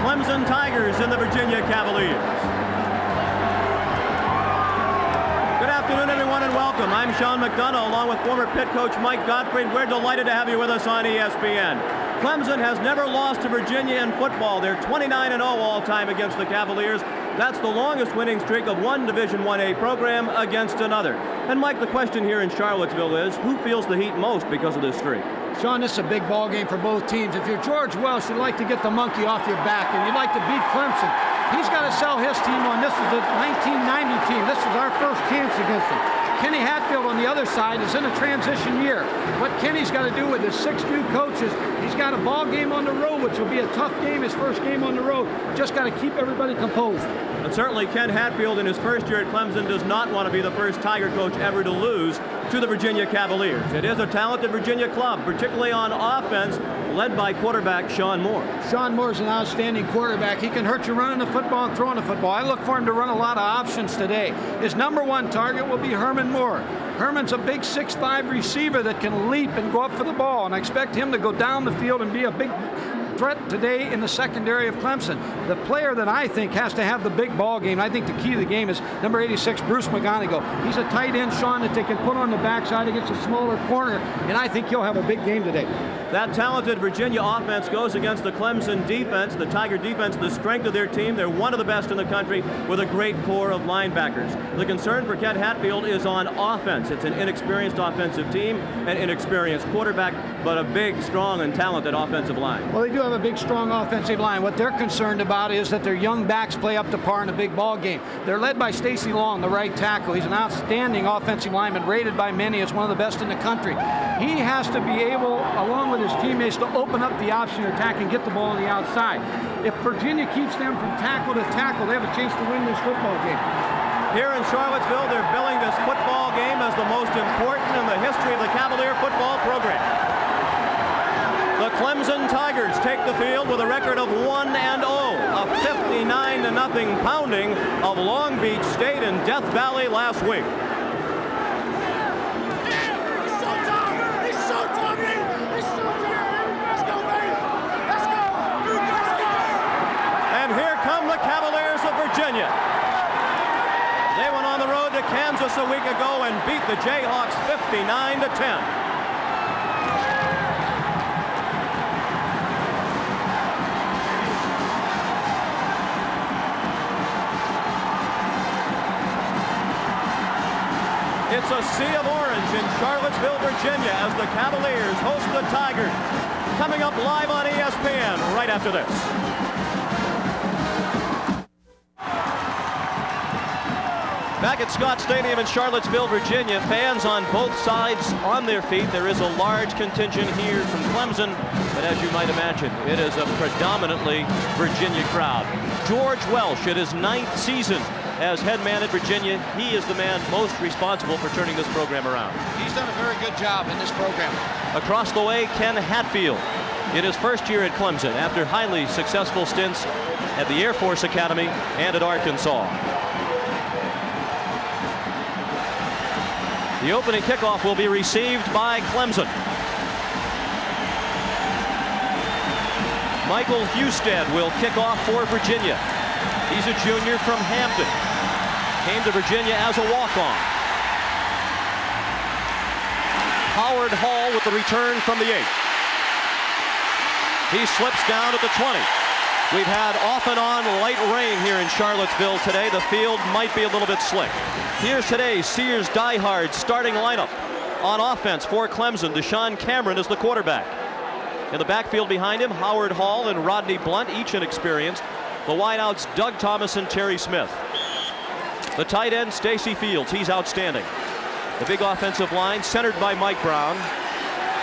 Clemson Tigers and the Virginia Cavaliers. Good afternoon, everyone, and welcome. I'm Sean McDonough, along with former Pitt coach Mike Gottfried. We're delighted to have you with us on ESPN. Clemson has never lost to Virginia in football. They're 29-0 all-time against the Cavaliers. That's the longest winning streak of one Division 1A program against another. And Mike, the question here in Charlottesville is, who feels the heat most because of this streak? Sean, this is a big ball game for both teams. If you're George Welsh, you'd like to get the monkey off your back, and you'd like to beat Clemson. He's got to sell his team on this is the 1990 team. This is our first chance against them. Kenny Hatfield on the other side is in a transition year. What Kenny's got to do with his 6 new coaches, he's got a ball game on the road, which will be a tough game, his first game on the road. Just got to keep everybody composed. And certainly Ken Hatfield in his first year at Clemson does not want to be the first Tiger coach ever to lose to the Virginia Cavaliers. It is a talented Virginia club, particularly on offense, led by quarterback Sean Moore. Sean Moore's an outstanding quarterback. He can hurt you running the football and throwing the football. I look for him to run a lot of options today. His #1 target will be Herman Moore. Herman's a big 6'5" receiver that can leap and go up for the ball, and I expect him to go down the field and be a big threat today in the secondary of Clemson. The player that I think has to have the big ball game, I think the key to the game, is number 86, Bruce McGonigal. He's a tight end, Sean, that they can put on the backside against a smaller corner, and I think he'll have a big game today. That talented Virginia offense goes against the Clemson defense, the Tiger defense, the strength of their team. They're one of the best in the country with a great core of linebackers. The concern for Ken Hatfield is on offense. It's an inexperienced offensive team, an inexperienced quarterback, but a big, strong, and talented offensive line. Well, they do have a big, strong offensive line. What they're concerned about is that their young backs play up to par in a big ball game. They're led by Stacy Long, the right tackle. He's an outstanding offensive lineman, rated by many as one of the best in the country. He has to be able, along with his teammates, to open up the option attack and get the ball on the outside. If Virginia keeps them from tackle to tackle, they have a chance to win this football game. Here in Charlottesville, they're billing this football game as the most important in the history of the Cavalier football program. The Clemson Tigers take the field with a record of 1-0, a 59-0 pounding of Long Beach State in Death Valley last week. And here come the Cavaliers of Virginia. They went on the road to Kansas a week ago and beat the Jayhawks 59-10. It's a sea of orange in Charlottesville, Virginia, as the Cavaliers host the Tigers. Coming up live on ESPN right after this. Back at Scott Stadium in Charlottesville, Virginia, fans on both sides on their feet. There is a large contingent here from Clemson, but as you might imagine, it is a predominantly Virginia crowd. George Welsh, in his 9th season as head man at Virginia, he is the man most responsible for turning this program around. He's done a very good job in this program. Across the way, Ken Hatfield, in his first year at Clemson, after highly successful stints at the Air Force Academy and at Arkansas. The opening kickoff will be received by Clemson. Michael Husted will kick off for Virginia. He's a junior from Hampton. Came to Virginia as a walk-on. Howard Hall with the return from the 8. He slips down at the 20. We've had off and on light rain here in Charlottesville today. The field might be a little bit slick. Here's today's Sears Die-Hard starting lineup. On offense for Clemson, DeChane Cameron is the quarterback. In the backfield behind him, Howard Hall and Rodney Blunt, each inexperienced. The wideouts, Doug Thomas and Terry Smith. The tight end, Stacy Fields, he's outstanding. The big offensive line, centered by Mike Brown.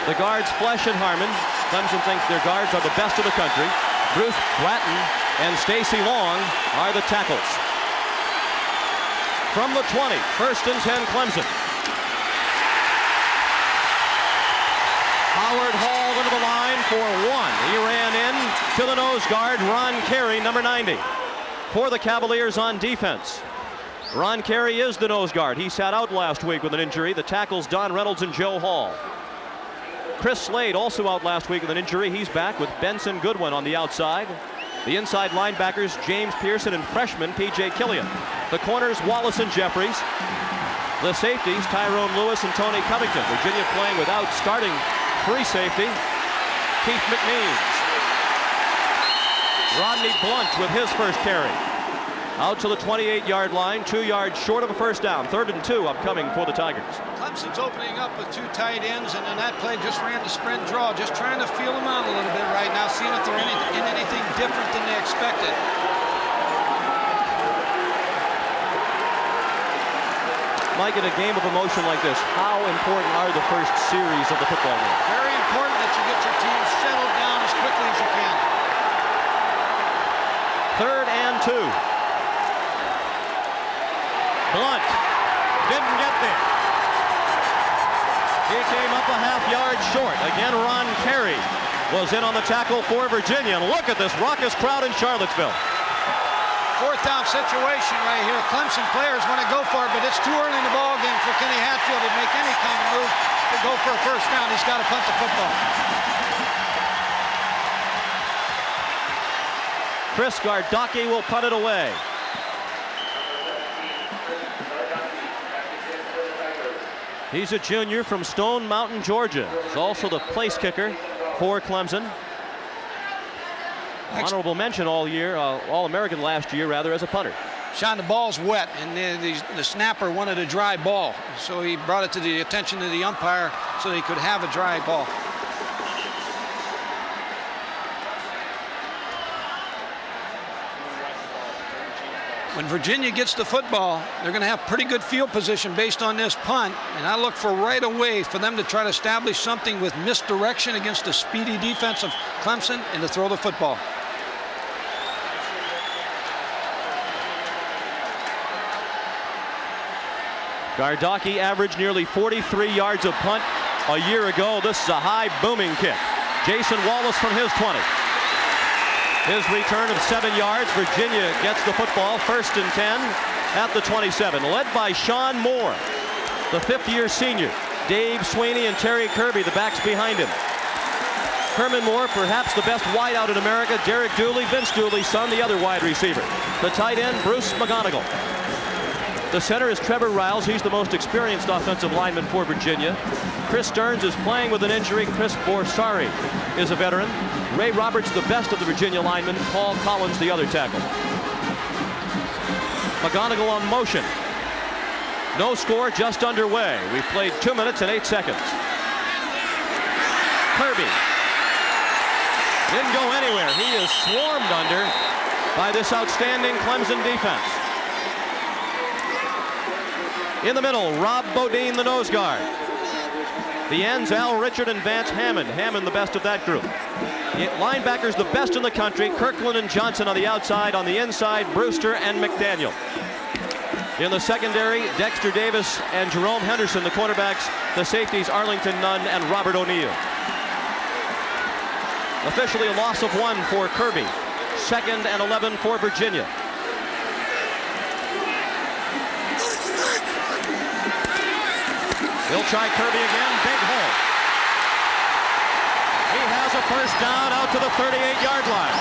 The guards, Flesh and Harmon. Clemson thinks their guards are the best in the country. Bruce Bratton and Stacy Long are the tackles. From the 20, 1st and 10 Clemson. Howard Hall into the line for 1. He ran in to the nose guard, Ron Carey, number 90. For the Cavaliers on defense, Ron Carey is the nose guard. He sat out last week with an injury. The tackles, Don Reynolds and Joe Hall. Chris Slade also out last week with an injury. He's back with Benson Goodwin on the outside. The inside linebackers, James Pearson and freshman P.J. Killian. The corners, Wallace and Jeffries. The safeties, Tyrone Lewis and Tony Covington. Virginia playing without starting free safety, Keith McNeans. Rodney Blunt with his first carry. Out to the 28-yard line, 2 yards short of a first down. 3rd and 2 upcoming for the Tigers. Clemson's opening up with 2 tight ends, and then that play just ran the sprint draw, just trying to feel them out a little bit right now, seeing if they're in anything different than they expected. Mike, in a game of emotion like this, how important are the first series of the football game? Very important that you get your team settled down as quickly as you can. 3rd and 2. Blunt didn't get there. He came up a half-yard short. Again, Ron Carey was in on the tackle for Virginia. And look at this raucous crowd in Charlottesville. 4th down situation right here. Clemson players want to go for it, but it's too early in the ball game for Kenny Hatfield to make any kind of move to go for a first down. He's got to punt the football. Chris Gardocki will punt it away. He's a junior from Stone Mountain, Georgia. He's also the place kicker for Clemson. Honorable mention all year, All-American last year, rather, as a punter. Sean, the ball's wet, and the snapper wanted a dry ball. So he brought it to the attention of the umpire so that he could have a dry ball. When Virginia gets the football, they're going to have pretty good field position based on this punt. And I look for right away for them to try to establish something with misdirection against the speedy defense of Clemson and to throw the football. Gardocki averaged nearly 43 yards of punt a year ago. This is a high booming kick. Jason Wallace from his 20. His return of 7 yards. Virginia gets the football, 1st and 10 at the 27. Led by Sean Moore, the 5th-year senior. Dave Sweeney and Terry Kirby, the backs behind him. Herman Moore, perhaps the best wideout in America. Derek Dooley, Vince Dooley's son, the other wide receiver. The tight end, Bruce McGonigal. The center is Trevor Riles. He's the most experienced offensive lineman for Virginia. Chris Stearns is playing with an injury. Chris Borsari is a veteran. Ray Roberts, the best of the Virginia linemen. Paul Collins, the other tackle. McGonigal on motion. No score, just underway. We've played 2 minutes and 8 seconds. Kirby didn't go anywhere. He is swarmed under by this outstanding Clemson defense. In the middle, Rob Bodine, the nose guard. The ends, Al Richard and Vance Hammond. Hammond, the best of that group. Linebackers, the best in the country. Kirkland and Johnson on the outside. On the inside, Brewster and McDaniel. In the secondary, Dexter Davis and Jerome Henderson, the cornerbacks. The safeties, Arlington Nunn and Robert O'Neill. Officially a loss of 1 for Kirby. 2nd and 11 for Virginia. He'll try Kirby again, big hole. He has a first down out to the 38-yard line.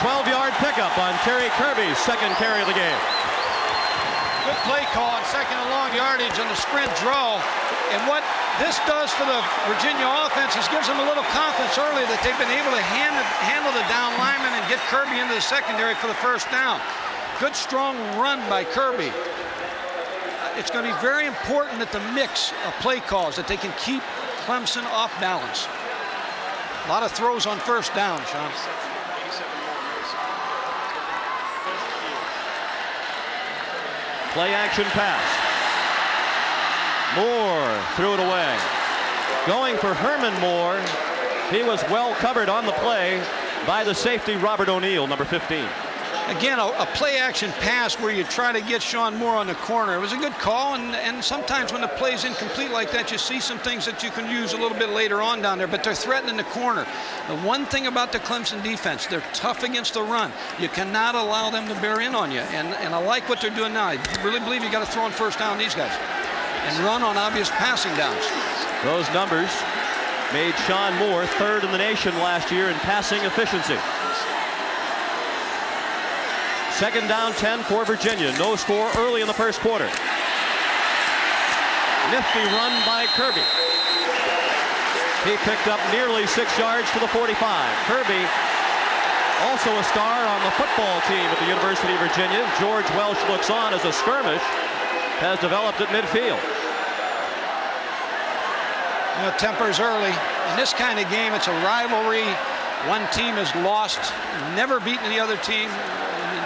12-yard pickup on Terry Kirby's 2nd carry of the game. Good play call on 2nd and long yardage on the sprint draw. And what this does for the Virginia offense is gives them a little confidence early that they've been able to handle the down lineman and get Kirby into the secondary for the first down. Good strong run by Kirby. It's going to be very important that the mix of play calls, that they can keep Clemson off balance. A lot of throws on first down, Sean. Play action pass. Moore threw it away. Going for Herman Moore. He was well covered on the play by the safety Robert O'Neill, number 15. Again, a play-action pass where you try to get Sean Moore on the corner. It was a good call, and sometimes when the play's incomplete like that, you see some things that you can use a little bit later on down there, but they're threatening the corner. The one thing about the Clemson defense, they're tough against the run. You cannot allow them to bear in on you, and I like what they're doing now. I really believe you got to throw on first down these guys and run on obvious passing downs. Those numbers made Sean Moore 3rd in the nation last year in passing efficiency. Second down 10 for Virginia. No score early in the first quarter. Nifty run by Kirby. He picked up nearly 6 yards to the 45. Kirby, also a star on the football team at the University of Virginia. George Welsh looks on as a skirmish has developed at midfield. You know, tempers early. In this kind of game, it's a rivalry. One team has lost, never beaten the other team.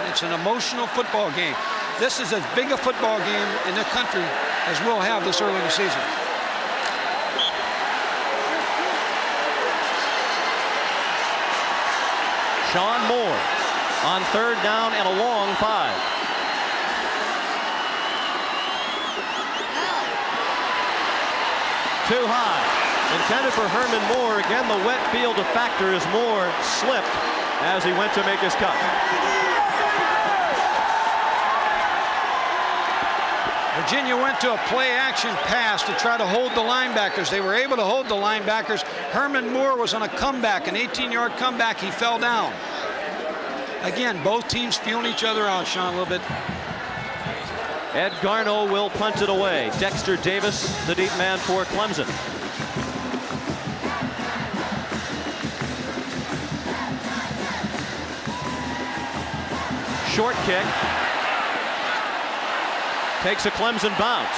It's an emotional football game. This is as big a football game in the country as we'll have this early in the season. Sean Moore on third down and a long 5. Too high. Intended for Herman Moore. Again, the wet field factor as Moore slipped as he went to make his cut. Virginia went to a play-action pass to try to hold the linebackers. They were able to hold the linebackers. Herman Moore was on a comeback, an 18-yard comeback. He fell down. Again, both teams feeling each other out, Sean, a little bit. Ed Garno will punt it away. Dexter Davis, the deep man for Clemson. Short kick. Takes a Clemson bounce.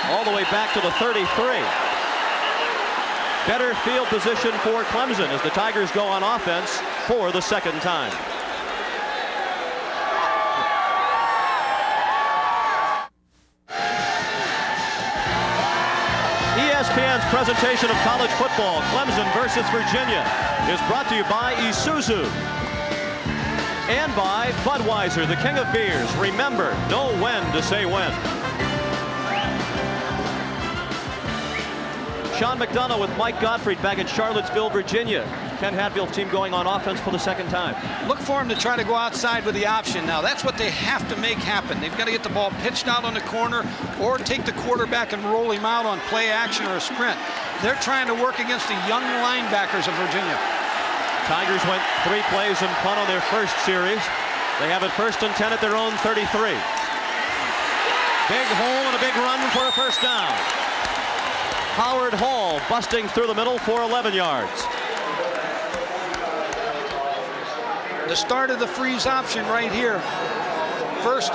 All the way back to the 33. Better field position for Clemson as the Tigers go on offense for the second time. ESPN's presentation of college football, Clemson versus Virginia, is brought to you by Isuzu and by Budweiser, the king of beers. Remember, know when to say when. Sean McDonough with Mike Gottfried back in Charlottesville, Virginia. Ken Hatfield's team going on offense for the second time. Look for him to try to go outside with the option now. That's what they have to make happen. They've got to get the ball pitched out on the corner or take the quarterback and roll him out on play action or a sprint. They're trying to work against the young linebackers of Virginia. Tigers went 3 plays and punt on their first series. They have it 1st and 10 at their own 33. Big hole and a big run for a first down. Howard Hall busting through the middle for 11 yards. The start of the freeze option right here. First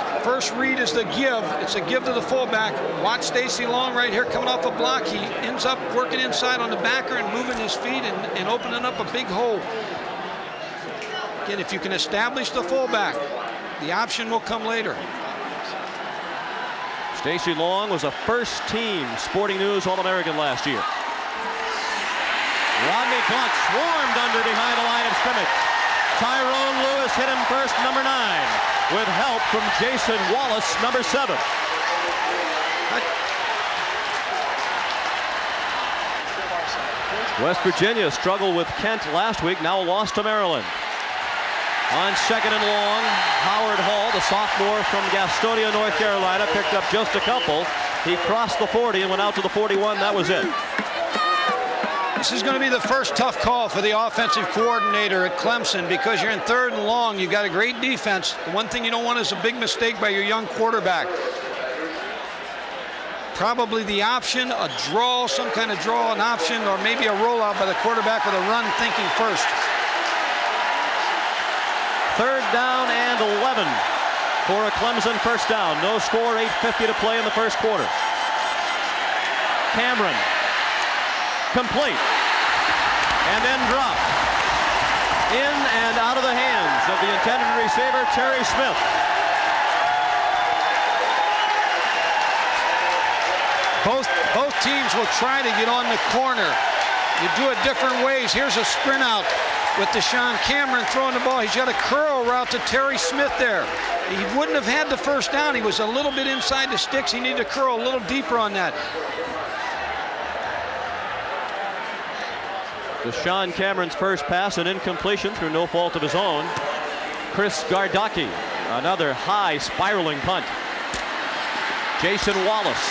read is the give. It's a give to the fullback. Watch Stacy Long right here coming off a block. He ends up working inside on the backer and moving his feet and opening up a big hole. Again, if you can establish the fullback, the option will come later. Stacy Long was a first-team Sporting News All-American last year. Rodney Blunt swarmed under behind the line of scrimmage. Tyrone Lewis hit him first, number 9, with help from Jason Wallace, number 7. West Virginia struggled with Kent last week, now lost to Maryland. On second and long, Howard Hall, the sophomore from Gastonia, North Carolina, picked up just a couple. He crossed the 40 and went out to the 41. That was it. This is going to be the first tough call for the offensive coordinator at Clemson because you're in 3rd and long. You've got a great defense. The one thing you don't want is a big mistake by your young quarterback. Probably the option, a draw, some kind of draw, an option, or maybe a rollout by the quarterback with a run thinking first. 3rd down and 11 for a Clemson first down. No score, 8:50 to play in the first quarter. Cameron, complete, and then dropped. In and out of the hands of the intended receiver, Terry Smith. Both teams will try to get on the corner. You do it different ways. Here's a sprint out with DeChane Cameron throwing the ball. He's got a curl route to Terry Smith there. He wouldn't have had the first down. He was a little bit inside the sticks. He needed to curl a little deeper on that. DeChane Cameron's first pass, an incompletion through no fault of his own. Chris Gardocki, another high spiraling punt. Jason Wallace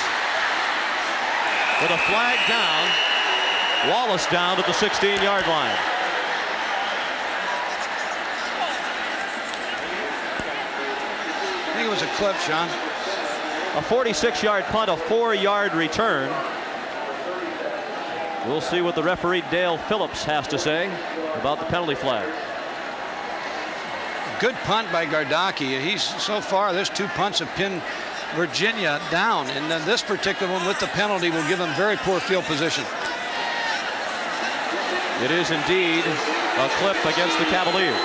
with a flag down. Wallace down at the 16-yard line. think it was a clip, Sean. A 46-yard punt, a 4-yard return. We'll see what the referee Dale Phillips has to say about the penalty flag. Good punt by Gardocki. He's so far, there's 2 punts have pinned Virginia down, and then this particular one with the penalty will give them very poor field position. It is indeed a clip against the Cavaliers.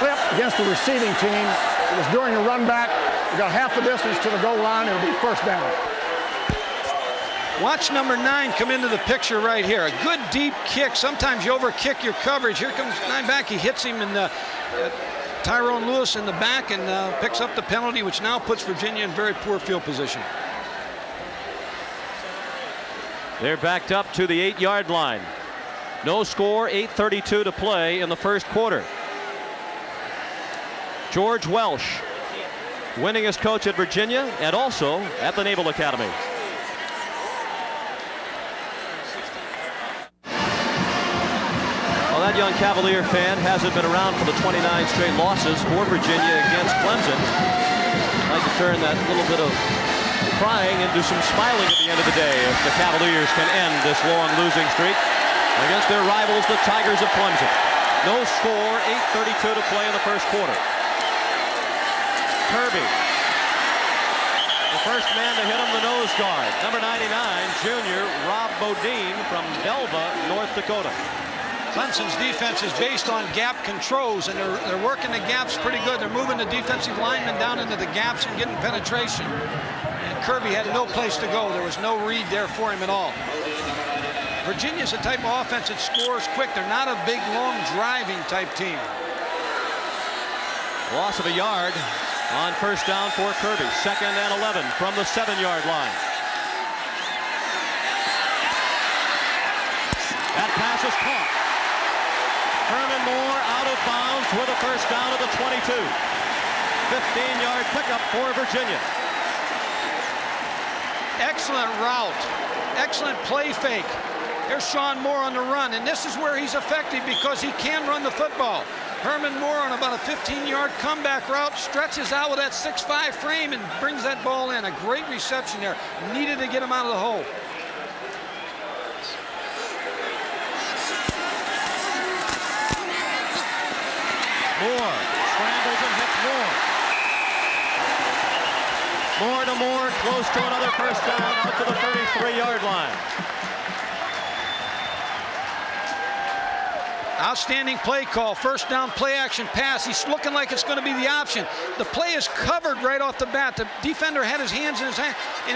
Clip against the receiving team. It was during a run back. We got half the distance to the goal line. It'll be first down. Watch number 9 come into the picture right here. A good deep kick. Sometimes you overkick your coverage. Here comes 9 back. He hits him in the Tyrone Lewis in the back and picks up the penalty, which now puts Virginia in very poor field position. They're backed up to the 8-yard line. No score, 8:32 to play in the first quarter. George Welsh, winningest coach at Virginia and also at the Naval Academy. Well, that young Cavalier fan hasn't been around for the 29 straight losses for Virginia against Clemson. I'd like to turn that little bit of crying into some smiling at the end of the day if the Cavaliers can end this long losing streak against their rivals, the Tigers of Clemson. No score, 8:32 to play in the first quarter. Kirby, the first man to hit him, the nose guard, number 99, junior Rob Bodine from Belva, North Dakota. Clemson's defense is based on gap controls, and they're working the gaps pretty good. They're moving the defensive linemen down into the gaps and getting penetration. And Kirby had no place to go. There was no read there for him at all. Virginia's a type of offense that scores quick. They're not a big, long, driving type team. Loss of a yard on first down for Kirby. 2nd and 11 from the 7-yard line. That pass is caught. Herman Moore out of bounds with a first down at the 22. 15-yard pickup for Virginia. Excellent route. Excellent play fake. Here's Sean Moore on the run, and this is where he's effective because he can run the football. Herman Moore on about a 15-yard comeback route stretches out with that 6'5" frame and brings that ball in. A great reception there. Needed to get him out of the hole. Moore scrambles and hits Moore. Moore to Moore, close to another first down out to the 33-yard line. Outstanding play call. First down, play action pass. He's looking like it's going to be the option. The play is covered right off the bat. The defender had his hands in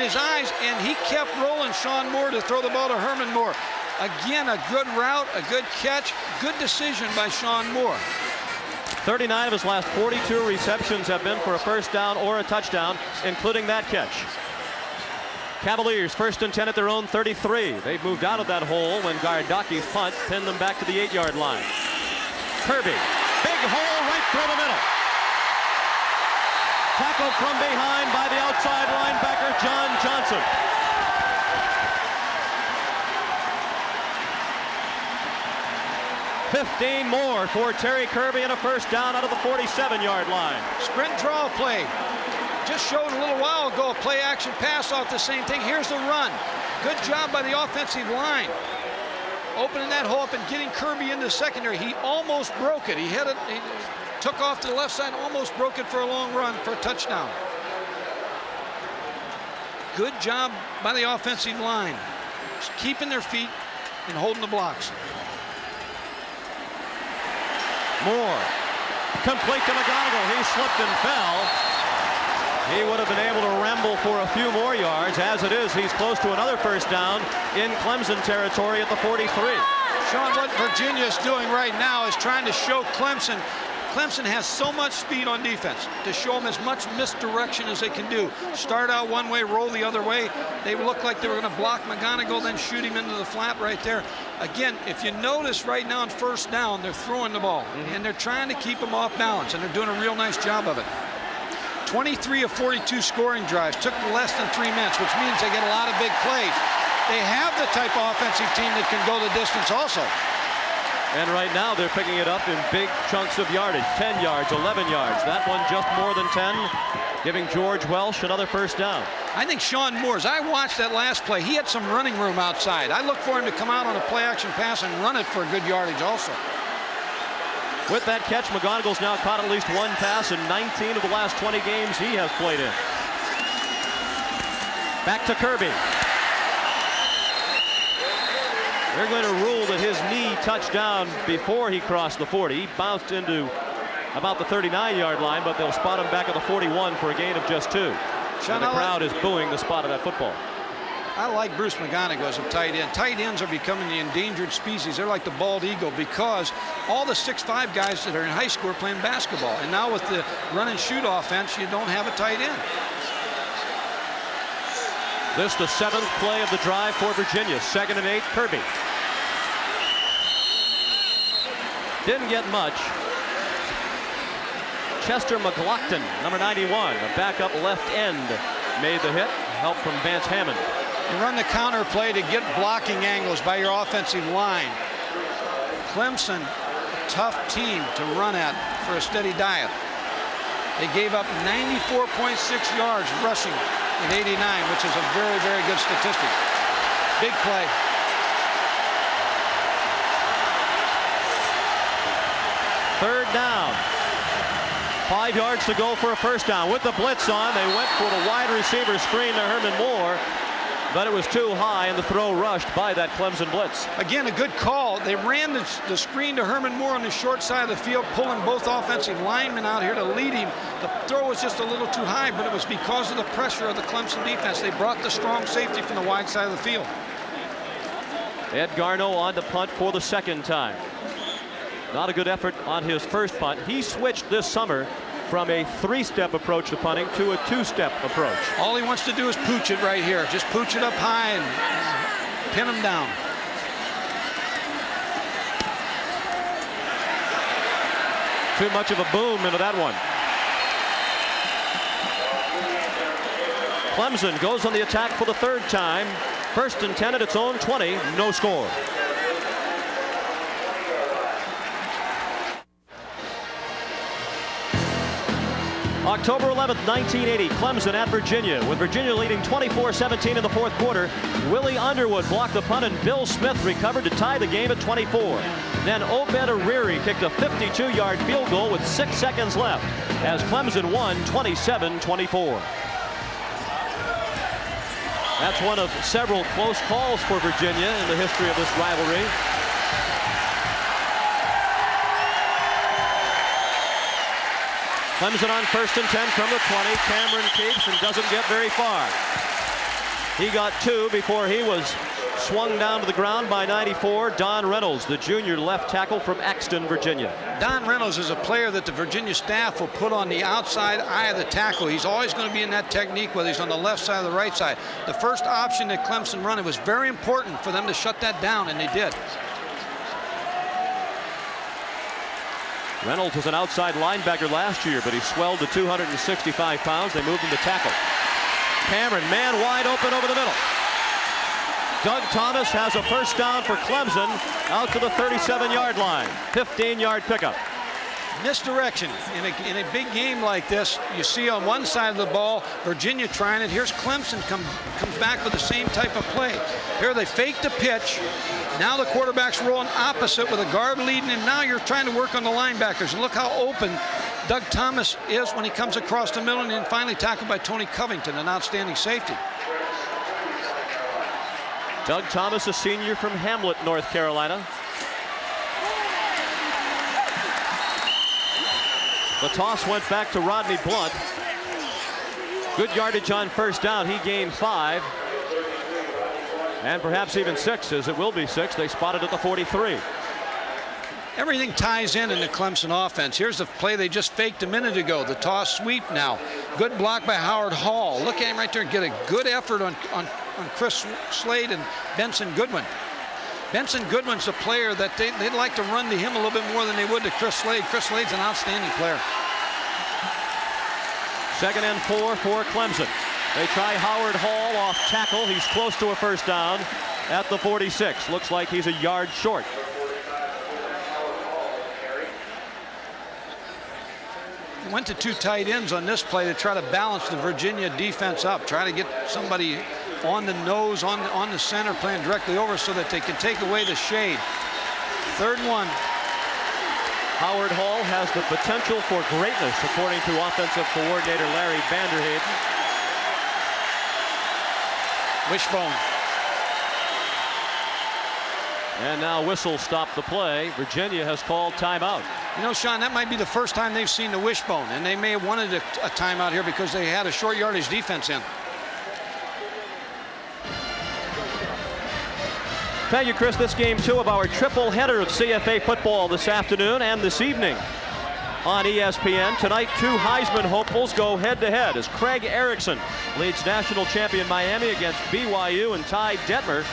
his eyes, and he kept rolling Sean Moore to throw the ball to Herman Moore. Again, a good route, a good catch, good decision by Sean Moore. 39 of his last 42 receptions have been for a first down or a touchdown, including that catch. Cavaliers 1st and 10 at their own 33. They've moved out of that hole when Gardocki's punt pinned them back to the 8-yard line. Kirby, big hole right through the middle. Tackled from behind by the outside linebacker John Johnson. $15 more for Terry Kirby and a first down out of the 47-yard line. Sprint draw play. Just showed a little while ago a play action pass off the same thing. Here's the run. Good job by the offensive line. Opening that hole up and getting Kirby into the secondary. He almost broke it. He hit it, he took off to the left side, almost broke it for a long run for a touchdown. Good job by the offensive line. Just keeping their feet and holding the blocks. Moore, complete to McGonigal. He slipped and fell. He would have been able to ramble for a few more yards. As it is, he's close to another first down in Clemson territory at the 43. Sean, what Virginia's doing right now is trying to show Clemson. Clemson has so much speed on defense to show them as much misdirection as they can do. Start out one way, roll the other way. They looked like they were going to block McGonigal, then shoot him into the flat right there. Again, if you notice right now on first down, they're throwing the ball, and they're trying to keep him off balance, and they're doing a real nice job of it. 23 of 42 scoring drives, took less than 3 minutes, which means they get a lot of big plays. They have the type of offensive team that can go the distance also. And right now they're picking it up in big chunks of yardage. 10 yards, 11 yards. That one just more than 10, giving George Welsh another first down. I think Sean Moore's, I watched that last play. He had some running room outside. I look for him to come out on a play action pass and run it for a good yardage also. With that catch, McGonigle's now caught at least one pass in 19 of the last 20 games he has played in. Back to Kirby. They're going to rule that his knee touched down before he crossed the 40. He bounced into about the 39-yard line, but they'll spot him back at the 41 for a gain of just 2. And the crowd is booing the spot of that football. I like Bruce McGonigle as a tight end. Tight ends are becoming the endangered species. They're like the bald eagle because all the 6'5" guys that are in high school are playing basketball. And now with the run and shoot offense, you don't have a tight end. This the 7th play of the drive for Virginia. 2nd and 8, Kirby. Didn't get much. Chester McLaughlin, number 91, a backup left end, made the hit. Help from Vance Hammond. You run the counter play to get blocking angles by your offensive line. Clemson, a tough team to run at for a steady diet. They gave up 94.6 yards rushing in 89, which is a very, very good statistic. Big play. Third down. 5 yards to go for a first down. With the blitz on, they went for the wide receiver screen to Herman Moore, but it was too high, and the throw rushed by that Clemson blitz. Again, a good call. They ran the screen to Herman Moore on the short side of the field, pulling both offensive linemen out here to lead him. The throw was just a little too high, but it was because of the pressure of the Clemson defense. They brought the strong safety from the wide side of the field. Ed Garneau on to punt for the 2nd time. Not a good effort on his first punt. He switched this summer from a 3-step approach to punting to a 2-step approach. All he wants to do is pooch it right here. Just pooch it up high and pin him down. Too much of a boom into that one. Clemson goes on the attack for the 3rd time. 1st and 10 at its own 20. No score. October 11th, 1980, Clemson at Virginia. With Virginia leading 24-17 in the 4th quarter, Willie Underwood blocked the punt and Bill Smith recovered to tie the game at 24. Then Obed Ariri kicked a 52-yard field goal with 6 seconds left as Clemson won 27-24. That's one of several close calls for Virginia in the history of this rivalry. Clemson on 1st and 10 from the 20. Cameron keeps and doesn't get very far. He got 2 before he was swung down to the ground by 94, Don Reynolds, the junior left tackle from Axton, Virginia. Don Reynolds is a player that the Virginia staff will put on the outside eye of the tackle. He's always going to be in that technique, whether he's on the left side or the right side. The first option that Clemson run, it was very important for them to shut that down, and they did. Reynolds was an outside linebacker last year, but he swelled to 265 pounds. They moved him to tackle. Cameron, man wide open over the middle. Doug Thomas has a first down for Clemson out to the 37-yard line. 15-yard pickup. Misdirection in a big game like this. You see on one side of the ball Virginia trying it. Here's Clemson comes back with the same type of play. Here they fake the pitch. Now the quarterback's rolling opposite with a guard leading, and now you're trying to work on the linebackers. And look how open Doug Thomas is when he comes across the middle, and then finally tackled by Tony Covington, an outstanding safety. Doug Thomas, a senior from Hamlet, North Carolina. The toss went back to Rodney Blunt. Good yardage on first down. He gained 5. And perhaps even 6, as it will be 6. They spotted at the 43. Everything ties in the Clemson offense. Here's the play they just faked a minute ago. The toss sweep now. Good block by Howard Hall. Look at him right there and get a good effort on Chris Slade and Benson Goodwin. Benson Goodwin's a player that they'd like to run to him a little bit more than they would to Chris Slade. Chris Slade's an outstanding player. 2nd and 4 for Clemson. They try Howard Hall off tackle. He's close to a first down at the 46. Looks like he's a yard short. went to 2 tight ends on this play to try to balance the Virginia defense up, try to get somebody on the nose, on the center, playing directly over so that they can take away the shade. 3rd and 1. Howard Hall has the potential for greatness, according to offensive coordinator Larry Vanderheyden. Wishbone. And now whistle stop the play. Virginia has called timeout. You know, Sean, that might be the first time they've seen the wishbone, and they may have wanted a timeout here because they had a short yardage defense in. Thank you, Chris. This game 2 of our triple header of CFA football this afternoon and this evening on ESPN. Tonight, 2 Heisman hopefuls go head-to-head as Craig Erickson leads national champion Miami against BYU and Ty Detmer.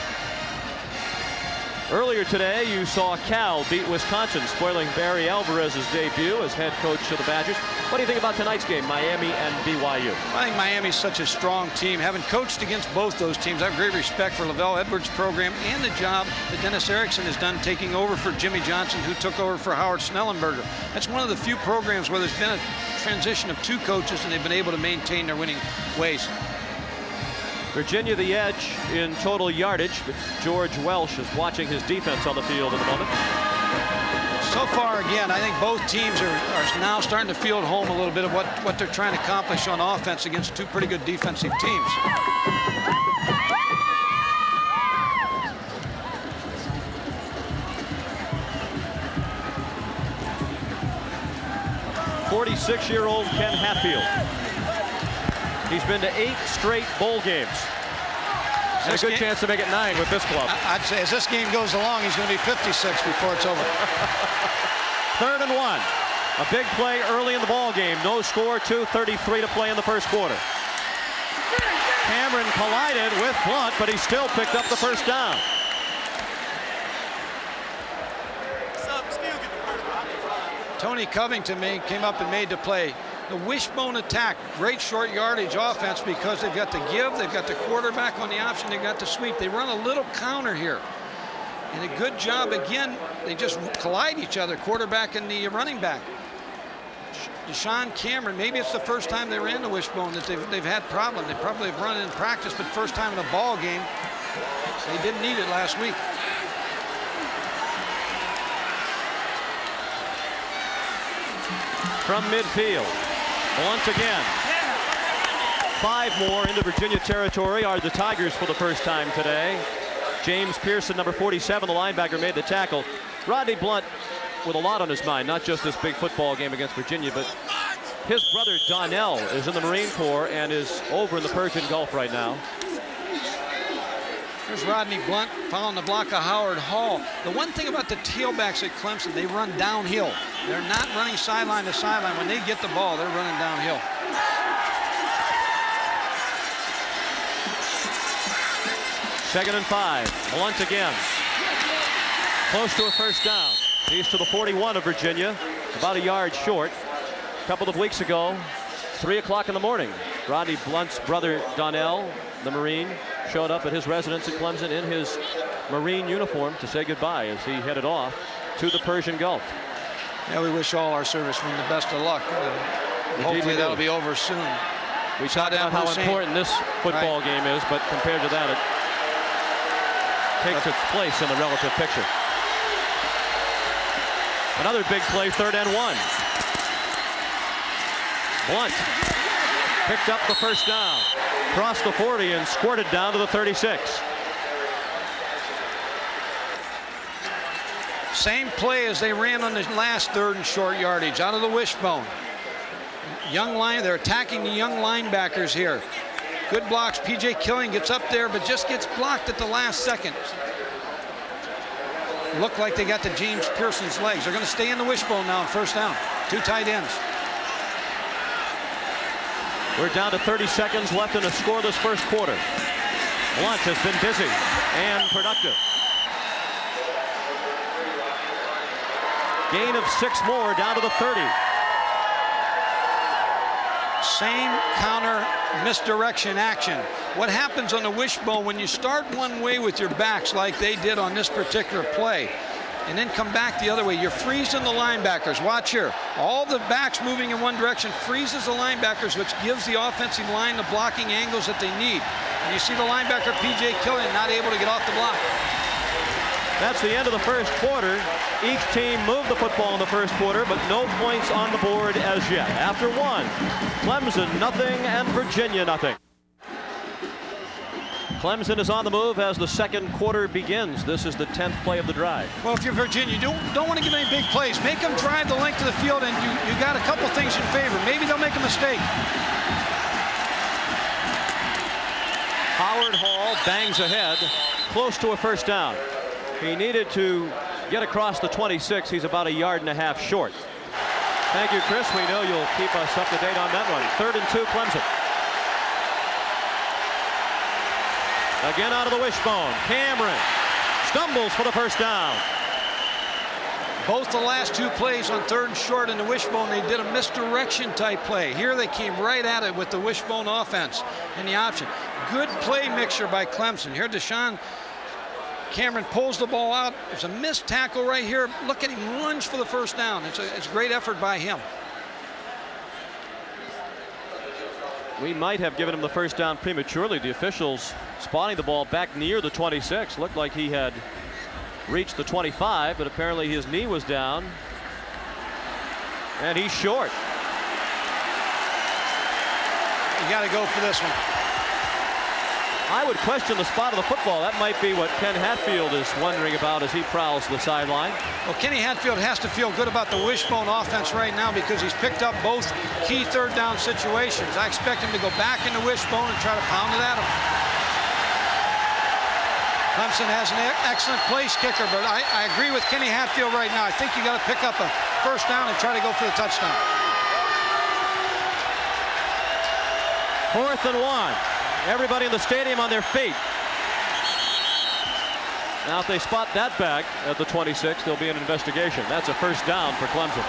Earlier today, you saw Cal beat Wisconsin, spoiling Barry Alvarez's debut as head coach of the Badgers. What do you think about tonight's game, Miami and BYU? I think Miami's such a strong team. Having coached against both those teams, I have great respect for Lavelle Edwards' program and the job that Dennis Erickson has done taking over for Jimmy Johnson, who took over for Howard Snellenberger. That's one of the few programs where there's been a transition of 2 coaches and they've been able to maintain their winning ways. Virginia the edge in total yardage, but George Welsh is watching his defense on the field at the moment. So far, again, I think both teams are now starting to feel at home a little bit of what they're trying to accomplish on offense against 2 pretty good defensive teams. "46-year-old Ken Hatfield. He's been to 8 straight bowl games. And a good chance to make it 9 with this club. I'd say as this game goes along, he's going to be 56 before it's over. 3rd and 1. A big play early in the ball game. No score, 2:33 to play in the first quarter. Cameron collided with Blunt, but he still picked up the first down. Tony Covington came up and made the play. The wishbone attack, great short yardage offense because they've got the give, they've got the quarterback on the option, they've got the sweep. They run a little counter here. And a good job, again, they just collide each other, quarterback and the running back. DeChane Cameron, maybe it's the first time they ran the wishbone that they've had problems. They probably have run it in practice, but first time in a ball game. They didn't need it last week. From midfield, once again. 5 more into Virginia territory are the Tigers for the first time today. James Pearson, number 47, the linebacker, made the tackle. Rodney Blunt with a lot on his mind, not just this big football game against Virginia, but his brother Donnell is in the Marine Corps and is over in the Persian Gulf right now. Here's Rodney Blunt following the block of Howard Hall. The one thing about the tailbacks at Clemson, they run downhill. They're not running sideline to sideline. When they get the ball, they're running downhill. Second and 5. Blunt again. Close to a first down. He's to the 41 of Virginia, about a yard short. A couple of weeks ago, 3 o'clock in the morning, Rodney Blunt's brother Donnell, the Marine, showed up at his residence at Clemson in his Marine uniform to say goodbye as he headed off to the Persian Gulf. Yeah, we wish all our servicemen the best of luck. Hopefully that'll be over soon. We talked about how important this football game is, but compared to that, it takes its place in the relative picture. Another big play, 3rd and 1. Blunt picked up the first down, crossed the 40 and squirted down to the 36. Same play as they ran on the last 3rd and short yardage, out of the wishbone. They're attacking the young linebackers here. Good blocks. P.J. Killian gets up there, but just gets blocked at the last second. Look like they got the James Pearson's legs. They're going to stay in the wishbone now on first down. 2 tight ends. We're down to 30 seconds left in a scoreless first quarter. Blunt has been busy and productive. Gain of 6 more, down to the 30. Same counter misdirection action. What happens on the wishbone when you start one way with your backs like they did on this particular play, and then come back the other way. You're freezing the linebackers. Watch here. All the backs moving in one direction freezes the linebackers, which gives the offensive line the blocking angles that they need. And you see the linebacker, P.J. Killian, not able to get off the block. That's the end of the first quarter. Each team moved the football in the first quarter, but no points on the board as yet. After one, Clemson nothing and Virginia nothing. Clemson is on the move as the second quarter begins. This is the 10th play of the drive. Well, if you're Virginia, you don't want to give any big plays. Make them drive the length of the field, and you got a couple things in favor. Maybe they'll make a mistake. Howard Hall bangs ahead, close to a first down. He needed to get across the 26. He's about 1.5 yards short. Thank you, Chris. We know you'll keep us up to date on that one. 3rd and 2, Clemson. Again out of the wishbone. Cameron stumbles for the first down. Both the last two plays on 3rd and short in the wishbone, they did a misdirection type play. Here they came right at it with the wishbone offense and the option. Good play mixture by Clemson. Here DeChane Cameron pulls the ball out. There's a missed tackle right here. Look at him lunge for the first down. It's a great effort by him. We might have given him the first down prematurely. The officials spotting the ball back near the 26. Looked like he had reached the 25, but apparently his knee was down. And he's short. You got to go for this one. I would question the spot of the football. That might be what Ken Hatfield is wondering about as he prowls the sideline. Well, Kenny Hatfield has to feel good about the wishbone offense right now because he's picked up both key third down situations. I expect him to go back in the wishbone and try to pound it at him. Clemson has an excellent place kicker, but I agree with Kenny Hatfield right now. I think you got to pick up a first down and try to go for the touchdown. 4th and 1. Everybody in the stadium on their feet. Now if they spot that back at the 26, there'll be an investigation. That's a first down for Clemson.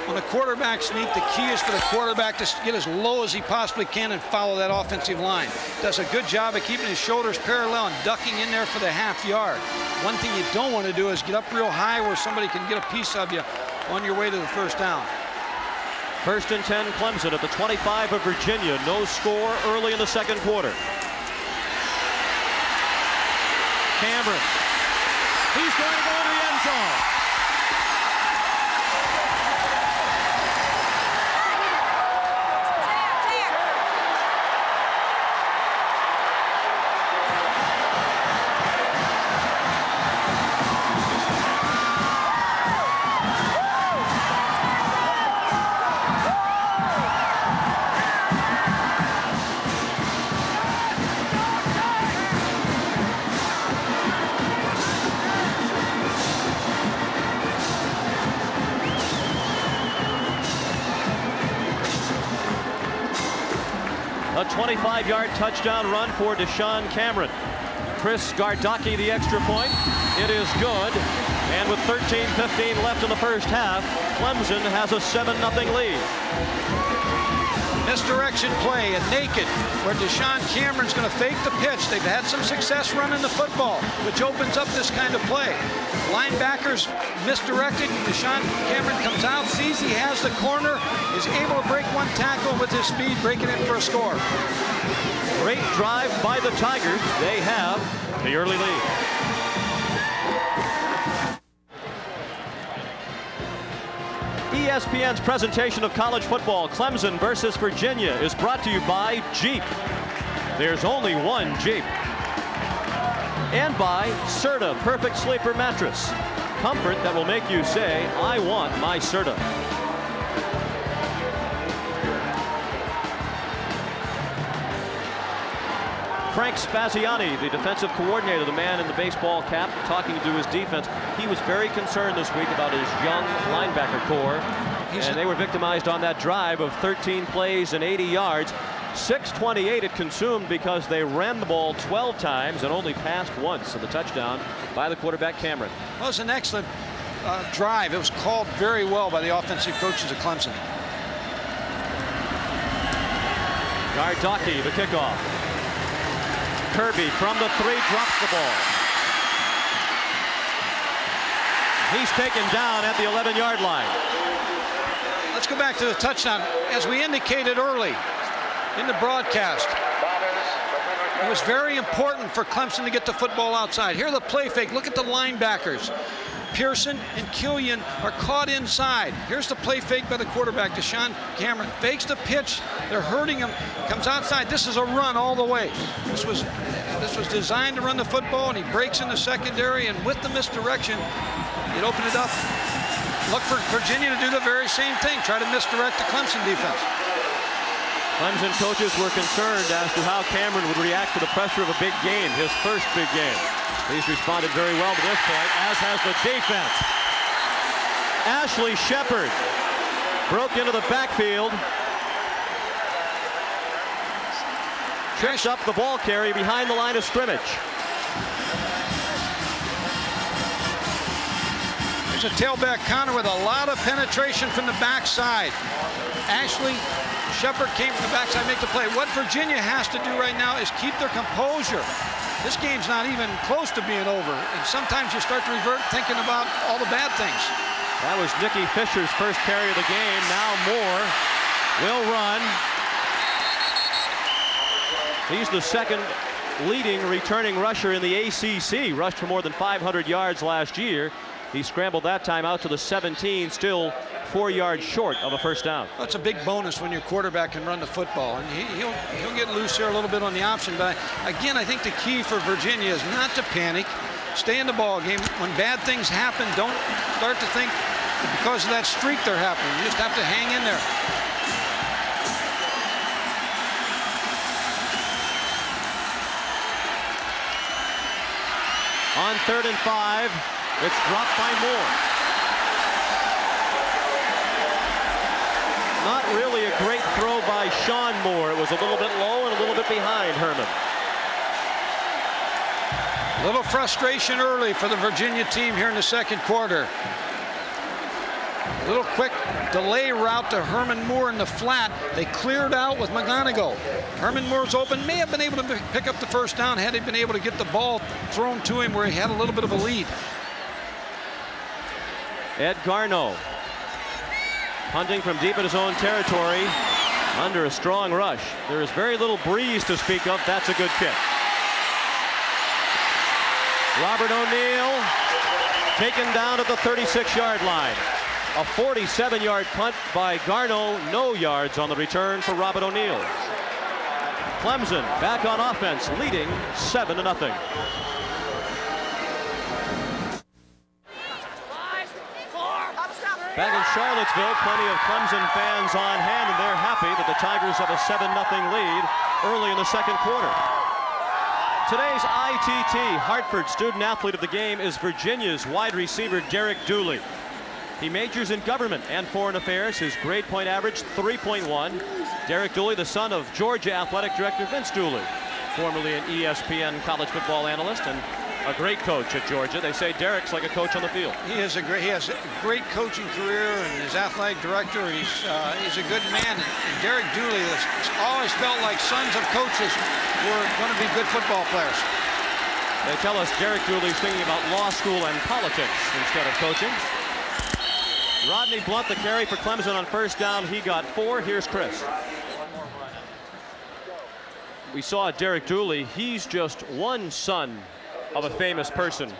On the quarterback sneak, the key is for the quarterback to get as low as he possibly can and follow that offensive line. Does a good job of keeping his shoulders parallel and ducking in there for the half yard. One thing you don't want to do is get up real high where somebody can get a piece of you on your way to the first down. 1st and 10, Clemson at the 25 of Virginia. No score early in the second quarter. Cameron. He's going to go into the end zone. A 25-yard touchdown run for DeChane Cameron. Chris Gardocki the extra point. It is good. And with 13:15 left in the first half, Clemson has a 7-0 lead. Misdirection play and naked where DeChane Cameron's going to fake the pitch. They've had some success running the football, which opens up this kind of play. Linebackers misdirected. DeChane Cameron comes out, sees he has the corner, is able to break one tackle with his speed, breaking it for a score. Great drive by the Tigers. They have the early lead. ESPN's presentation of college football, Clemson versus Virginia, is brought to you by Jeep. There's only one Jeep. And by Serta Perfect Sleeper Mattress. Comfort that will make you say, I want my Serta. Frank Spaziani, the defensive coordinator, the man in the baseball cap, talking to his defense. He was very concerned this week about his young linebacker core. And they were victimized on that drive of 13 plays and 80 yards. 6:28 it consumed because they ran the ball 12 times and only passed once. So the touchdown by the quarterback, Cameron. Well, it was an excellent drive. It was called very well by the offensive coaches of Clemson. Gardocki, the kickoff. Kirby from the 3 drops the ball. He's taken down at the 11-yard line. Let's go back to the touchdown. As we indicated early in the broadcast, it was very important for Clemson to get the football outside. Here are the play fake. Look at the linebackers. Pearson and Killian are caught inside. Here's the play fake by the quarterback, DeChane Cameron. Fakes the pitch. They're hurting him. Comes outside. This is a run all the way. This was designed to run the football, and he breaks in the secondary, and with the misdirection, it opened it up. Look for Virginia to do the very same thing. Try to misdirect the Clemson defense. Clemson coaches were concerned as to how Cameron would react to the pressure of a big game, his first big game. He's responded very well to this point, as has the defense. Ashley Shepard broke into the backfield. Trips up the ball carry behind the line of scrimmage. There's a tailback counter with a lot of penetration from the backside. Ashley Shepard came from the backside, make the play. What Virginia has to do right now is keep their composure. This game's not even close to being over, and sometimes you start to revert thinking about all the bad things. That was Nikki Fisher's first carry of the game. Now Moore will run. He's the second leading returning rusher in the ACC. Rushed for more than 500 yards last year. He scrambled that time out to the 17, still 4 yards short of a first down. That's a big bonus when your quarterback can run the football, and he'll get loose here a little bit on the option. But again, I think the key for Virginia is not to panic, stay in the ball game. When bad things happen, don't start to think because of that streak they're happening. You just have to hang in there. On 3rd and 5, it's dropped by Moore. Not really a great throw by Sean Moore. It was a little bit low and a little bit behind Herman. A little frustration early for the Virginia team here in the second quarter. A little quick delay route to Herman Moore in the flat. They cleared out with McGonigal. Herman Moore's open, may have been able to pick up the first down had he been able to get the ball thrown to him where he had a little bit of a lead. Ed Garneau punting from deep in his own territory under a strong rush. There is very little breeze to speak of. That's a good kick. Robert O'Neill taken down at the 36-yard line. A 47-yard punt by Garneau. No yards on the return for Robert O'Neill. Clemson back on offense, leading 7-0. Back in Charlottesville, plenty of Clemson fans on hand, and they're happy that the Tigers have a 7-0 lead early in the second quarter. Today's ITT Hartford Student Athlete of the Game is Virginia's wide receiver Derek Dooley. He majors in government and foreign affairs. His grade point average 3.1. Derek Dooley, the son of Georgia Athletic Director Vince Dooley, formerly an ESPN college football analyst and a great coach at Georgia. They say Derek's like a coach on the field. He has a great coaching career, and his athletic director, he's a good man. And Derek Dooley has always felt like sons of coaches were going to be good football players. They tell us Derek Dooley's thinking about law school and politics instead of coaching. Rodney Blunt, the carry for Clemson on first down. He got 4. Here's Chris. We saw Derek Dooley. He's just one son of a famous person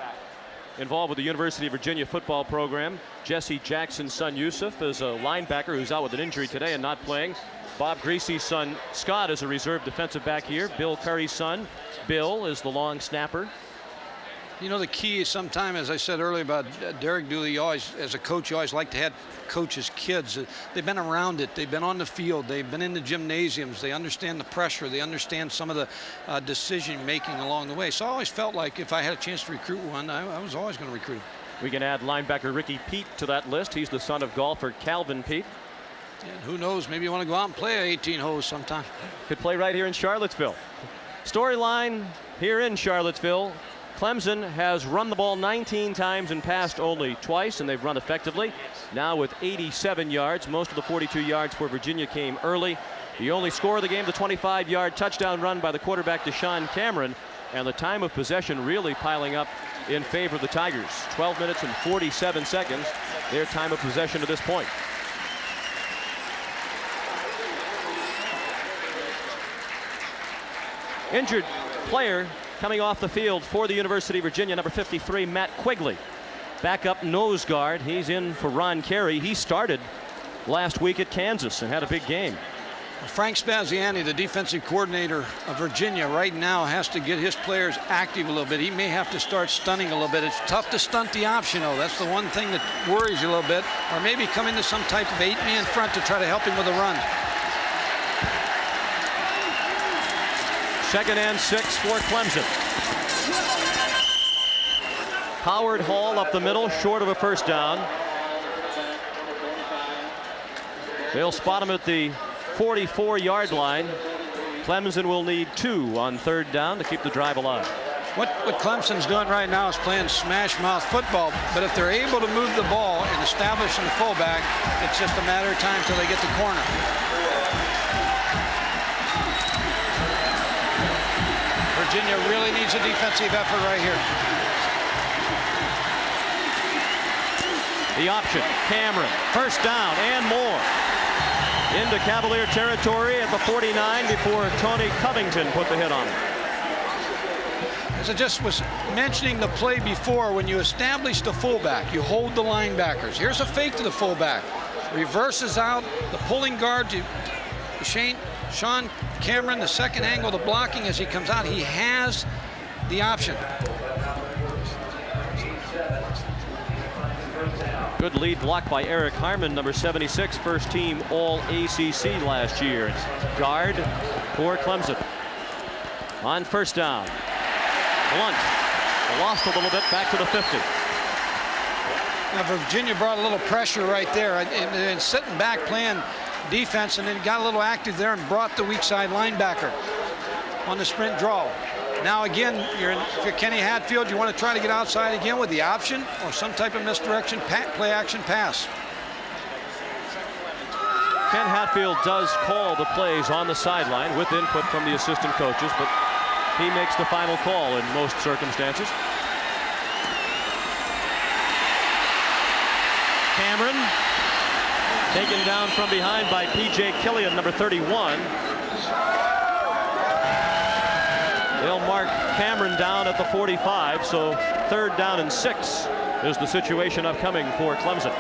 involved with the University of Virginia football program. Jesse Jackson's son Yusuf is a linebacker who's out with an injury today and not playing. Bob Greasy's son Scott is a reserve defensive back here. Bill Curry's son Bill is the long snapper. You know, the key is sometimes, as I said earlier about Derek Dooley, as a coach, you always like to have coaches' kids. They've been around it. They've been on the field. They've been in the gymnasiums. They understand the pressure. They understand some of the decision-making along the way. So I always felt like if I had a chance to recruit one, I was always going to recruit him. We can add linebacker Ricky Peete to that list. He's the son of golfer Calvin Peete. And who knows, maybe you want to go out and play 18 holes sometime. Could play right here in Charlottesville. Storyline here in Charlottesville. Clemson has run the ball 19 times and passed only twice, and they've run effectively. Now with 87 yards. Most of the 42 yards for Virginia came early. The only score of the game, the 25-yard touchdown run by the quarterback DeChane Cameron, and the time of possession really piling up in favor of the Tigers. 12 minutes and 47 seconds, their time of possession to this point. Injured player coming off the field for the University of Virginia, number 53, Matt Quigley. Backup nose guard. He's in for Ron Carey. He started last week at Kansas and had a big game. Frank Spaziani, the defensive coordinator of Virginia, right now has to get his players active a little bit. He may have to start stunting a little bit. It's tough to stunt the option, though. That's the one thing that worries you a little bit. Or maybe come into some type of 8-man front to try to help him with a run. 2nd and 6 for Clemson. Howard Hall up the middle, short of a first down. They'll spot him at the 44-yard line. Clemson will need 2 on 3rd down to keep the drive alive. What Clemson's doing right now is playing smash mouth football, but if they're able to move the ball and establish the fullback, it's just a matter of time till they get the corner. Virginia really needs a defensive effort right here. The option, Cameron, first down and more. Into Cavalier territory at the 49 before Tony Covington put the hit on him. As I just was mentioning the play before, when you establish the fullback, you hold the linebackers. Here's a fake to the fullback. Reverses out, the pulling guard to Sean Cameron, the second angle, the blocking as he comes out. He has the option. Good lead block by Eric Harmon, number 76, first team All-ACC last year. Guard for Clemson. On first down. Blunt lost a little bit, back to the 50. Now Virginia brought a little pressure right there and sitting back playing defense, and then got a little active there and brought the weak side linebacker on the sprint draw. Now again, if you're Kenny Hatfield, you want to try to get outside again with the option or some type of misdirection, play action pass. Ken Hatfield does call the plays on the sideline with input from the assistant coaches, but he makes the final call in most circumstances. Cameron taken down from behind by P.J. Killian, number 31. They'll mark Cameron down at the 45, so 3rd down and 6 is the situation upcoming for Clemson.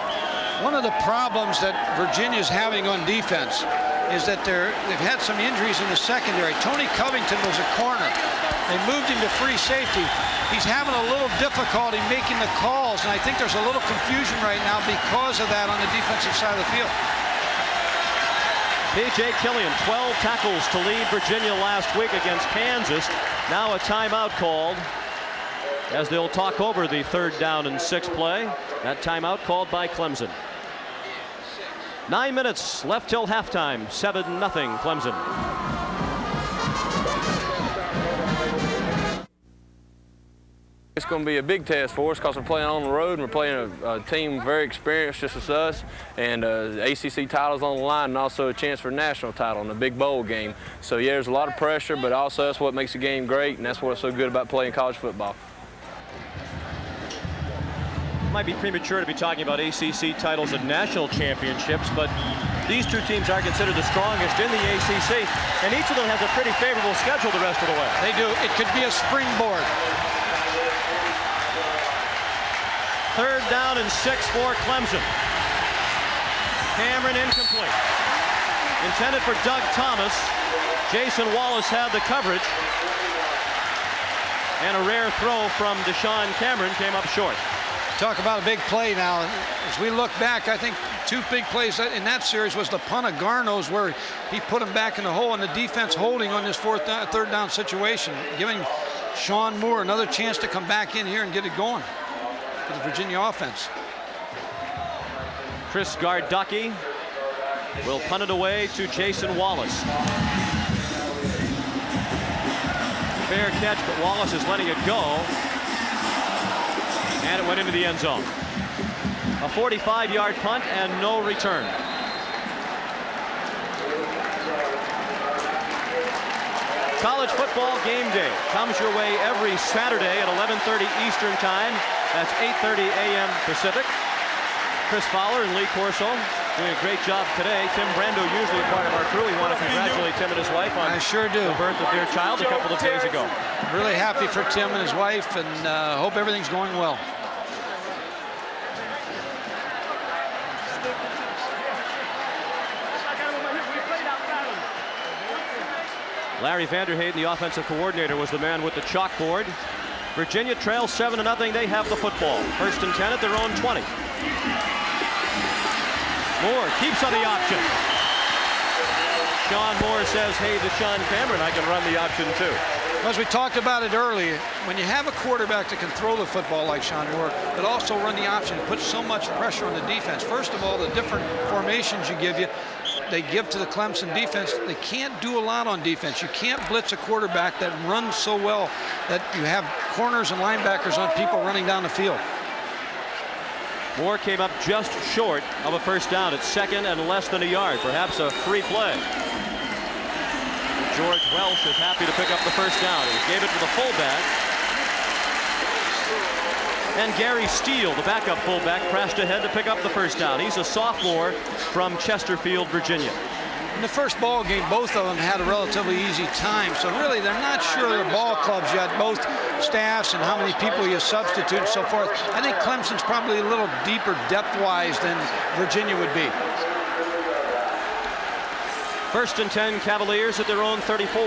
One of the problems that Virginia's having on defense is that they've had some injuries in the secondary. Tony Covington was a corner. They moved him to free safety. He's having a little difficulty making the calls, and I think there's a little confusion right now because of that on the defensive side of the field. P.J. Killian, 12 tackles to lead Virginia last week against Kansas. Now a timeout called as they'll talk over the 3rd down and 6 play. That timeout called by Clemson. 9 minutes left till halftime. 7-0 Clemson. It's going to be a big test for us because we're playing on the road and we're playing a team very experienced just as us, and the ACC title's on the line, and also a chance for a national title in a big bowl game. So yeah, there's a lot of pressure, but also that's what makes the game great, and that's what's so good about playing college football. Might be premature to be talking about ACC titles and national championships, but these two teams are considered the strongest in the ACC, and each of them has a pretty favorable schedule the rest of the way. They do. It could be a springboard. 3rd down and 6 for Clemson. Cameron incomplete. Intended for Doug Thomas. Jason Wallace had the coverage. And a rare throw from DeChane Cameron came up short. Talk about a big play now. As we look back, I think 2 big plays in that series was the punt of Garno's, where he put him back in the hole, and the defense holding on this 3rd down situation, giving Sean Moore another chance to come back in here and get it going for the Virginia offense. Chris Gardocki will punt it away to Jason Wallace. Fair catch, but Wallace is letting it go. And it went into the end zone. A 45-yard punt and no return. College football game day comes your way every Saturday at 11:30 Eastern Time. That's 8:30 a.m. Pacific. Chris Fowler and Lee Corso doing a great job today. Tim Brando, usually a part of our crew. We want to congratulate Tim and his wife on the birth of their child a couple of days ago. Really happy for Tim and his wife, and hope everything's going well. Larry Vanderheyden, the offensive coordinator, was the man with the chalkboard. Virginia trails 7-0. They have the football. 1st and 10 at their own 20. Moore keeps on the option. Sean Moore says, hey, DeChane Cameron, I can run the option too. As we talked about it earlier, when you have a quarterback that can throw the football like Sean Moore, but also run the option, it puts so much pressure on the defense. First of all, the different formations they give to the Clemson defense, they can't do a lot on defense. You can't blitz a quarterback that runs so well that you have corners and linebackers on people running down the field. Moore came up just short of a first down at 2nd and less than a yard. Perhaps a free play. George Welsh is happy to pick up the first down. He gave it to the fullback. And Gary Steele, the backup fullback, crashed ahead to pick up the first down. He's a sophomore from Chesterfield, Virginia. In the first ball game, both of them had a relatively easy time, so really they're not sure they're ball clubs yet, both staffs and how many people you substitute and so forth. I think Clemson's probably a little deeper depth-wise than Virginia would be. 1st and 10 Cavaliers at their own 34.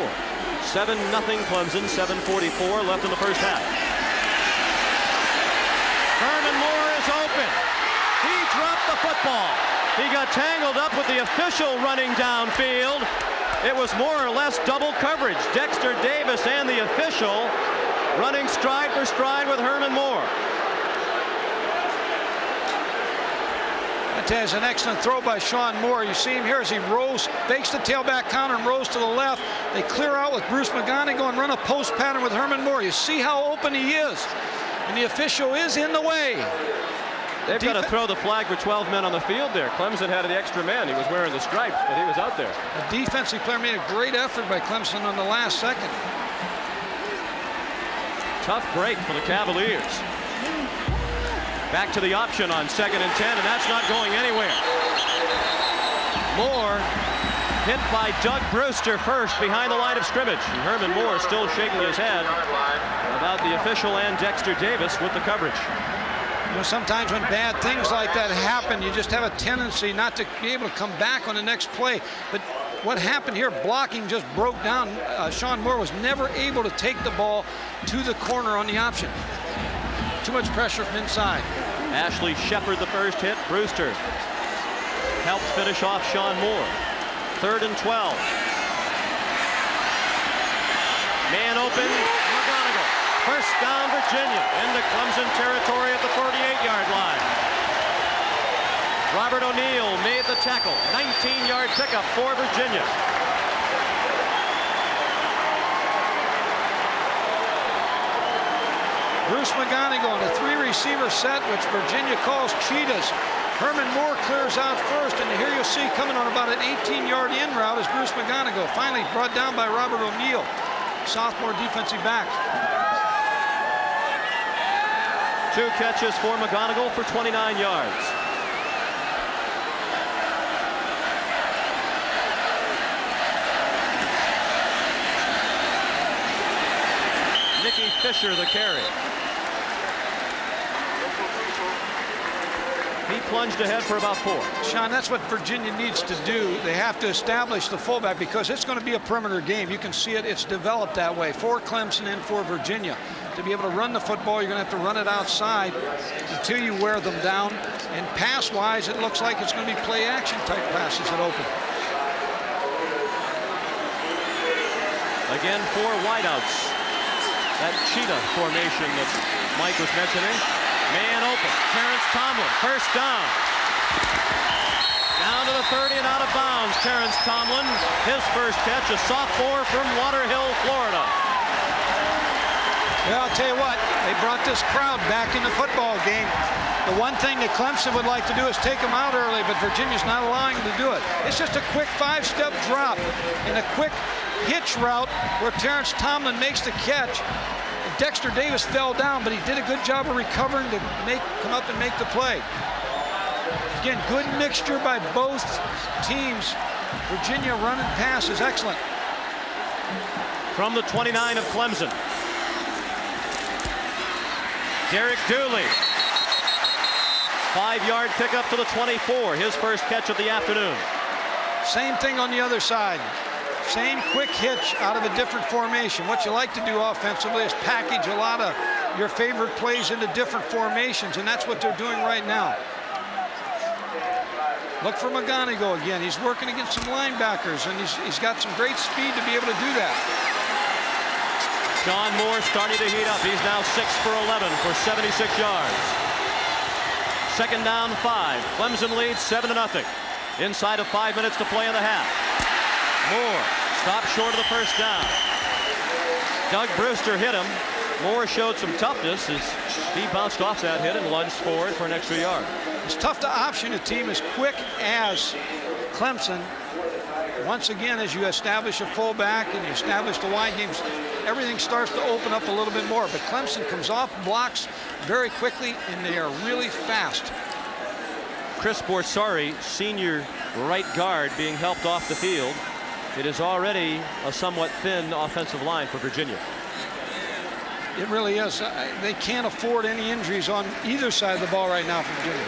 7-0 Clemson, 7:44 left in the first half. Herman Moore is open. He dropped the football. He got tangled up with the official running downfield. It was more or less double coverage. Dexter Davis and the official running stride for stride with Herman Moore. That is an excellent throw by Sean Moore. You see him here as he rolls, fakes the tailback counter and rolls to the left. They clear out with Bruce McGonigal and run a post pattern with Herman Moore. You see how open he is. And the official is in the way. They've got to throw the flag for 12 men on the field there. Clemson had an extra man. He was wearing the stripes, but he was out there. The defensive player made a great effort by Clemson on the last second. Tough break for the Cavaliers. Back to the option on 2nd and 10, and that's not going anywhere. Moore hit by Doug Brewster first behind the line of scrimmage. And Herman Moore still shaking his head about the official and Dexter Davis with the coverage. You know, sometimes when bad things like that happen, you just have a tendency not to be able to come back on the next play. But what happened here, blocking just broke down. Sean Moore was never able to take the ball to the corner on the option. Too much pressure from inside. Ashley Shepard the first hit. Brewster helped finish off Sean Moore. 3rd and 12. Man open. McGonigal. First down Virginia into Clemson territory at the 48-yard line. Robert O'Neill made the tackle. 19-yard pickup for Virginia. Bruce McGonigal in a 3-receiver set, which Virginia calls cheetahs. Herman Moore clears out first, and here you'll see coming on about an 18-yard in route is Bruce McGonigal, finally brought down by Robert O'Neill, sophomore defensive back. 2 catches for McGonigal for 29 yards. Nicky Fisher the carry. He plunged ahead for about 4. Sean, that's what Virginia needs to do. They have to establish the fullback because it's going to be a perimeter game. You can see it. It's developed that way for Clemson and for Virginia. To be able to run the football, you're going to have to run it outside until you wear them down. And pass-wise, it looks like it's going to be play-action type passes that open. Again, 4 wideouts. That cheetah formation that Mike was mentioning. Man open. Terrence Tomlin, first down. Down to the 30 and out of bounds. Terrence Tomlin, his first catch, a sophomore from Lauderhill, Florida. Well, I'll tell you what, they brought this crowd back in the football game. The one thing that Clemson would like to do is take them out early, but Virginia's not allowing them to do it. It's just a quick 5-step drop and a quick hitch route where Terrence Tomlin makes the catch. Dexter Davis fell down, but he did a good job of recovering to come up and make the play. Again, good mixture by both teams. Virginia run and pass is excellent. From the 29 of Clemson, Derek Dooley. 5-yard pickup to the 24, his first catch of the afternoon. Same thing on the other side. Same quick hitch out of a different formation. What you like to do offensively is package a lot of your favorite plays into different formations, and that's what they're doing right now. Look for McGonigal again. He's working against some linebackers, and he's got some great speed to be able to do that. John Moore starting to heat up. He's now 6 for 11 for 76 yards. Second down, 5. Clemson leads 7-0. Inside of 5 minutes to play in the half. Moore stopped short of the first down. Doug Brewster hit him. Moore showed some toughness as he bounced off that hit and lunged forward for an extra yard. It's tough to option a team as quick as Clemson. Once again, as you establish a fullback and you establish the wide games, everything starts to open up a little bit more. But Clemson comes off blocks very quickly, and they are really fast. Chris Borsari, senior right guard, being helped off the field. It is already a somewhat thin offensive line for Virginia. It really is. They can't afford any injuries on either side of the ball right now for Virginia.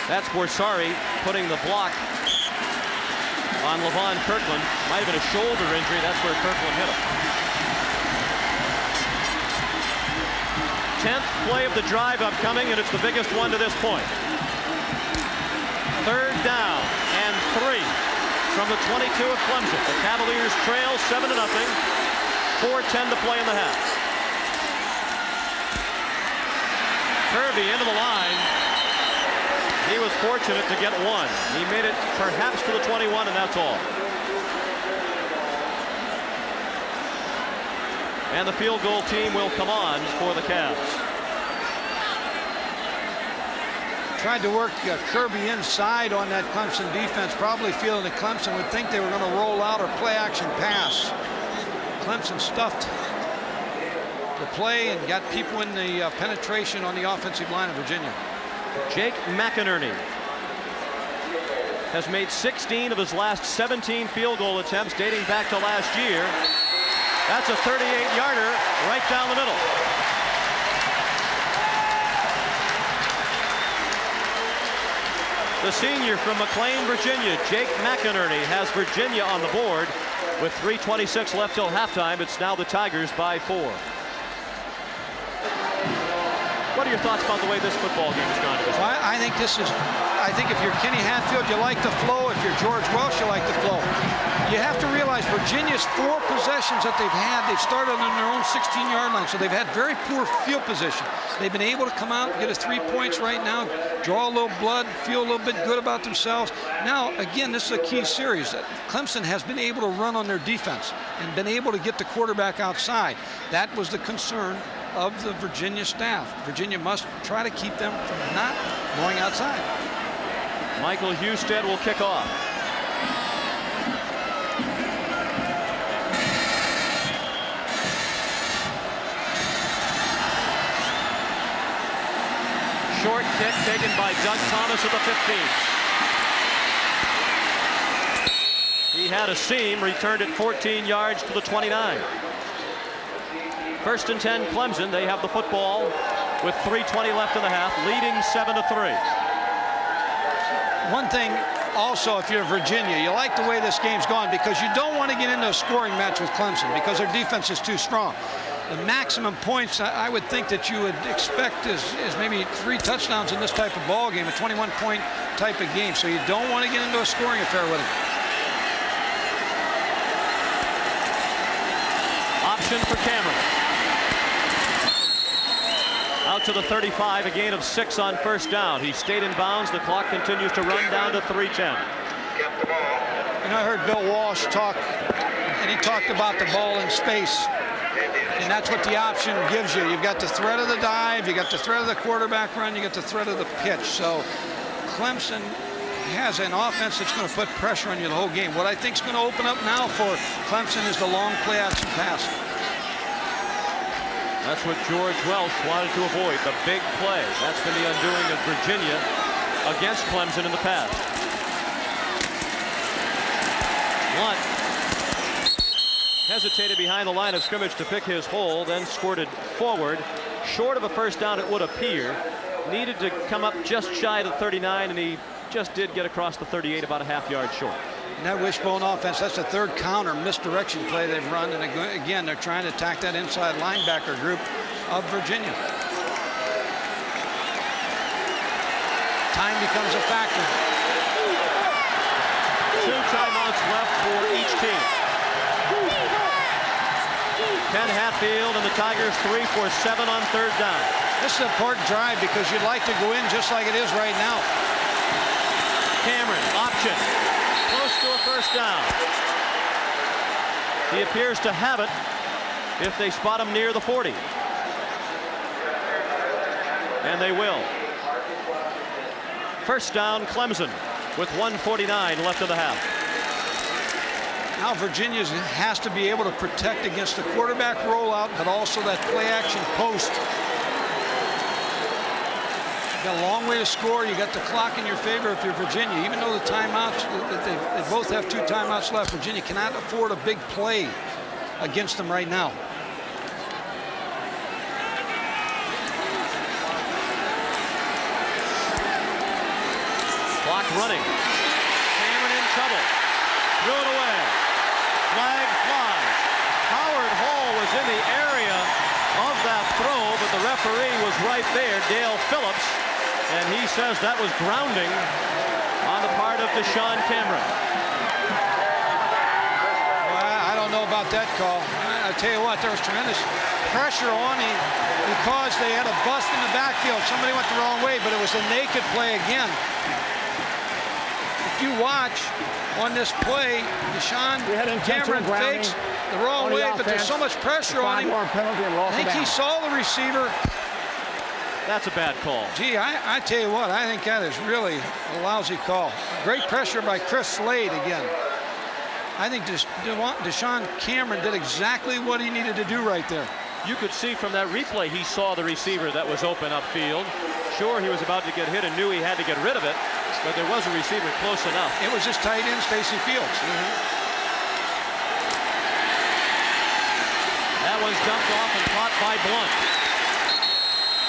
That's Borsari putting the block on Levon Kirkland. Might have been a shoulder injury. That's where Kirkland hit him. 10th play of the drive upcoming, and it's the biggest one to this point. Third down and 3 from the 22 of Clemson. The Cavaliers trail 7-0. 4:10 to play in the half. Kirby into the line. He was fortunate to get 1. He made it perhaps to the 21, and that's all. And the field goal team will come on for the Cavs. Tried to work Kirby inside on that Clemson defense, probably feeling that Clemson would think they were going to roll out or play action pass. Clemson stuffed the play and got people in the penetration on the offensive line of Virginia. Jake McInerney has made 16 of his last 17 field goal attempts dating back to last year. That's a 38-yarder right down the middle. The senior from McLean, Virginia, Jake McInerney, has Virginia on the board. With 3:26 left till halftime, it's now the Tigers by 4. What are your thoughts about the way this football game has gone? Well, I think if you're Kenny Hatfield, you like the flow. If you're George Welsh, you like the flow. You have to realize Virginia's 4 possessions that they've had, they've started on their own 16-yard line, so they've had very poor field position. They've been able to come out and get us 3 points right now, draw a little blood, feel a little bit good about themselves. Now, again, this is a key series. Clemson has been able to run on their defense and been able to get the quarterback outside. That was the concern of the Virginia staff. Virginia must try to keep them from not going outside. Michael Husted will kick off. Short kick taken by Doug Thomas at the 15. He had a seam, returned it 14 yards to the 29. First and 10 Clemson. They have the football with 3:20 left in the half, leading 7-3. One thing also, if you're Virginia, you like the way this game's gone because you don't want to get into a scoring match with Clemson because their defense is too strong. The maximum points I would think that you would expect is maybe 3 touchdowns in this type of ball game, a 21-point type of game. So you don't want to get into a scoring affair with it. Option for Cameron. Out to the 35, a gain of 6 on first down. He stayed in bounds. The clock continues to run down to 3:10. And I heard Bill Walsh talk, and he talked about the ball in space. And that's what the option gives you. You've got the threat of the dive, you got the threat of the quarterback run, you got the threat of the pitch. So Clemson has an offense that's going to put pressure on you the whole game. What I think is going to open up now for Clemson is the long play action pass. That's what George Welsh wanted to avoid, the big play. That's been the undoing of Virginia against Clemson in the past. Blunt hesitated behind the line of scrimmage to pick his hole, then squirted forward. Short of a first down, it would appear. Needed to come up just shy of the 39, and he just did get across the 38, about a half-yard short. And that wishbone offense, that's the third counter misdirection play they've run. And again, they're trying to attack that inside linebacker group of Virginia. Time becomes a factor. 2 timeouts left for each team. Ken Hatfield and the Tigers 3 for 7 on third down. This is an important drive because you'd like to go in just like it is right now. Cameron, option, close to a first down. He appears to have it if they spot him near the 40. And they will. First down, Clemson, with 1:49 left in the half. Now Virginia has to be able to protect against the quarterback rollout, but also that play action post. You got a long way to score. You got the clock in your favor if you're Virginia. Even though the timeouts, they both have 2 timeouts left, Virginia cannot afford a big play against them right now. Clock running. Cameron in trouble. Threw it away. Flag flies. Howard Hall was in the area of that throw, but the referee was right there, Dale Phillips, and he says that was grounding on the part of DeChane Cameron. Well, I don't know about that call. I tell you what, there was tremendous pressure on him because they had a bust in the backfield. Somebody went the wrong way, but it was a naked play again. If you watch on this play, DeChane Cameron fakes the wrong way, but there's so much pressure on him. I think he saw the receiver. That's a bad call. Gee, I tell you what, I think that is really a lousy call. Great pressure by Chris Slade again. I think DeChane Cameron did exactly what he needed to do right there. You could see from that replay he saw the receiver that was open upfield. Sure, he was about to get hit and knew he had to get rid of it, but there was a receiver close enough. It was his tight end, Stacy Fields. That was dumped off and caught by Blunt.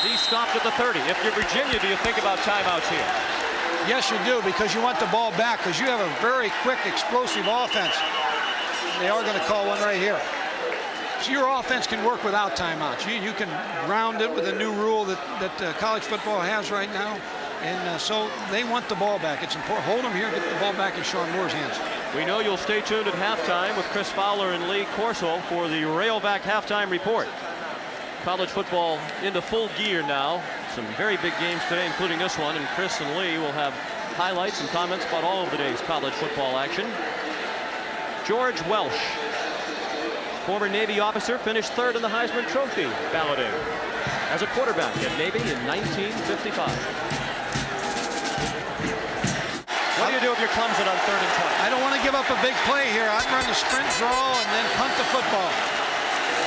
He stopped at the 30. If you're Virginia, do you think about timeouts here? Yes, you do, because you want the ball back, because you have a very quick, explosive offense. They are going to call one right here. So your offense can work without timeouts. You can round it with a new rule that college football has right now. And so they want the ball back. It's important. Hold them here, get the ball back in Sean Moore's hands. We know you'll stay tuned at halftime with Chris Fowler and Lee Corso for the Railback halftime report. College football into full gear now. Some very big games today, including this one, and Chris and Lee will have highlights and comments about all of the day's college football action. George Welsh, former Navy officer, finished 3rd in the Heisman Trophy balloting as a quarterback at Navy in 1955. What do you do if you're Clemson on 3rd and 20? I don't want to give up a big play here. I'd run the sprint draw and then punt the football.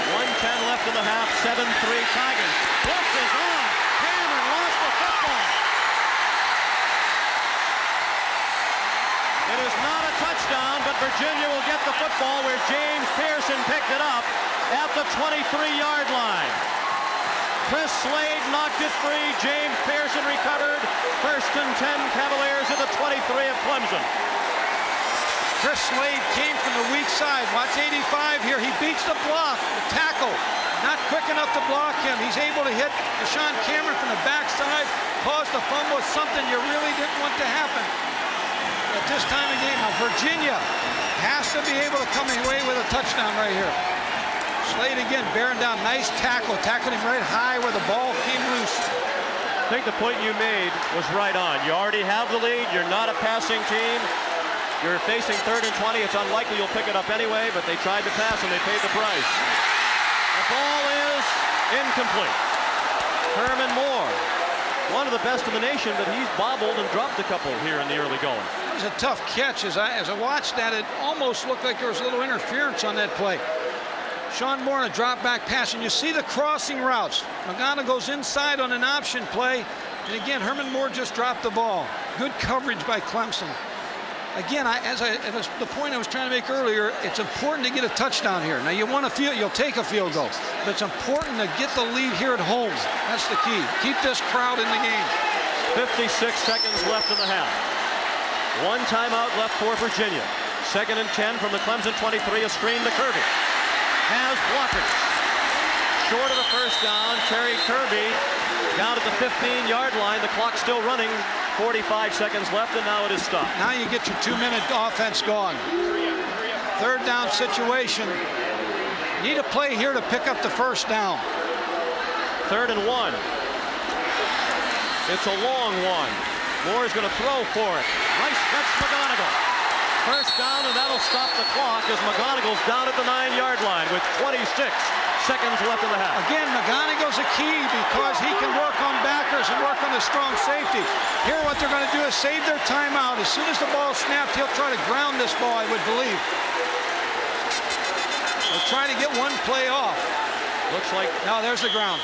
1:10 left in the half, 7-3 Tigers. Blitz is on. Cameron lost the football. It is not a touchdown, but Virginia will get the football where James Pearson picked it up at the 23-yard line. Chris Slade knocked it free. James Pearson recovered. 1st and 10 Cavaliers at the 23 of Clemson. Chris Slade came from the weak side. Watch 85 here. He beats the block, the tackle. Not quick enough to block him. He's able to hit DeChane Cameron from the backside, cause the fumble, something you really didn't want to happen at this time of game. Now Virginia has to be able to come away with a touchdown right here. Slade again bearing down, nice tackle, tackled him right high where the ball came loose. I think the point you made was right on. You already have the lead. You're not a passing team. You're facing 3rd and 20. It's unlikely you'll pick it up anyway, but they tried to pass and they paid the price. The ball is incomplete. Herman Moore one of the best in the nation, but he's bobbled and dropped a couple here in the early going. It was a tough catch. As I watched that, it almost looked like there was a little interference on that play. Sean Moore on a drop back pass, and you see the crossing routes. Magana goes inside on an option play, and again, Herman Moore just dropped the ball. Good coverage by Clemson. Again, the point I was trying to make earlier, it's important to get a touchdown here. Now, you want a field, you'll take a field goal, but it's important to get the lead here at home. That's the key. Keep this crowd in the game. 56 seconds left in the half. One timeout left for Virginia. 2nd and 10 from the Clemson 23, a screen to Kirby. Has blockers. Short of the first down, Terry Kirby down at the 15-yard line. The clock still running. 45 seconds left, and now it is stopped. Now you get your 2-minute offense going. 3rd down situation. Need a play here to pick up the first down. 3rd and 1. It's a long one. Moore's going to throw for it. Nice catch, McGonigal. First down, and that'll stop the clock as McGonigal's down at the 9-yard line with 26 seconds left in the half. Again, McGonigal's a key because he can work on backers and work on the strong safety. Here what they're going to do is save their timeout. As soon as the ball snapped, he'll try to ground this ball, I would believe. They'll try to get one play off. Looks like... Now there's the ground.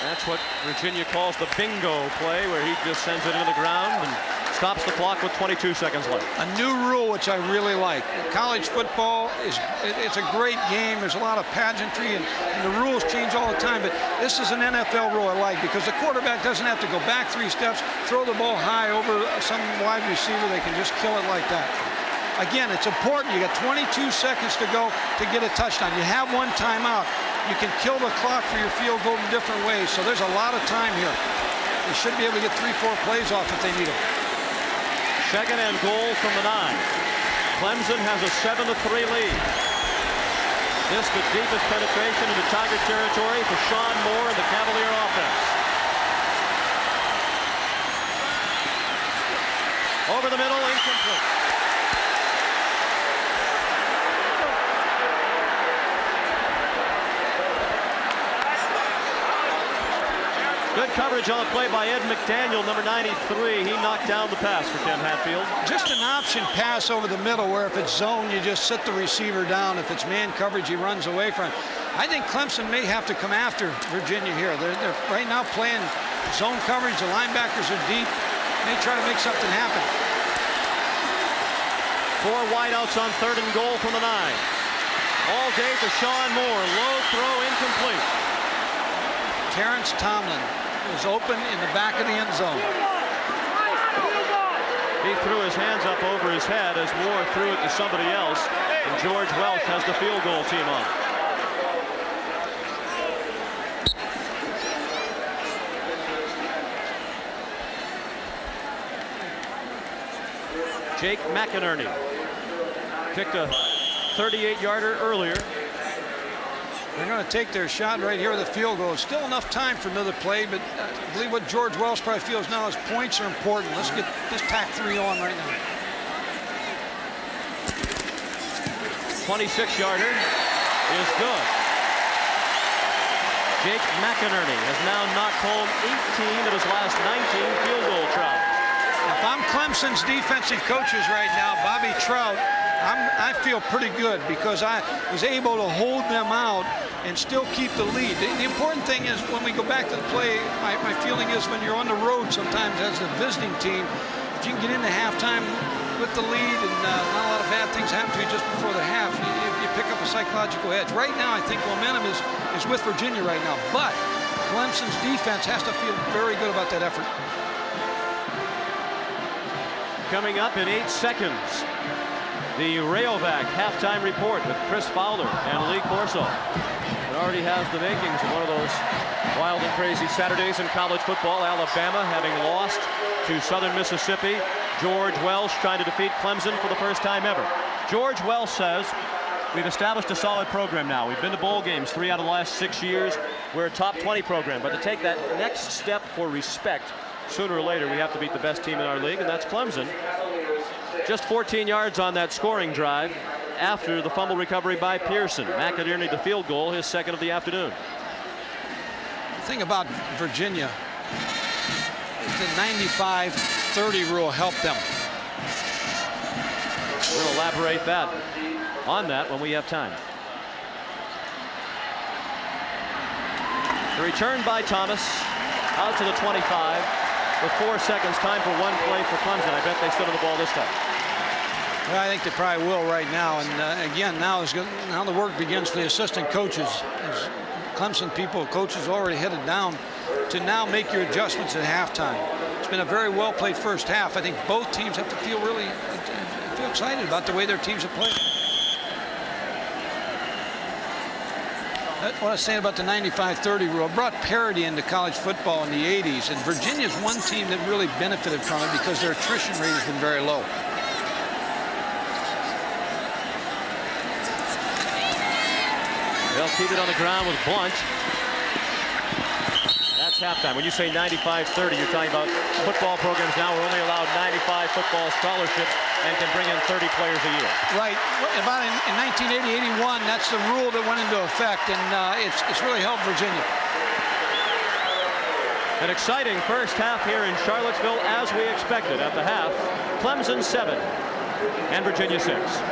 That's what Virginia calls the bingo play, where he just sends it into the ground and stops the clock with 22 seconds left. A new rule which I really like. College football it's a great game. There's a lot of pageantry and the rules change all the time, but this is an NFL rule I like because the quarterback doesn't have to go back 3 steps, throw the ball high over some wide receiver. They can just kill it like that. Again, it's important. You got 22 seconds to go to get a touchdown. You have one timeout. You can kill the clock for your field goal in different ways, so there's a lot of time here. They should be able to get 3-4 plays off if they need them. 2nd and goal from the 9. Clemson has a 7-3 lead. This the deepest penetration into Tiger territory for Sean Moore and the Cavalier offense. Over the middle, incomplete. Good coverage on the play by Ed McDaniel, number 93. He knocked down the pass for Ken Hatfield. Just an option pass over the middle where if it's zone, you just sit the receiver down. If it's man coverage, he runs away from it. I think Clemson may have to come after Virginia here. They're right now playing zone coverage. The linebackers are deep. They try to make something happen. 4 wideouts on 3rd and goal from the 9. All day for Sean Moore. Low throw, incomplete. Terrence Tomlin is open in the back of the end zone. He threw his hands up over his head as Moore threw it to somebody else, and George Welch has the field goal team on. Jake McInerney picked a 38-yarder earlier. They're going to take their shot right here with a field goal. Still enough time for another play, but I believe what George Welch probably feels now is points are important. Let's get this tack 3 on right now. 26-yarder is good. Jake McInerney has now knocked home 18 of his last 19 field goal tries. If I'm Clemson's defensive coaches right now, Bobby Trout, I feel pretty good because I was able to hold them out and still keep the lead. The important thing is when we go back to the play, my feeling is when you're on the road sometimes as a visiting team, if you can get into halftime with the lead and not a lot of bad things happen to you just before the half, you pick up a psychological edge. Right now, I think momentum is with Virginia right now, but Clemson's defense has to feel very good about that effort. Coming up in 8 seconds, the Rayovac halftime report with Chris Fowler and Lee Corso. It already has the makings of one of those wild and crazy Saturdays in college football. Alabama having lost to Southern Mississippi. George Welch trying to defeat Clemson for the first time ever. George Welch says, we've established a solid program now. We've been to bowl games 3 out of the last 6 years. We're a top 20 program, but to take that next step for respect, sooner or later we have to beat the best team in our league, and that's Clemson. Just 14 yards on that scoring drive after the fumble recovery by Pearson. McInerney the field goal, his 2nd of the afternoon. The thing about Virginia the 95-30 rule helped them. We'll elaborate on that when we have time. The return by Thomas out to the 25 with 4 seconds. Time for one play for Clemson. I bet they stood on the ball this time. Well, I think they probably will right now. And again, now the work begins for the assistant coaches. As Clemson coaches already headed down to now make your adjustments at halftime. It's been a very well played first half. I think both teams have to feel excited about the way their teams have played. What I was saying about the 95-30 rule brought parity into college football in the 80s, and Virginia's one team that really benefited from it because their attrition rate has been very low. They'll keep it on the ground with Blunt. That's halftime. When you say 95-30, you're talking about football programs now are only allowed 95 football scholarships and can bring in 30 players a year. Right. About in 1980-81, that's the rule that went into effect, and it's really helped Virginia. An exciting first half here in Charlottesville, as we expected. At the half, Clemson 7 and Virginia 6.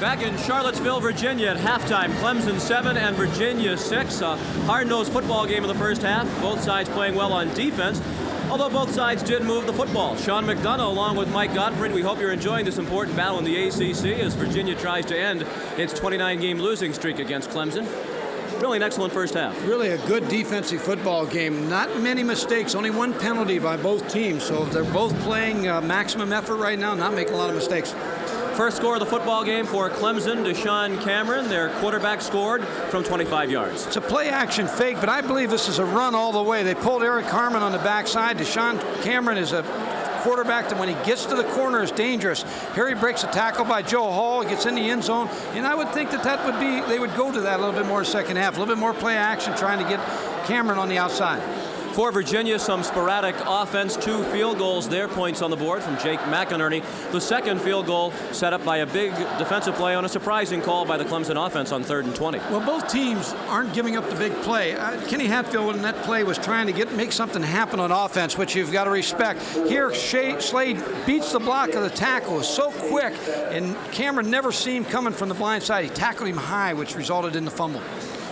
Back in Charlottesville, Virginia at halftime, Clemson 7 and Virginia 6. A hard-nosed football game in the first half. Both sides playing well on defense, although both sides did move the football. Sean McDonough along with Mike Gottfried. We hope you're enjoying this important battle in the ACC as Virginia tries to end its 29-game losing streak against Clemson. Really an excellent first half. Really a good defensive football game. Not many mistakes, only one penalty by both teams. So they're both playing maximum effort right now, not making a lot of mistakes. First score of the football game for Clemson, DeChane Cameron. Their quarterback scored from 25 yards. It's a play-action fake, but I believe this is a run all the way. They pulled Eric Harmon on the backside. DeChane Cameron is a quarterback that when he gets to the corner is dangerous. Here he breaks a tackle by Joe Hall, gets in the end zone, and I would think that would be, they would go to that a little bit more second half, a little bit more play action, trying to get Cameron on the outside. For Virginia, some sporadic offense, 2 field goals, their points on the board from Jake McInerney. The second field goal set up by a big defensive play on a surprising call by the Clemson offense on 3rd and 20. Well, both teams aren't giving up the big play. Kenny Hatfield in that play was trying to make something happen on offense, which you've got to respect. Here, Slade beats the block of the tackle. It was so quick, and Cameron never seen him coming from the blind side. He tackled him high, which resulted in the fumble.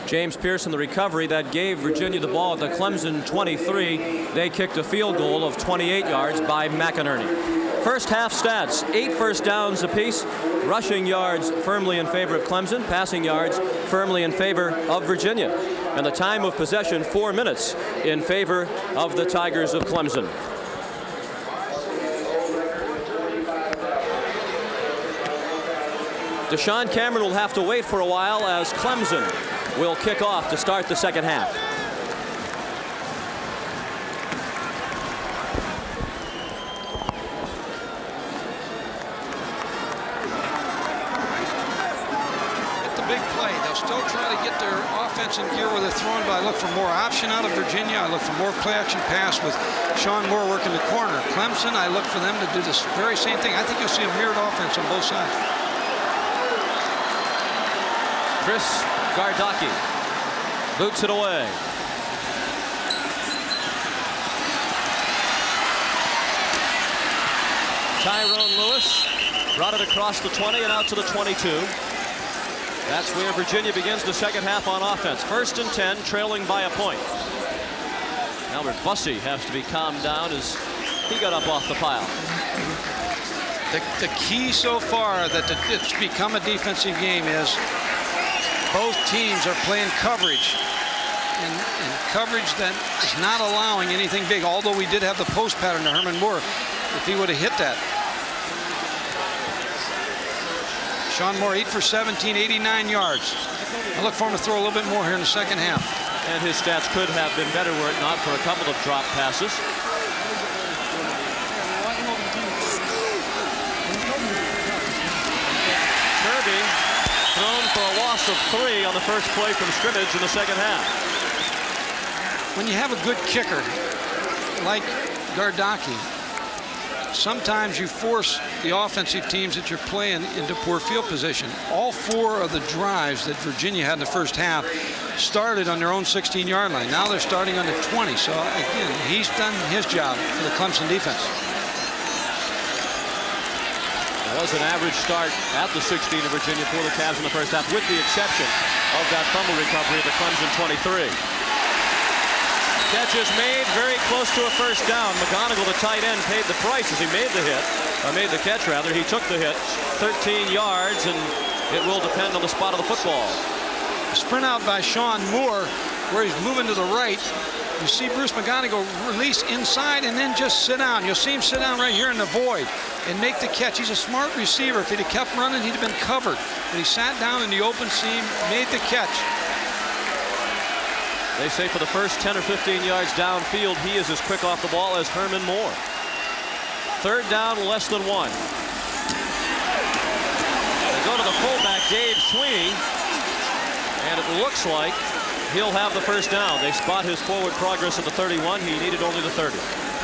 James Pearson, the recovery that gave Virginia the ball at the Clemson 23. They kicked a field goal of 28 yards by McInerney. First half stats, 8 first downs apiece. Rushing yards firmly in favor of Clemson. Passing yards firmly in favor of Virginia. And the time of possession, 4 minutes in favor of the Tigers of Clemson. DeChane Cameron will have to wait for a while as Clemson will kick off to start the second half. Get the big play. They'll still try to get their offense in gear where they're throwing, but I look for more option out of Virginia. I look for more play action pass with Sean Moore working the corner. Clemson, I look for them to do this very same thing. I think you'll see a mirrored offense on both sides. Chris Gardocki boots it away. Tyrone Lewis brought it across the 20 and out to the 22. That's where Virginia begins the second half on offense. 1st and 10, trailing by a point. Albert Bussey has to be calmed down as he got up off the pile. The key so far that it's become a defensive game is both teams are playing coverage, and coverage that is not allowing anything big, although we did have the post pattern to Herman Moore if he would have hit that. Sean Moore 8 for 17, 89 yards. I look for him to throw a little bit more here in the second half. And his stats could have been better were it not for a couple of drop passes. Kirby thrown for a loss of 3 on the first play from scrimmage in the second half. When you have a good kicker like Gardocki, sometimes you force the offensive teams that you're playing into poor field position. All 4 of the drives that Virginia had in the first half started on their own 16-yard line. Now they're starting on the 20. So again, he's done his job for the Clemson defense. It was an average start at the 16 of Virginia for the Cavs in the first half, with the exception of that fumble recovery at the Clemson 23. Catch is made very close to a first down. McGonigal, the tight end, paid the price as he made the hit, or made the catch rather. He took the hit, 13 yards, and it will depend on the spot of the football. A sprint out by Herman Moore, where he's moving to the right. You see Bruce McGonigal release inside and then just sit down. You'll see him sit down right here in the void and make the catch. He's a smart receiver. If he'd have kept running, he'd have been covered. But he sat down in the open seam, made the catch. They say for the first 10 or 15 yards downfield, he is as quick off the ball as Herman Moore. Third down, less than 1. They go to the fullback, Dave Sweeney, and it looks like he'll have the first down. They spot his forward progress at the 31. He needed only the 30.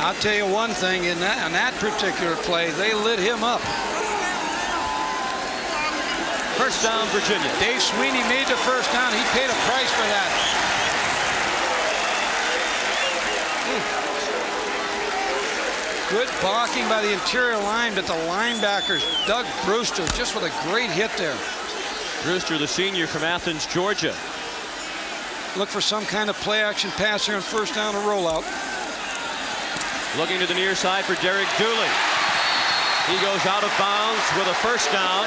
I'll tell you one thing, on that particular play, they lit him up. First down, Virginia. Dave Sweeney made the first down. He paid a price for that. Good blocking by the interior line, but the linebackers, Doug Brewster, just with a great hit there. Brewster, the senior from Athens, Georgia. Look for some kind of play action pass here on first down or rollout. Looking to the near side for Derek Dooley. He goes out of bounds with a first down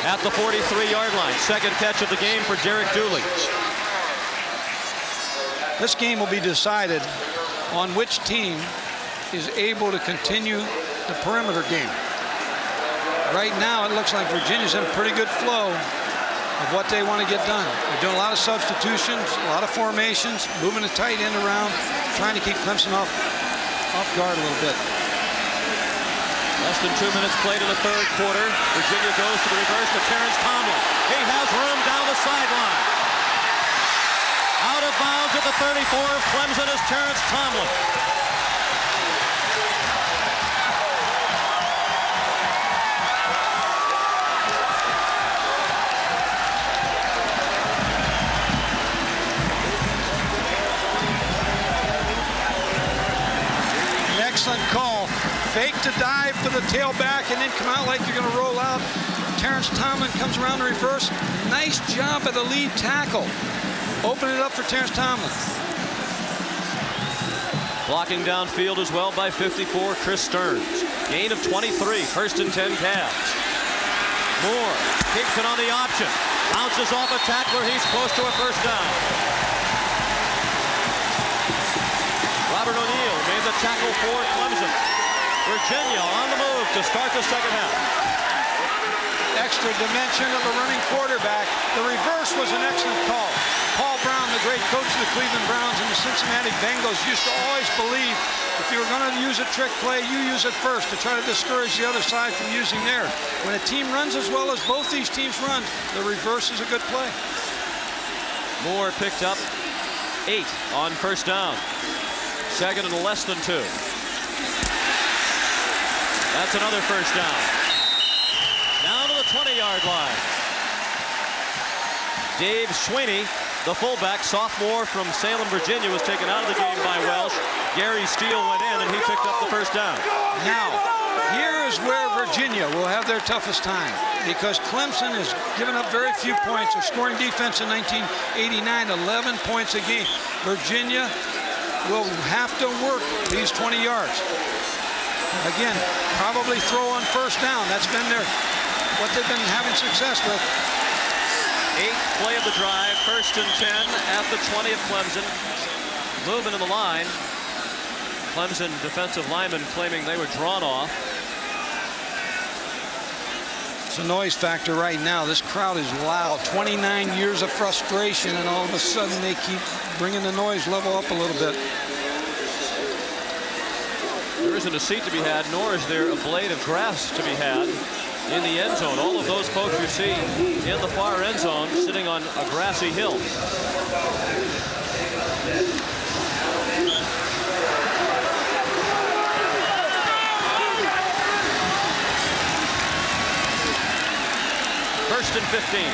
at the 43-yard line. Second catch of the game for Derek Dooley. This game will be decided on which team is able to continue the perimeter game. Right now, it looks like Virginia's in a pretty good flow of what they want to get done. They're doing a lot of substitutions, a lot of formations, moving the tight end around, trying to keep Clemson off guard a little bit. Less than 2 minutes played in the third quarter. Virginia goes to the reverse to Terrence Tomlin. He has room down the sideline. Out of bounds at the 34 of Clemson is Terrence Tomlin. Excellent call. Fake to dive for the tailback and then come out like you're going to roll out. Terrence Tomlin comes around the reverse. Nice job by the lead tackle. Open it up for Terrence Tomlin. Blocking downfield as well by 54, Chris Stearns. Gain of 23, first and 10 Cavs. Moore keeps it on the option. Bounces off a tackler. He's close to a first down. Robert O'Neill made the tackle for Clemson. Virginia on the move to start the second half. Extra dimension of the running quarterback. The reverse was an excellent call. Paul Brown, the great coach of the Cleveland Browns and the Cincinnati Bengals, used to always believe if you were going to use a trick play, you use it first to try to discourage the other side from using theirs. When a team runs as well as both these teams run, the reverse is a good play. Moore picked up 8 on first down. Second and less than 2. That's another first down. Down to the 20-yard line. Dave Sweeney, the fullback, sophomore from Salem, Virginia, was taken out of the game by Welsh. Gary Steele went in, and he picked up the first down. Now, here is where Virginia will have their toughest time, because Clemson has given up very few points. Their scoring defense in 1989, 11 points a game. Virginia will have to work these 20 yards. Again, probably throw on first down. That's been what they've been having success with. 8th play of the drive, first and 10 at the 20 of Clemson. Movement in the line. Clemson defensive linemen claiming they were drawn off. It's a noise factor right now. This crowd is loud. 29 years of frustration, and all of a sudden they keep bringing the noise level up a little bit. There isn't a seat to be had, nor is there a blade of grass to be had in the end zone. All of those folks you see in the far end zone sitting on a grassy hill. 16.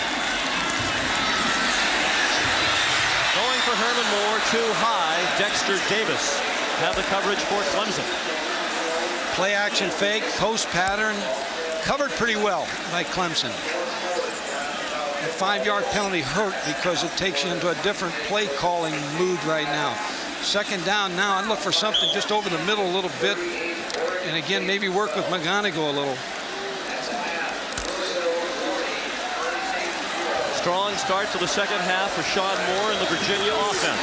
Going for Herman Moore, too high. Dexter Davis have the coverage for Clemson. Play action fake, post pattern, covered pretty well by Clemson. That 5-yard penalty hurt because it takes you into a different play calling mood right now. Second down now, I'd look for something just over the middle a little bit. And again, maybe work with McGonigal a little. Strong start to the second half for Sean Moore and the Virginia offense.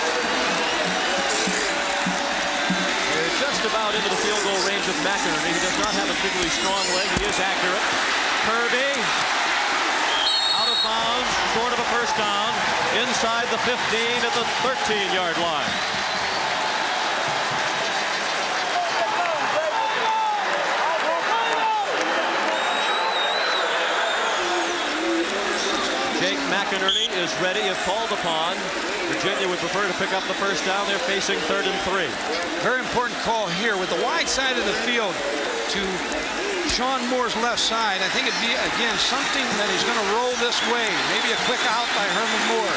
They're just about into the field goal range of McInerney. He does not have a particularly strong leg. He is accurate. Kirby out of bounds, short of a first down, inside the 15 at the 13-yard line. McInerney is ready if called upon. Virginia would prefer to pick up the first down. They're facing 3rd and 3. Very important call here with the wide side of the field to Sean Moore's left side. I think it'd be, again, something that he's going to roll this way. Maybe a quick out by Herman Moore.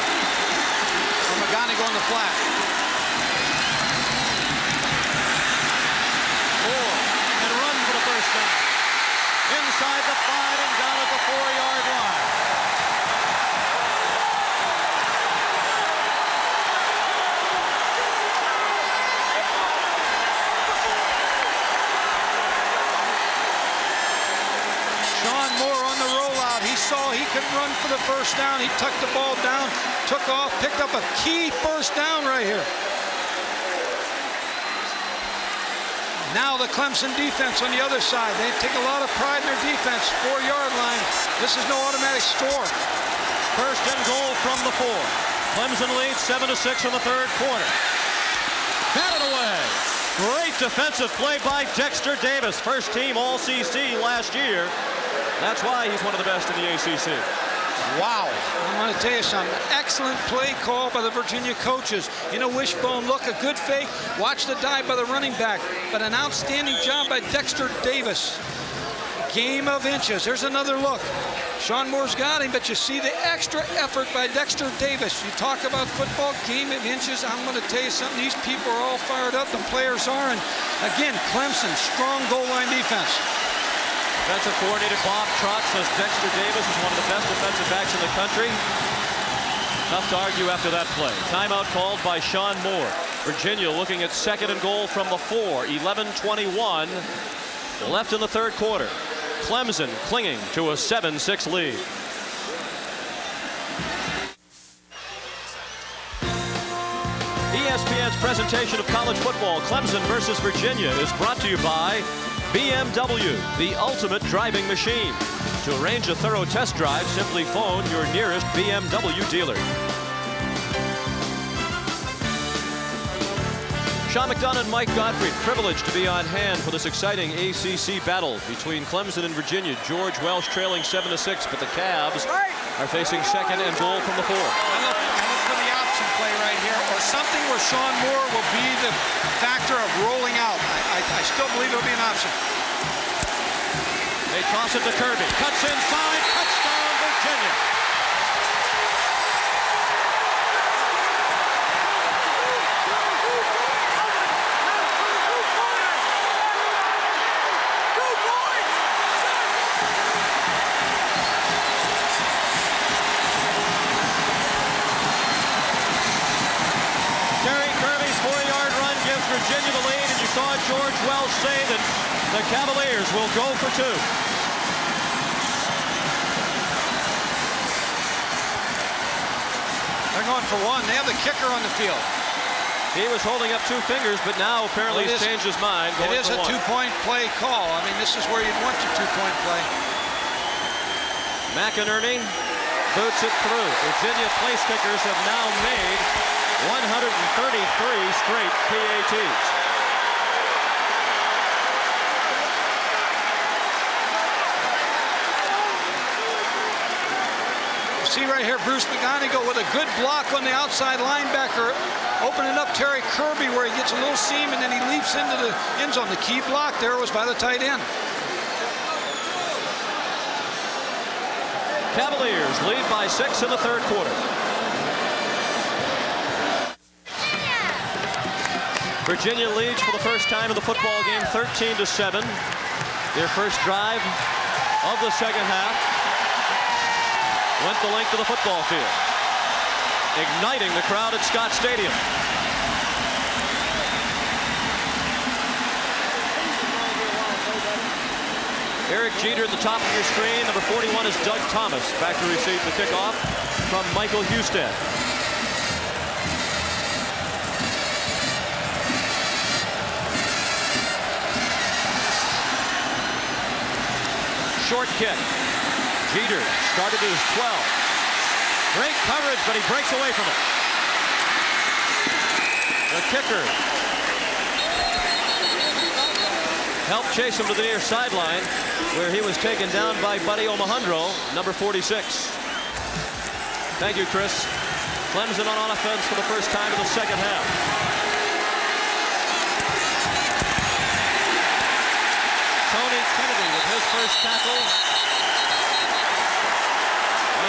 Or McGonigal on the flat. Moore can run for the first down. Inside the 5 and down at the 4-yard line. Saw he could run for the first down. He tucked the ball down, took off, picked up a key first down right here. Now the Clemson defense on the other side. They take a lot of pride in their defense. 4-yard line. This is no automatic score. First and goal from the 4. Clemson leads 7-6 in the 3rd quarter. Batted away. Great defensive play by Dexter Davis. First team All-CC last year. That's why he's one of the best in the ACC. Wow. I'm going to tell you something. Excellent play call by the Virginia coaches. You know, wishbone look, a good fake. Watch the dive by the running back. But an outstanding job by Dexter Davis. Game of inches. There's another look. Sean Moore's got him, but you see the extra effort by Dexter Davis. You talk about football, game of inches. I'm going to tell you something. These people are all fired up. The players are. And again, Clemson, strong goal line defense. Defensive coordinator Bob Trotz says Dexter Davis is one of the best defensive backs in the country. Tough to argue after that play. Timeout called by Sean Moore. Virginia looking at 2nd and goal from the 4. 11:21 left in the 3rd quarter. Clemson clinging to a 7-6 lead. ESPN's presentation of college football, Clemson versus Virginia, is brought to you by BMW, the ultimate driving machine. To arrange a thorough test drive, simply phone your nearest BMW dealer. Sean McDonough and Mike Gottfried, privileged to be on hand for this exciting ACC battle between Clemson and Virginia. George Welsh trailing 7-6, but the Cavs are facing 2nd and goal from the 4. I look for the option play right here, or something where Sean Moore will be the factor of rolling out. I still believe it'll be an option. They toss it to Kirby. Cuts inside. Touchdown, Virginia. Virginia the lead, and you saw George Welsh say that the Cavaliers will go for 2. They're going for 1. They have the kicker on the field. He was holding up 2 fingers, but now apparently he's changed his mind. It is a 2-point play call. I mean, this is where you'd want your 2-point play. McInerney boots it through. Virginia place kickers have now made 133 straight PATs. You see right here, Bruce McGonigal with a good block on the outside linebacker, opening up Terry Kirby where he gets a little seam and then he leaps into the end zone. The key block there was by the tight end. Cavaliers lead by 6 in the third quarter. Virginia leads for the first time in the football game 13-7. Their first drive of the second half went the length of the football field, igniting the crowd at Scott Stadium. Eric Jeter at the top of your screen. Number 41 is Doug Thomas, back to receive the kickoff from Michael Husted. Short kick. Jeter started at his 12. Great coverage, but he breaks away from it. The kicker helped chase him to the near sideline, where he was taken down by Buddy Omohundro, number 46. Thank you, Chris. Clemson on offense for the first time in the second half. Tony Kennedy with his first tackle.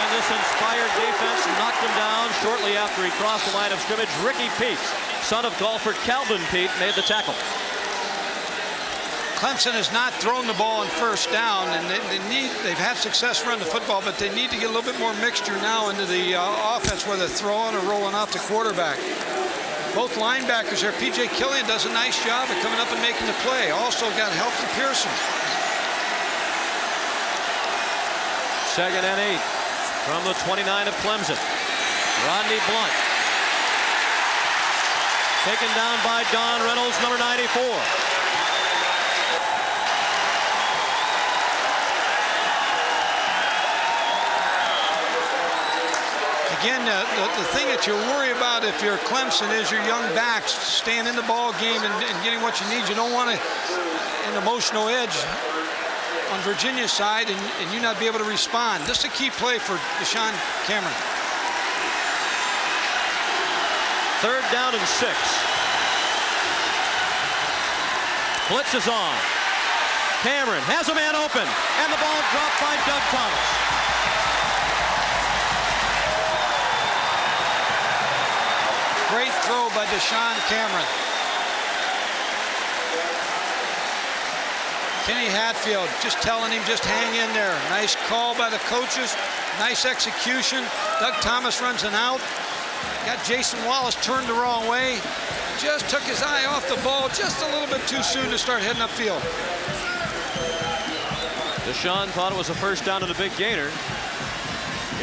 And this inspired defense knocked him down shortly after he crossed the line of scrimmage. Ricky Peete, son of golfer Calvin Peete, made the tackle. Clemson has not thrown the ball on first down, and they've had success running the football, but they need to get a little bit more mixture now into the offense, whether throwing or rolling out the quarterback. Both linebackers here. P.J. Killian does a nice job of coming up and making the play. Also got help from Pearson. 2nd and 8 from the 29 of Clemson. Rodney Blunt taken down by Don Reynolds, number 94. Again, the thing that you worry about if you're Clemson is your young backs staying in the ball game and getting what you need. You don't want an emotional edge on Virginia's side and you not be able to respond. This is a key play for DeChane Cameron. 3rd down and 6. Blitz is on. Cameron has a man open, and the ball dropped by Doug Thomas. Great throw by DeChane Cameron. Kenny Hatfield just telling him, just hang in there. Nice call by the coaches. Nice execution. Doug Thomas runs an out. Got Jason Wallace turned the wrong way. Just took his eye off the ball just a little bit too soon to start heading upfield. DeChane thought it was a first down and a big gainer.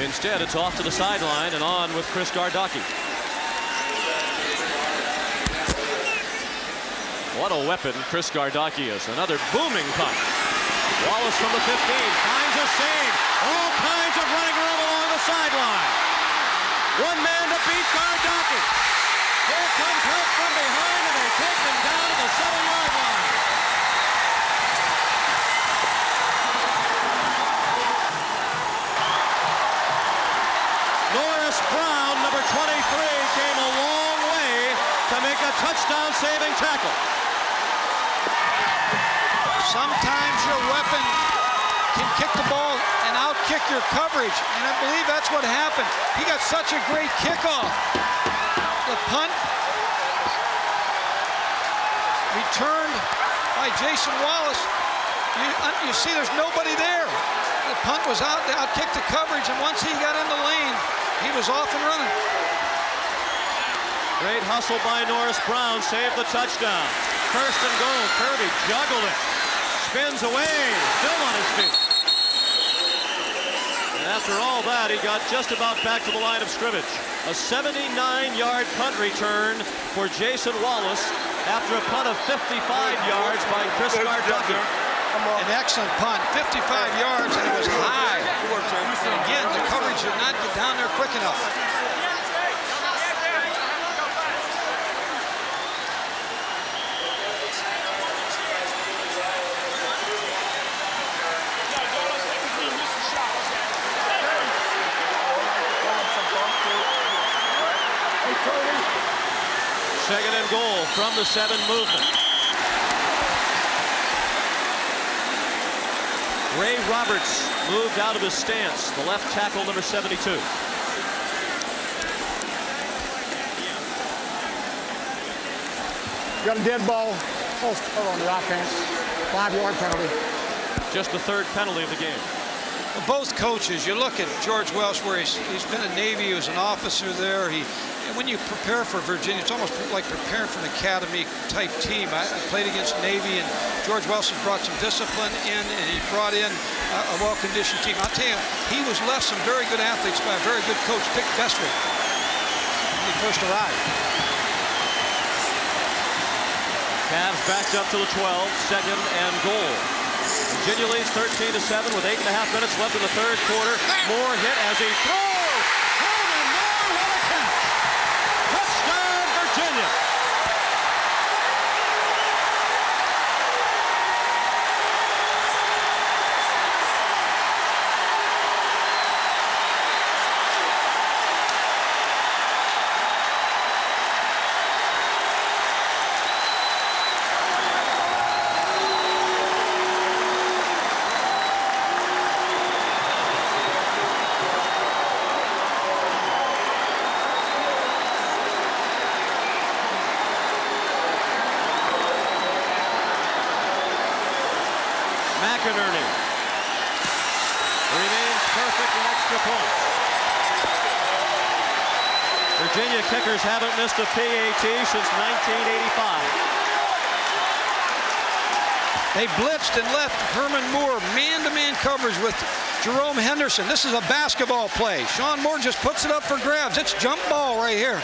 Instead, it's off to the sideline and on with Chris Gardocki. What a weapon Chris Gardocki is. Another booming punt. Wallace from the 15 finds a seam. All kinds of running room along the sideline. One man to beat Gardocki. Here comes help from behind, and they take him down to the 7-yard line. Norris Brown, number 23, came a long way to make a touchdown-saving tackle. Sometimes your weapon can kick the ball and out-kick your coverage, and I believe that's what happened. He got such a great kickoff. The punt returned by Jason Wallace. You see there's nobody there. The punt was out-kicked the coverage, and once he got in the lane, he was off and running. Great hustle by Norris Brown, saved the touchdown. First and goal, Kirby juggled it. Spins away, still on his feet. And after all that, he got just about back to the line of scrimmage. A 79-yard punt return for Jason Wallace after a punt of 55 yards by Chris Gardocki. An excellent punt, 55 yards, and it was high. And again, the coverage did not get down there quick enough. Second and goal from the 7 movement. Ray Roberts moved out of his stance. The left tackle, number 72. Got a dead ball. False start on the offense. 5-yard penalty. Just the third penalty of the game. Well, both coaches, you look at George Welsh, where he's been in Navy, he was an officer there. And when you prepare for Virginia, it's almost like preparing for an academy-type team. I played against Navy, and George Welsh has brought some discipline in, and he brought in a well-conditioned team. I'll tell you, he was left some very good athletes by a very good coach, Dick Bestwick, when he first arrived. Cavs backed up to the 12, 2nd and goal. Virginia leads 13-7 with 8.5 minutes left in the third quarter. Moore hit as he throws. Herman Moore, what a catch! Touchdown, Virginia! Remains perfect in extra points. Virginia kickers haven't missed a PAT since 1985. They blitzed and left Herman Moore man-to-man coverage with Jerome Henderson. This is a basketball play. Sean Moore just puts it up for grabs. It's jump ball right here.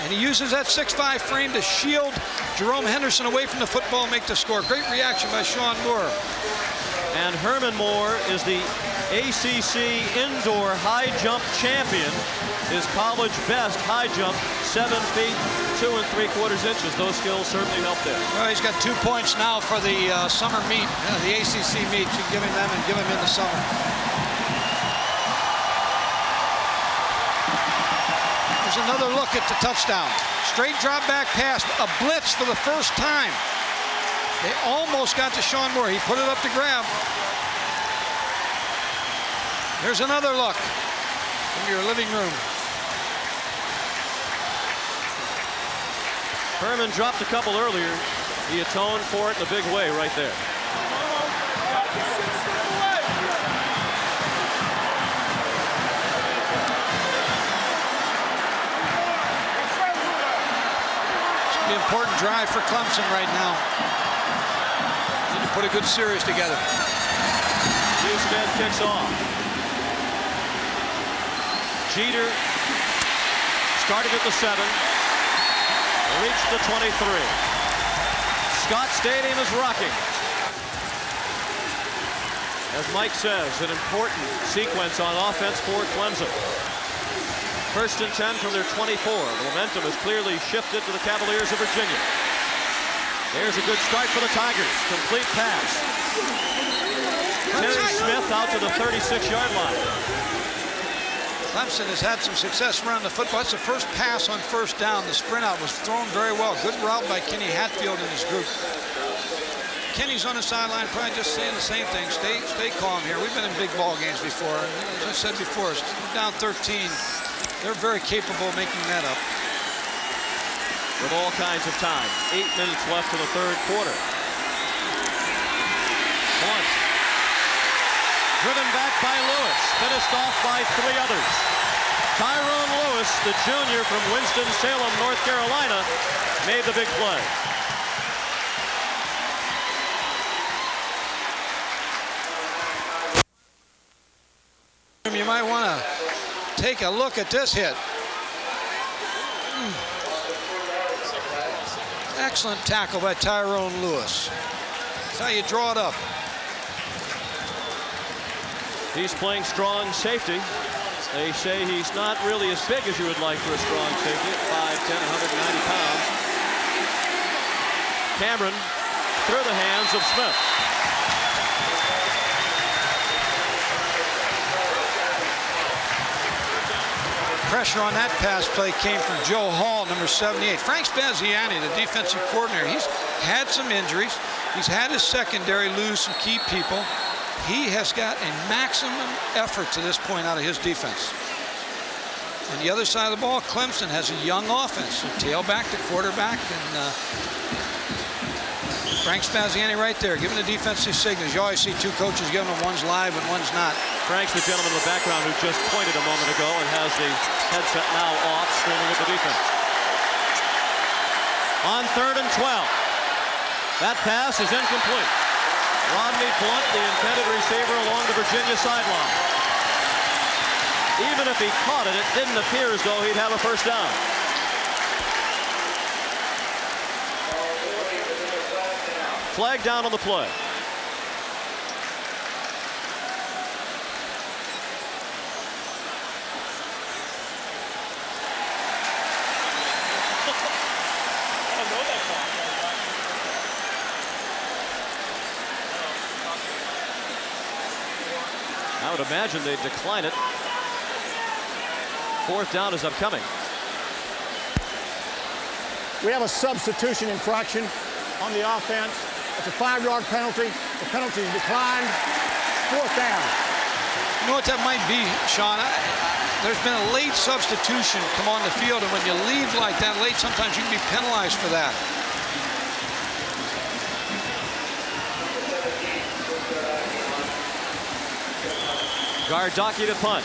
And he uses that 6'5" frame to shield Jerome Henderson away from the football and make the score. Great reaction by Sean Moore. And Herman Moore is the ACC indoor high jump champion. His college best high jump, 7 feet, 2 3/4 inches. Those skills certainly help there. Well, he's got 2 points now for the summer meet, the ACC meet. You give him them and give him in the summer. There's another look at the touchdown. Straight drop back pass, a blitz for the first time. They almost got to Sean Moore. He put it up to grab. There's another look from your living room. Herman dropped a couple earlier. He atoned for it in a big way right there. It's an important drive for Clemson right now. Need to put a good series together. Houston kicks off. Jeter started at the 7, reached the 23. Scott Stadium is rocking. As Mike says, an important sequence on offense for Clemson. 1st and 10 from their 24. The momentum has clearly shifted to the Cavaliers of Virginia. There's a good start for the Tigers. Complete pass. Terry Smith out to the 36-yard line. Clemson has had some success running the football. It's the first pass on 1st down. The sprint out was thrown very well. Good route by Kenny Hatfield and his group. Kenny's on the sideline, probably just saying the same thing. Stay calm here. We've been in big ball games before. And as I said before, it's down 13. They're very capable of making that up. With all kinds of time. 8 minutes left in the third quarter. Punt. Driven back by Lewis. Finished off by 3 others. Tyrone Lewis, the junior from Winston-Salem, North Carolina, made the big play. You might want to take a look at this hit. Excellent tackle by Tyrone Lewis. That's how you draw it up. He's playing strong safety. They say he's not really as big as you would like for a strong safety at 5'10", 190 pounds. Cameron through the hands of Smith. Pressure on that pass play came from Joe Hall, number 78. Frank Spaziani, the defensive coordinator, he's had some injuries. He's had his secondary lose some key people. He has got a maximum effort to this point out of his defense. On the other side of the ball, Clemson has a young offense. Tailback to quarterback, and Frank Spaziani right there, giving the defensive signals. You always see two coaches giving them, one's live and one's not. Frank's the gentleman in the background who just pointed a moment ago and has the headset now off, screaming at the defense. On 3rd and 12. That pass is incomplete. Rodney Blunt, the intended receiver, along the Virginia sideline. Even if he caught it, it didn't appear as though he'd have a first down. Flag down on the play. I would imagine they'd decline it. 4th down is upcoming. We have a substitution infraction on the offense. It's a 5-yard penalty. The penalty is declined. 4th down. You know what that might be, Sean? There's been a late substitution come on the field, and when you leave like that late, sometimes you can be penalized for that. Gardocki to punt.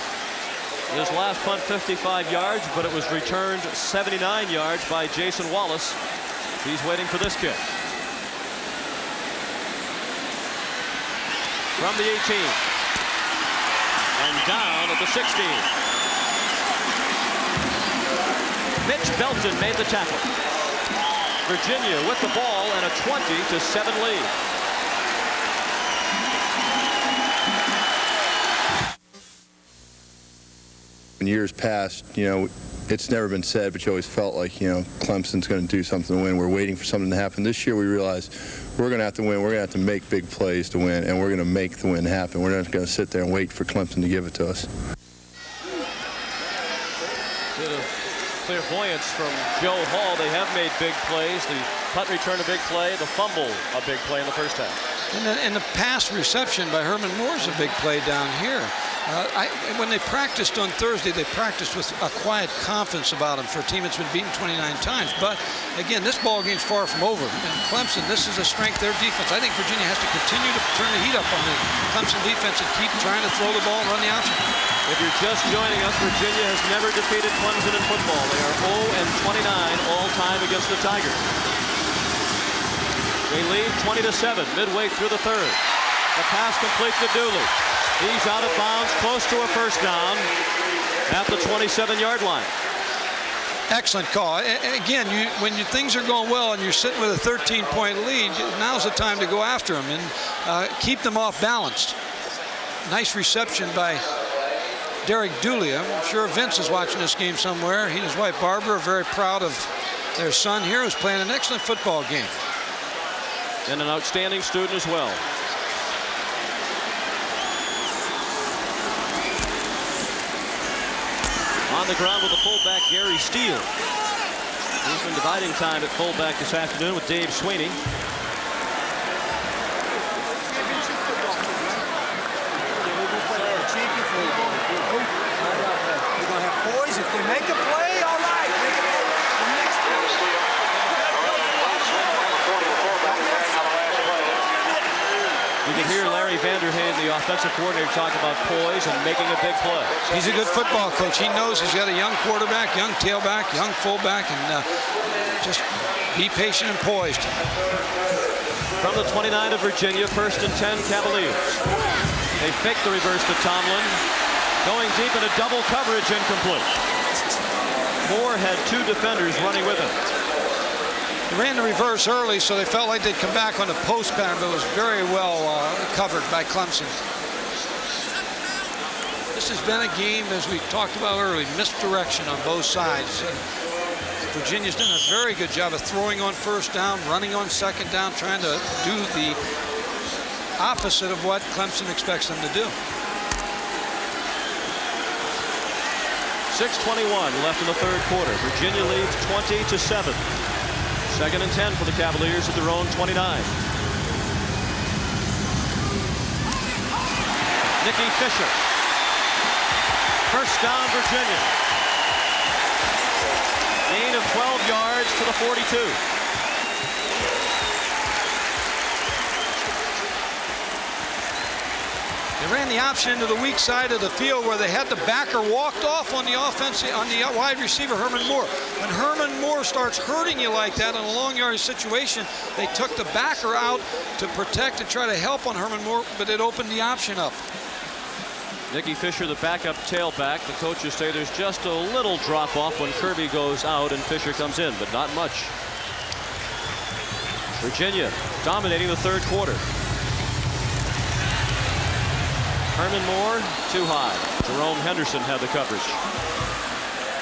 His last punt 55 yards, but it was returned 79 yards by Jason Wallace. He's waiting for this kick. From the 18. And down at the 16. Mitch Belton made the tackle. Virginia with the ball and a 20-7 lead. In years past, you know, it's never been said, but you always felt like, you know, Clemson's going to do something to win. We're waiting for something to happen. This year we realized we're going to have to win. We're going to have to make big plays to win, and we're going to make the win happen. We're not going to sit there and wait for Clemson to give it to us. Bit of clairvoyance from Joe Hall. They have made big plays. The punt return a big play. The fumble a big play in the first half. And the pass reception by Herman Moore is a big play down here. When they practiced on Thursday, they practiced with a quiet confidence about them for a team that's been beaten 29 times. But again, this ball game's far from over. And Clemson, this is a strength of their defense. I think Virginia has to continue to turn the heat up on the Clemson defense and keep trying to throw the ball and run the option. If you're just joining us, Virginia has never defeated Clemson in football. They are 0-29 all time against the Tigers. They lead 20-7 midway through the 3rd. The pass complete to Dooley. He's out of bounds, close to a first down at the 27-yard line. Excellent call. Again, when things are going well and you're sitting with a 13-point lead, now's the time to go after them and keep them off balanced. Nice reception by Derek Dooley. I'm sure Vince is watching this game somewhere. He and his wife Barbara are very proud of their son here, who's playing an excellent football game. And an outstanding student as well. On the ground with the fullback, Gary Steele. He's been dividing time at fullback this afternoon with Dave Sweeney. They're going to have poise. If they make a play, all right. Make a play. The next play. You can hear Larry Vanderheen, the offensive coordinator, talk about poise and making a big play. He's a good football coach. He knows he's got a young quarterback, young tailback, young fullback, and just be patient and poised. From the 29 of Virginia, 1st and 10 Cavaliers. They fake the reverse to Tomlin. Going deep into double coverage, incomplete. Moore had 2 defenders running with him. They ran the reverse early, so they felt like they'd come back on the post pattern, but it was very well covered by Clemson. This has been a game, as we talked about earlier, misdirection on both sides. Virginia's done a very good job of throwing on first down, running on second down, trying to do the opposite of what Clemson expects them to do. 6:21 left in the 3rd quarter. Virginia leads 20-7. 2nd and 10 for the Cavaliers at their own 29. Nicky Fisher. First down, Virginia. Gain of 12 yards to the 42. They ran the option into the weak side of the field where they had the backer walked off on the offense, on the wide receiver, Herman Moore. When Herman Moore starts hurting you like that in a long yardage situation, they took the backer out to protect and try to help on Herman Moore, but it opened the option up. Nicky Fisher, the backup tailback. The coaches say there's just a little drop off when Kirby goes out and Fisher comes in, but not much. Virginia dominating the third quarter. Herman Moore too high. Jerome Henderson had the coverage.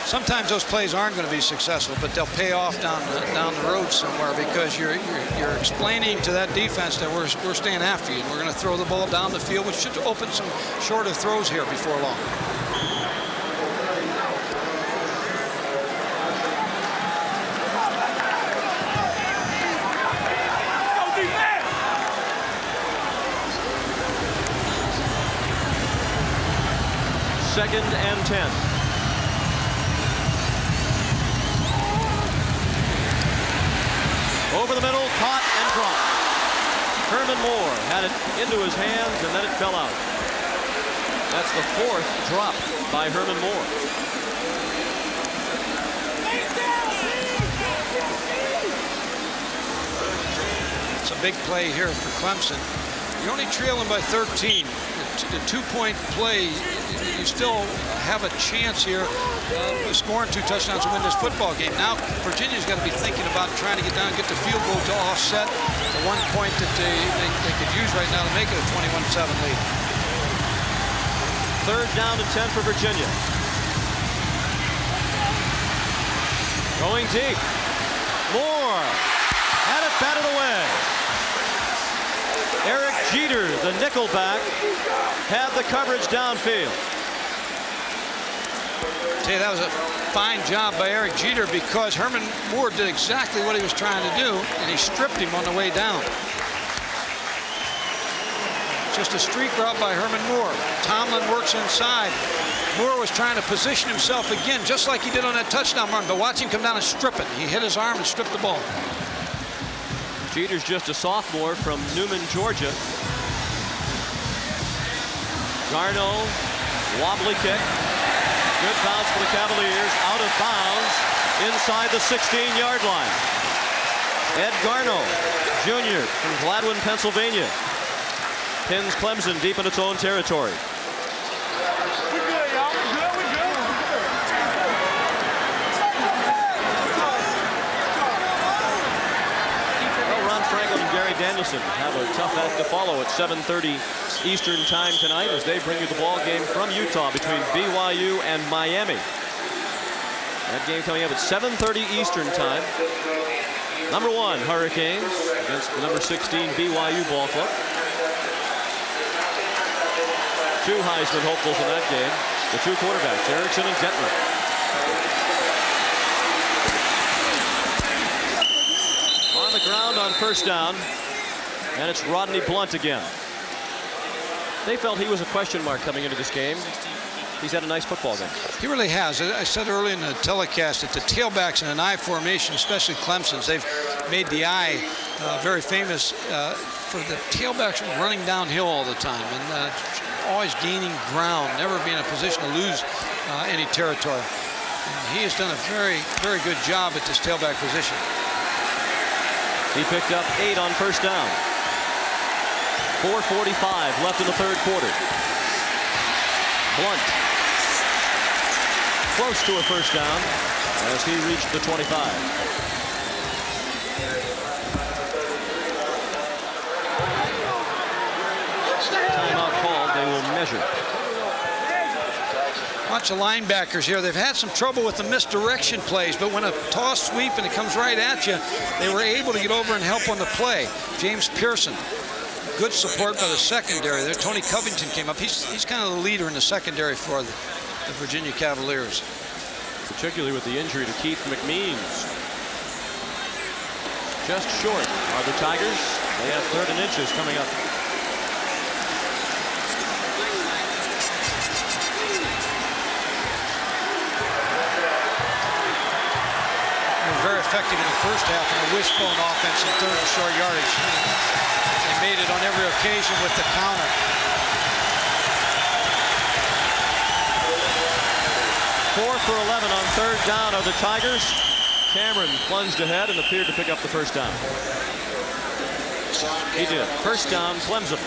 Sometimes those plays aren't going to be successful, but they'll pay off down the road somewhere because you're explaining to that defense that we're staying after you and we're going to throw the ball down the field, which should open some shorter throws here before long. Second and 10. Over the middle, caught and dropped. Herman Moore had it into his hands and then it fell out. That's the fourth drop by Herman Moore. It's a big play here for Clemson. You're only trailing by 13. The two-point play, you still have a chance here of scoring 2 touchdowns to win this football game. Now, Virginia's got to be thinking about trying to get down and get the field goal to offset the 1 point that they could use right now to make it a 21-7 lead. Third down and 10 for Virginia. Going deep. Moore had it batted away. Eric Jeter, the nickelback, had the coverage downfield. Tell you, that was a fine job by Eric Jeter because Herman Moore did exactly what he was trying to do, and he stripped him on the way down. Just a streak route by Herman Moore. Tomlin works inside. Moore was trying to position himself again, just like he did on that touchdown run, but watch him come down and strip it. He hit his arm and stripped the ball. Jeter's just a sophomore from Newman, Georgia. Garneau, wobbly kick. Good bounce for the Cavaliers. Out of bounds inside the 16-yard line. Ed Garneau, Jr. from Gladwin, Pennsylvania, pins Clemson deep in its own territory. Danielson have a tough act to follow at 7:30 Eastern time tonight as they bring you the ball game from Utah between BYU and Miami. That game coming up at 7:30 Eastern time. Number 1 Hurricanes against the number 16 BYU ball club. 2 Heisman hopefuls in that game. The 2 quarterbacks, Erickson and Detmer. On the ground on first down. And it's Rodney Blunt again. They felt he was a question mark coming into this game. He's had a nice football game. He really has. I said earlier in the telecast that the tailbacks in an I formation, especially Clemson's, they've made the I very famous for the tailbacks running downhill all the time and always gaining ground, never being in a position to lose any territory. And he has done a very, very good job at this tailback position. He picked up 8 on first down. 4:45 left in the third quarter. Blunt close to a first down as he reached the 25. Timeout called. They will measure. Watch the linebackers here. They've had some trouble with the misdirection plays, but when a toss sweep and it comes right at you, they were able to get over and help on the play. James Pearson, good support by the secondary there. Tony Covington came up. He's kind of the leader in the secondary for the Virginia Cavaliers. Particularly with the injury to Keith McMeans. Just short are the Tigers. They have 3rd and inches coming up. very effective in the first half in a wishbone offense in third and short yardage. They made it on every occasion with the counter. 4 for 11 on third down of the Tigers. Cameron plunged ahead and appeared to pick up the first down. He did. First down, Clemson.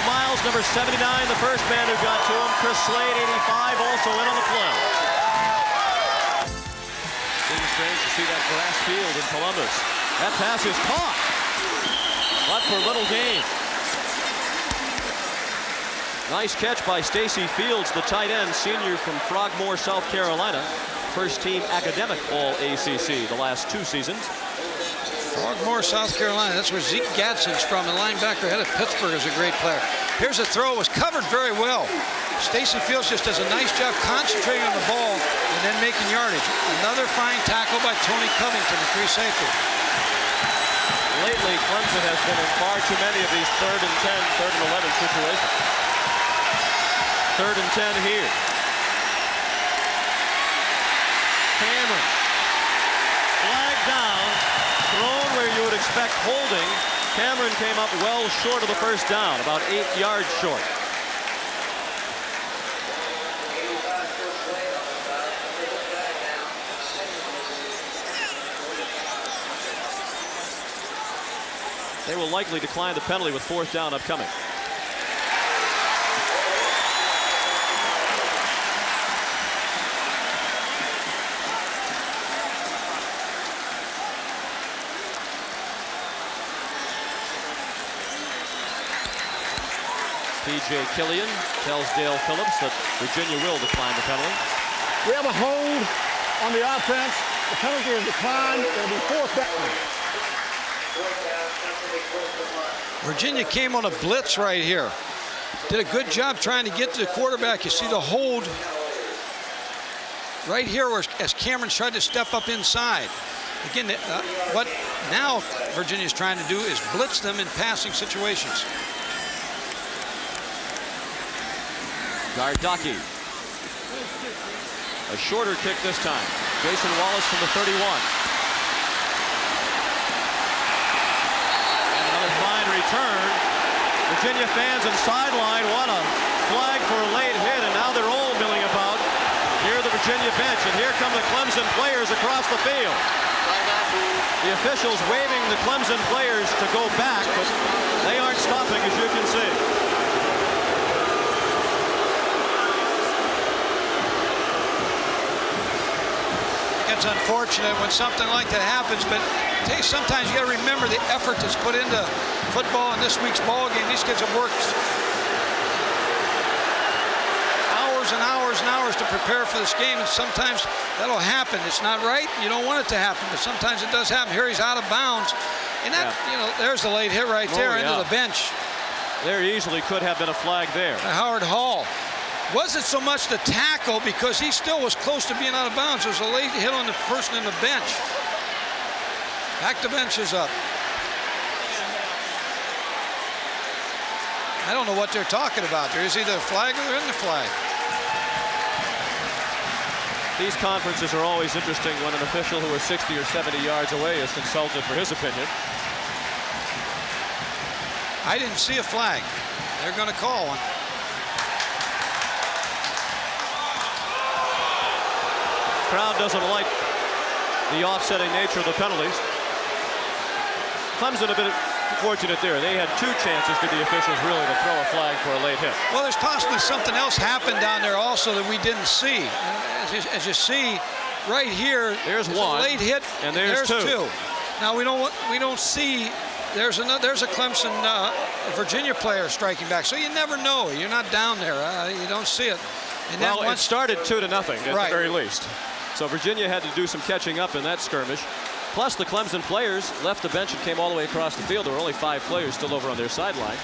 Miles, number 79, the first man who got to him. Chris Slade, 85, also in on the play. Seems strange to see that grass field in Columbus. That pass is caught, but for little gain. Nice catch by Stacy Fields, the tight end, senior from Frogmore, South Carolina. First team academic All-ACC the last 2 seasons. Frogmore, South Carolina. That's where Zeke Gadsden's from. The linebacker head of Pittsburgh is a great player. Here's a throw. It was covered very well. Stacy Fields just does a nice job concentrating on the ball and then making yardage. Another fine tackle by Tony Covington, the free safety. Lately, Clemson has been in far too many of these 3rd and 10, 3rd and 11 situations. 3rd and 10 here. Cameron. Flag down. Thrown where you would expect holding. Cameron came up well short of the first down, about 8 yards short. They will likely decline the penalty with 4th down upcoming. P.J. Killian tells Dale Phillips that Virginia will decline the penalty. We have a hold on the offense. The penalty is declined. It'll be 4th down. Virginia came on a blitz right here. Did a good job trying to get to the quarterback. You see the hold right here where, as Cameron tried to step up inside. Again, what now Virginia's trying to do is blitz them in passing situations. Gardocki. A shorter kick this time. Jason Wallace from the 31. And another fine return. Virginia fans and sideline want a flag for a late hit, and now they're all milling about near the Virginia bench. And here come the Clemson players across the field. The officials waving the Clemson players to go back, but they aren't stopping, as you can see. It's unfortunate when something like that happens, but sometimes you got to remember the effort that's put into football in this week's ball game. These kids have worked hours and hours and hours to prepare for this game, and sometimes that'll happen. It's not right. You don't want it to happen, but sometimes it does happen. Here he's out of bounds, and that, there's the late hit right there into the bench. There easily could have been a flag there. Howard Hall. Wasn't so much the tackle because he still was close to being out of bounds. There was a late hit on the person in the bench. Back to bench is up. I don't know what they're talking about. There is either a flag or they're in the flag. These conferences are always interesting when an official who is 60 or 70 yards away is consulted for his opinion. I didn't see a flag. They're going to call one. Crowd doesn't like the offsetting nature of the penalties. Clemson a bit fortunate there. They had 2 chances to the officials really to throw a flag for a late hit. Well, there's possibly something else happened down there also that we didn't see. As you see right here, there's one a late hit, and there's two. Now we don't see. There's a Clemson Virginia player striking back, so you never know. You're not down there. You don't see it. And well, it started 2-0 at right. the very least. So Virginia had to do some catching up in that skirmish. Plus, the Clemson players left the bench and came all the way across the field. There were only 5 players still over on their sideline.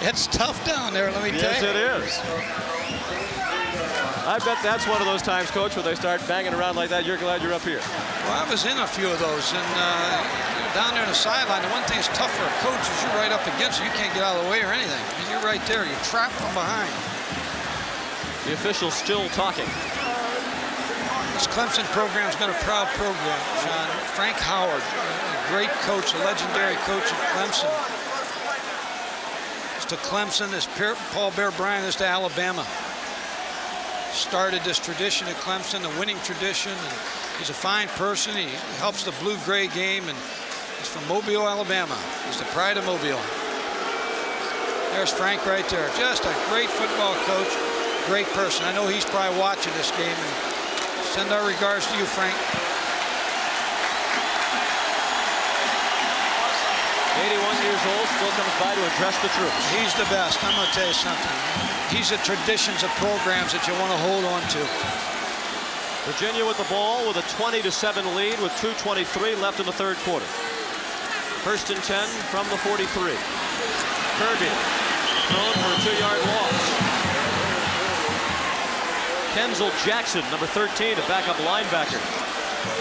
It's tough down there, let me tell you. Yes, it is. I bet that's one of those times, Coach, where they start banging around like that. You're glad you're up here. Well, I was in a few of those, and down there on the sideline, the one thing that's tough for a coach is you're right up against it. You can't get out of the way or anything. I mean, you're right there. You're trapped from behind. The officials still talking. This Clemson program's been a proud program. Frank Howard, a great coach, a legendary coach at Clemson. It's to Clemson as Paul Bear Bryant is to Alabama. Started this tradition at Clemson, the winning tradition, and he's a fine person. He helps the blue-gray game, and he's from Mobile, Alabama. He's the pride of Mobile. There's Frank right there. Just a great football coach, great person. I know he's probably watching this game, and send our regards to you, Frank. 81 years old, still comes by to address the troops. He's the best. I'm going to tell you something. He's the traditions of programs that you want to hold on to. Virginia with the ball with a 20-7 lead with 2:23 left in the third quarter. 1st and 10 from the 43. Kirby thrown for a 2-yard loss. Kenzel Jackson, number 13, a backup linebacker,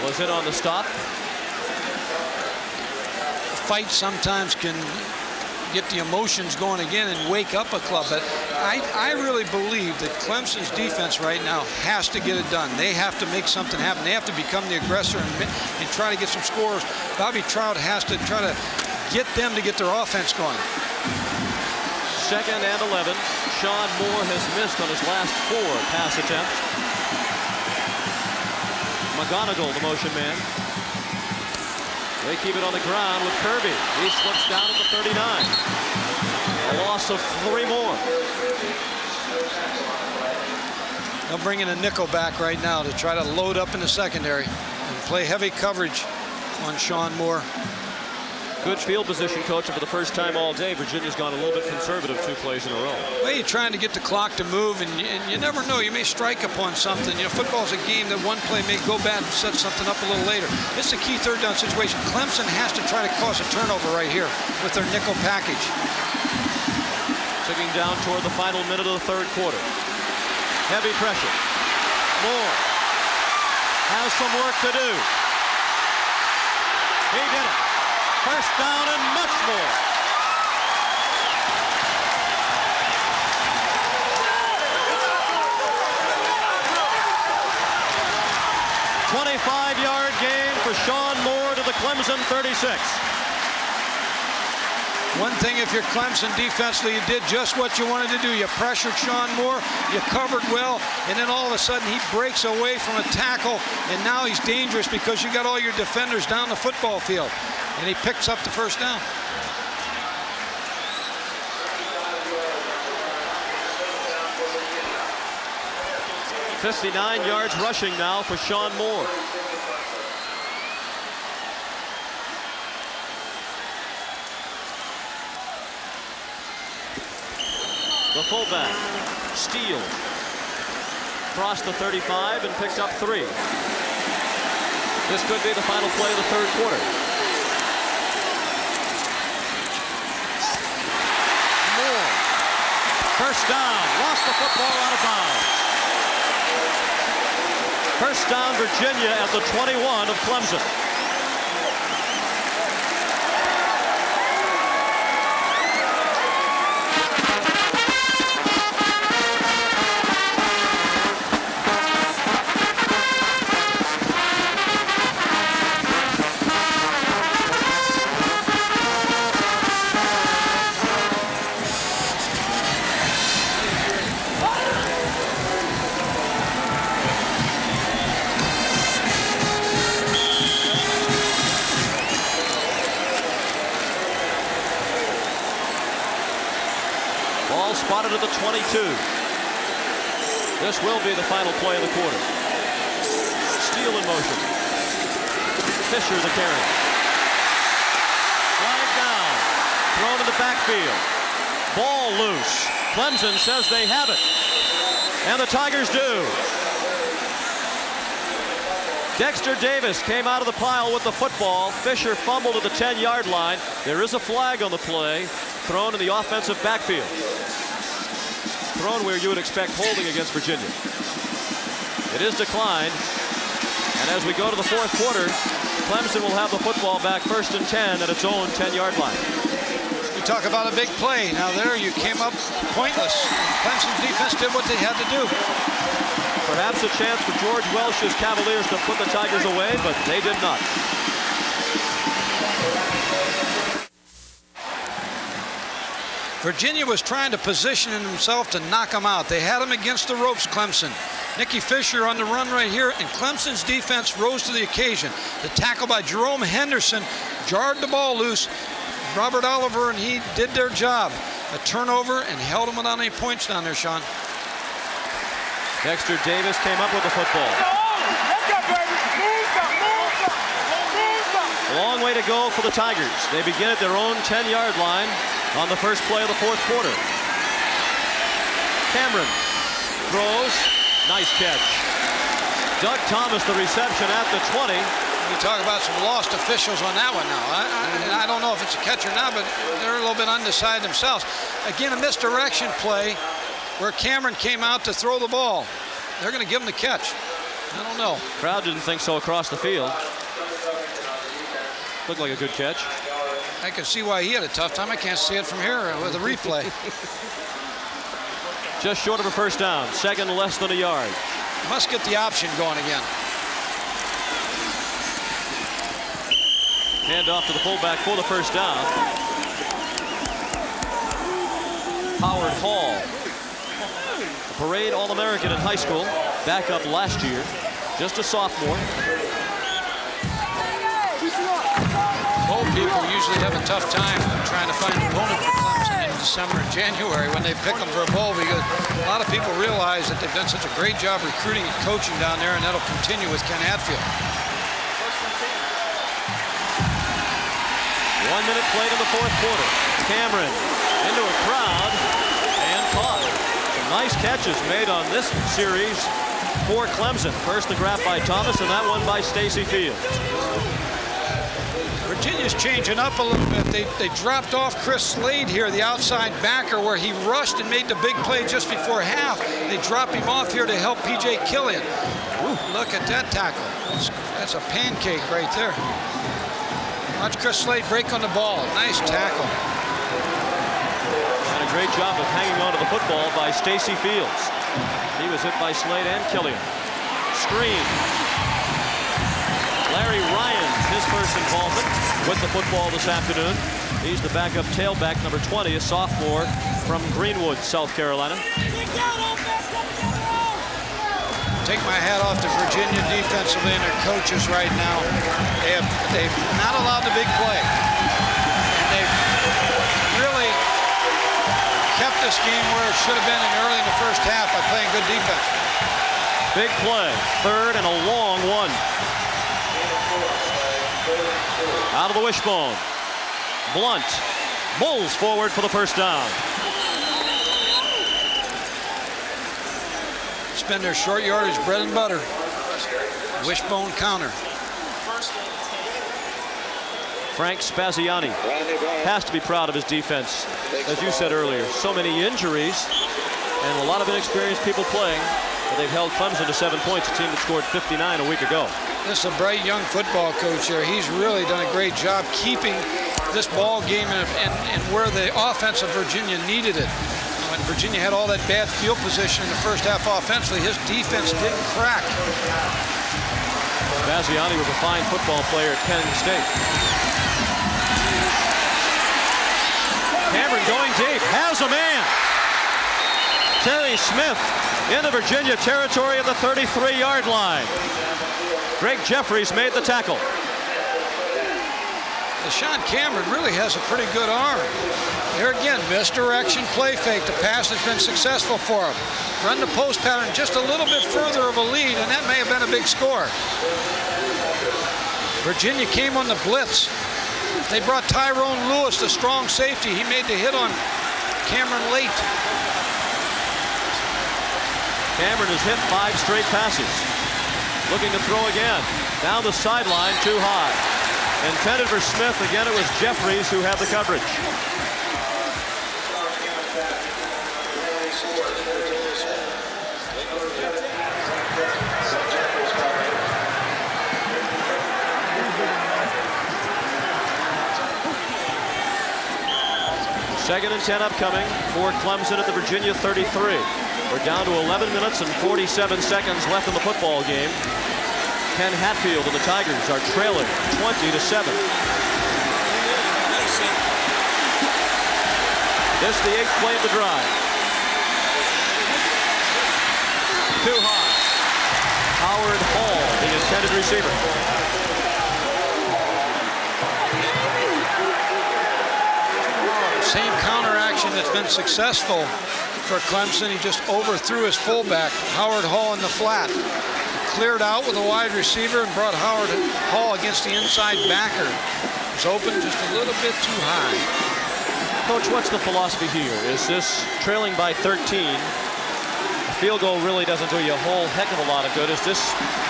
was in on the stop. Fight sometimes can get the emotions going again and wake up a club. But I really believe that Clemson's defense right now has to get it done. They have to make something happen. They have to become the aggressor and try to get some scores. Bobby Trout has to try to get them to get their offense going. 2nd and 11. Sean Moore has missed on his last 4 pass attempts. McGonigal, the motion man. They keep it on the ground with Kirby. He slips down at the 39. A loss of 3 more. They'll bring in a nickel back right now to try to load up in the secondary and play heavy coverage on Sean Moore. Good field position, Coach, and for the first time all day, Virginia's gone a little bit conservative 2 plays in a row. Well, you're trying to get the clock to move, and you never know. You may strike upon something. You know, football's a game that one play may go bad and set something up a little later. It's a key 3rd down situation. Clemson has to try to cause a turnover right here with their nickel package. Ticking down toward the final minute of the 3rd quarter. Heavy pressure. Moore has some work to do. He did it. 1st down and much more. "25-yard gain for Sean Moore to the Clemson 36. One thing, if you're Clemson defensively, you did just what you wanted to do. You pressured Sean Moore, you covered well, and then all of a sudden he breaks away from a tackle, and now he's dangerous because you got all your defenders down the football field. And he picks up the 1st down. "59 yards rushing now for Sean Moore. The fullback, Steele, crossed the 35 and picked up 3. This could be the final play of the 3rd quarter. Moore, 1st down, lost the football out of bounds. 1st down, Virginia at the 21 of Clemson. Spotted at the 22. This will be the final play of the quarter. Steele in motion. Fisher the carry. Flag down. Thrown in the backfield. Ball loose. Clemson says they have it. And the Tigers do. Dexter Davis came out of the pile with the football. Fisher fumbled at the 10-yard line. There is a flag on the play, thrown in the offensive backfield. Thrown where you would expect holding against Virginia. It is declined. And as we go to the fourth quarter, Clemson will have the football back 1st and 10 at its own 10-yard line. You talk about a big play. Now there you came up pointless. Clemson's defense did what they had to do. Perhaps a chance for George Welsh's Cavaliers to put the Tigers away, but they did not. Virginia was trying to position himself to knock them out. They had him against the ropes, Clemson. Nicky Fisher on the run right here, and Clemson's defense rose to the occasion. The tackle by Jerome Henderson jarred the ball loose. Robert Oliver and he did their job. A turnover and held them without any points down there, Sean. Dexter Davis came up with the football. Let's go, baby. A long way to go for the Tigers. They begin at their own 10-yard line on the first play of the fourth quarter. Cameron throws. Nice catch. Doug Thomas, the reception at the 20. We talk about some lost officials on that one now. I don't know if it's a catch or not, but they're a little bit undecided themselves. Again, a misdirection play where Cameron came out to throw the ball. They're going to give him the catch. I don't know. Crowd didn't think so across the field. Looked like a good catch. I can see why he had a tough time. I can't see it from here with a replay. Just short of a first down. Second less than a yard. Must get the option going again. Hand off to the fullback for the first down. Howard Hall, a parade All-American in high school, backup last year, just a sophomore. Bowl people usually have a tough time trying to find an opponent for Clemson in December and January when they pick them for a bowl, because a lot of people realize that they've done such a great job recruiting and coaching down there, and that'll continue with Ken Hatfield. 1 minute played in the fourth quarter. Cameron into a crowd and caught. Some nice catches made on this series for Clemson. First the grab by Thomas, and that one by Stacy Fields. Virginia's changing up a little bit. They dropped off Chris Slade here, the outside backer, where he rushed and made the big play just before half. They dropped him off here to help P.J. Killian. Ooh, look at that tackle. That's a pancake right there. Watch Chris Slade break on the ball. Nice tackle. And a great job of hanging on to the football by Stacy Fields. He was hit by Slade and Killian. Screen. Larry Ryan, his first involvement with the football this afternoon. He's the backup tailback, number 20, a sophomore from Greenwood, South Carolina. Take my hat off to Virginia defensively and their coaches right now. They've not allowed the big play. And they've really kept this game where it should have been early in the first half by playing good defense. Big play, third and a long one. Out of the wishbone. Blunt mulls forward for the first down. It's been their short yardage bread and butter. Wishbone counter. Frank Spaziani has to be proud of his defense. As you said earlier, so many injuries and a lot of inexperienced people playing, but they've held Clemson to 7 points, a team that scored 59 a week ago. This is a bright young football coach here. He's really done a great job keeping this ball game and where the offense of Virginia needed it. When Virginia had all that bad field position in the first half offensively, his defense didn't crack. Spaziani was a fine football player at Penn State. Cameron going deep, has a man. Terry Smith into Virginia territory at the 33-yard line. Greg Jeffries made the tackle. Deshaun Cameron really has a pretty good arm. Here again, misdirection, play fake. The pass has been successful for him. Run the post pattern just a little bit further of a lead, and that may have been a big score. Virginia came on the blitz. They brought Tyrone Lewis, the strong safety. He made the hit on Cameron late. Cameron has hit 5 straight passes. Looking to throw again. Down the sideline, too high. Intended for Smith. Again, it was Jeffries who had the coverage. Second and 10 upcoming for Clemson at the Virginia 33. We're down to 11 minutes and 47 seconds left in the football game. Ken Hatfield and the Tigers are trailing 20-7. This the 8th play of the drive. Too high. Howard Hall, the intended receiver. Same counter action that's been successful for Clemson. He just overthrew his fullback, Howard Hall, in the flat. Cleared out with a wide receiver and brought Howard Hall against the inside backer. It was open just a little bit too high. Coach, what's the philosophy here? Is this trailing by 13? A field goal really doesn't do you a whole heck of a lot of good. Is this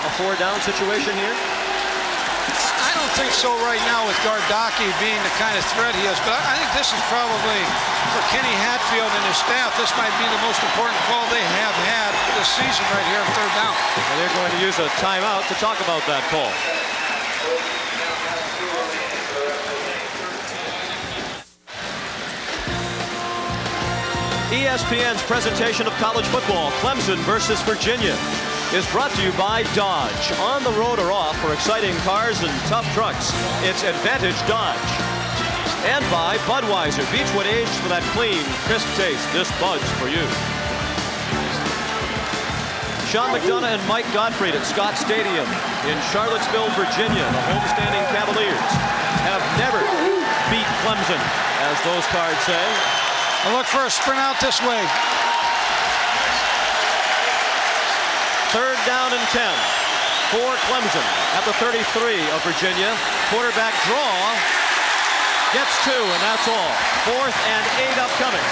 a 4-down situation here? I don't think so right now with Gardocki being the kind of threat he is, but I think this is probably, for Kenny Hatfield and his staff, this might be the most important call they have had this season right here on 3rd down. And they're going to use a timeout to talk about that call. ESPN's presentation of college football, Clemson versus Virginia, is brought to you by Dodge. On the road or off, for exciting cars and tough trucks, it's Advantage Dodge. And by Budweiser, Beechwood aged for that clean, crisp taste. This Bud's for you. Sean McDonough and Mike Gottfried at Scott Stadium in Charlottesville, Virginia. The homestanding Cavaliers have never beat Clemson, as those cards say. I'll look for a sprint out this way. 3rd down and 10 for Clemson at the 33 of Virginia. Quarterback draw. Gets 2, and that's all. 4th and 8 upcoming.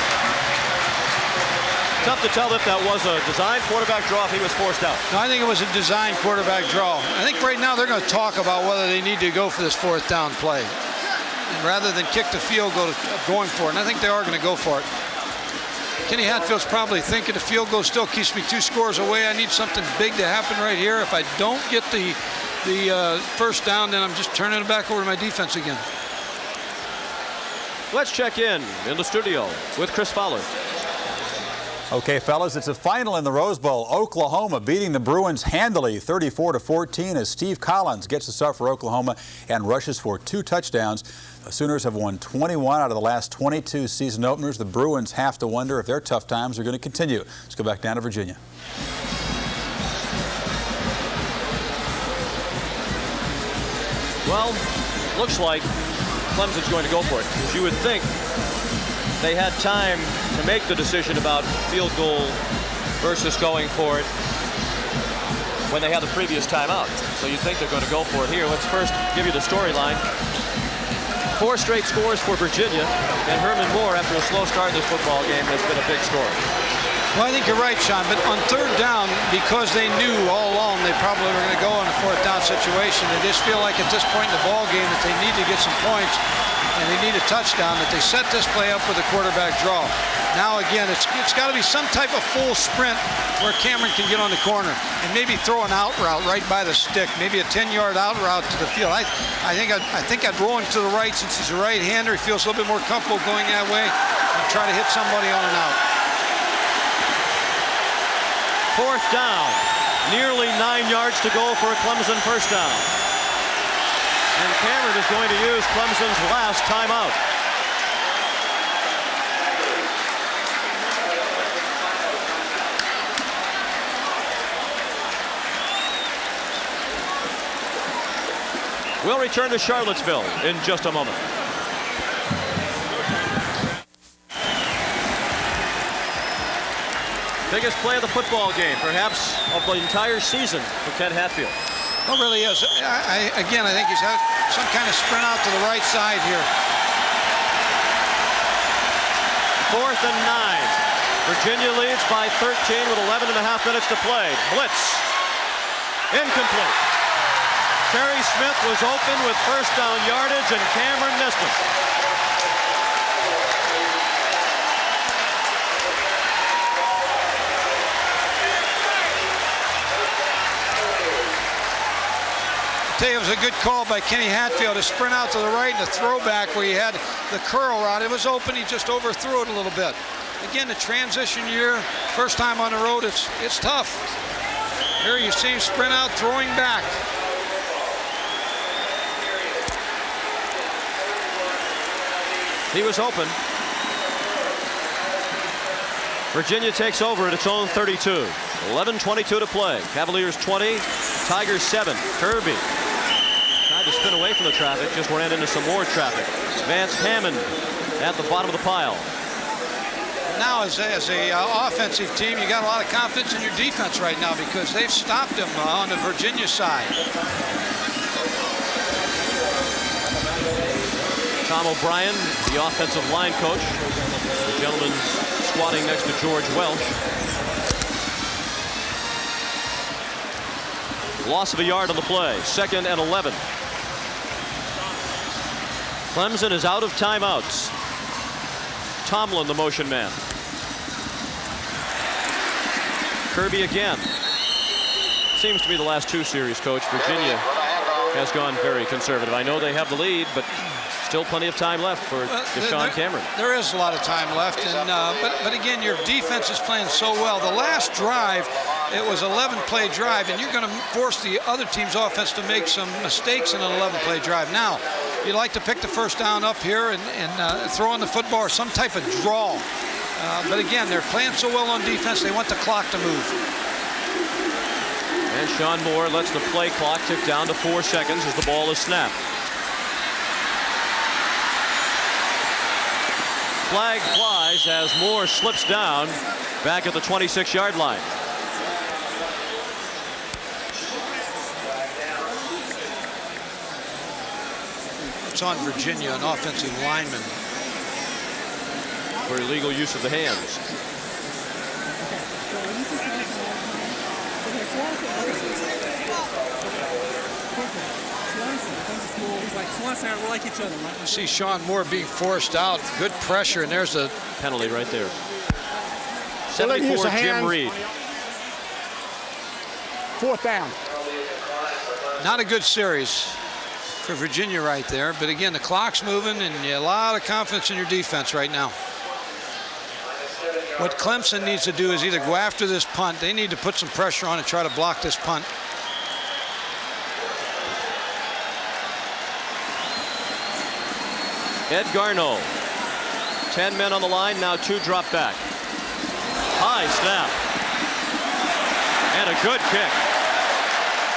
Tough to tell if that was a design quarterback draw if he was forced out. No, I think it was a design quarterback draw. I think right now they're going to talk about whether they need to go for this 4th down play, and rather than kick the field goal, going for it. And I think they are going to go for it. Kenny Hatfield's probably thinking the field goal still keeps me 2 scores away. I need something big to happen right here. If I don't get the 1st down, then I'm just turning it back over to my defense again. Let's check in the studio with Chris Fowler. Okay, fellas, it's a final in the Rose Bowl. Oklahoma beating the Bruins handily, 34-14, as Steve Collins gets the start for Oklahoma and rushes for 2 touchdowns. The Sooners have won 21 out of the last 22 season openers. The Bruins have to wonder if their tough times are going to continue. Let's go back down to Virginia. Well, looks like Clemson's going to go for it. Because you would think they had time to make the decision about field goal versus going for it when they had the previous timeout. So you'd think they're going to go for it here. Let's first give you the storyline. 4 straight scores for Virginia, and Herman Moore, after a slow start in this football game, has been a big story. Well, I think you're right, Sean, but on 3rd down, because they knew all along they probably were going to go in a 4th down situation, they just feel like at this point in the ball game that they need to get some points and they need a touchdown, that they set this play up with a quarterback draw. Now again, it's got to be some type of full sprint where Cameron can get on the corner and maybe throw an out route right by the stick, maybe a 10-yard out route to the field. I think I'd roll him to the right since he's a right-hander. He feels a little bit more comfortable going that way and try to hit somebody on an out. 4th down, nearly 9 yards to go for a Clemson 1st down. And Cameron is going to use Clemson's last timeout. We'll return to Charlottesville in just a moment. Biggest play of the football game, perhaps of the entire season for Ken Hatfield. It really is. Again, I think he's had some kind of sprint out to the right side here. 4th and 9. Virginia leads by 13 with 11.5 minutes to play. Blitz. Incomplete. Terry Smith was open with first down yardage, and Cameron missed him. It was a good call by Kenny Hatfield to sprint out to the right and a throwback where he had the curl route. It was open, he just overthrew it a little bit. Again, the transition year, first time on the road, it's tough. Here you see him sprint out, throwing back. He was open. Virginia takes over at its own 32. 11:22 to play. Cavaliers 20, Tigers 7. Kirby tried to spin away from the traffic, just ran into some more traffic. Vance Hammond at the bottom of the pile. Now, as a offensive team, you got a lot of confidence in your defense right now because they've stopped them on the Virginia side. Tom O'Brien, the offensive line coach, the gentleman squatting next to George Welch. Loss of a yard on the play. 2nd and 11. Clemson is out of timeouts. Tomlin, the motion man. Kirby again. Seems to be the last two series, Coach. Virginia has gone very conservative. I know they have the lead, but still plenty of time left for DeChane Cameron. There is a lot of time left, and but again, your defense is playing so well. The last drive, it was 11-play drive, and you're going to force the other team's offense to make some mistakes in an 11-play drive. Now, you'd like to pick the first down up here and throw on the football or some type of draw. But again, they're playing so well on defense, they want the clock to move. And Sean Moore lets the play clock tick down to 4 seconds as the ball is snapped. Flag flies as Moore slips down back at the 26-yard line. It's on Virginia, an offensive lineman. For illegal use of the hands. We like each other, right? You see Sean Moore being forced out. Good pressure, and there's a penalty right there. 74, Jim Reed. 4th down. Not a good series for Virginia right there. But again, the clock's moving, and you have a lot of confidence in your defense right now. What Clemson needs to do is either go after this punt. They need to put some pressure on and try to block this punt. Ed Garneau. 10 men on the line, now 2 drop back. High snap. And a good kick.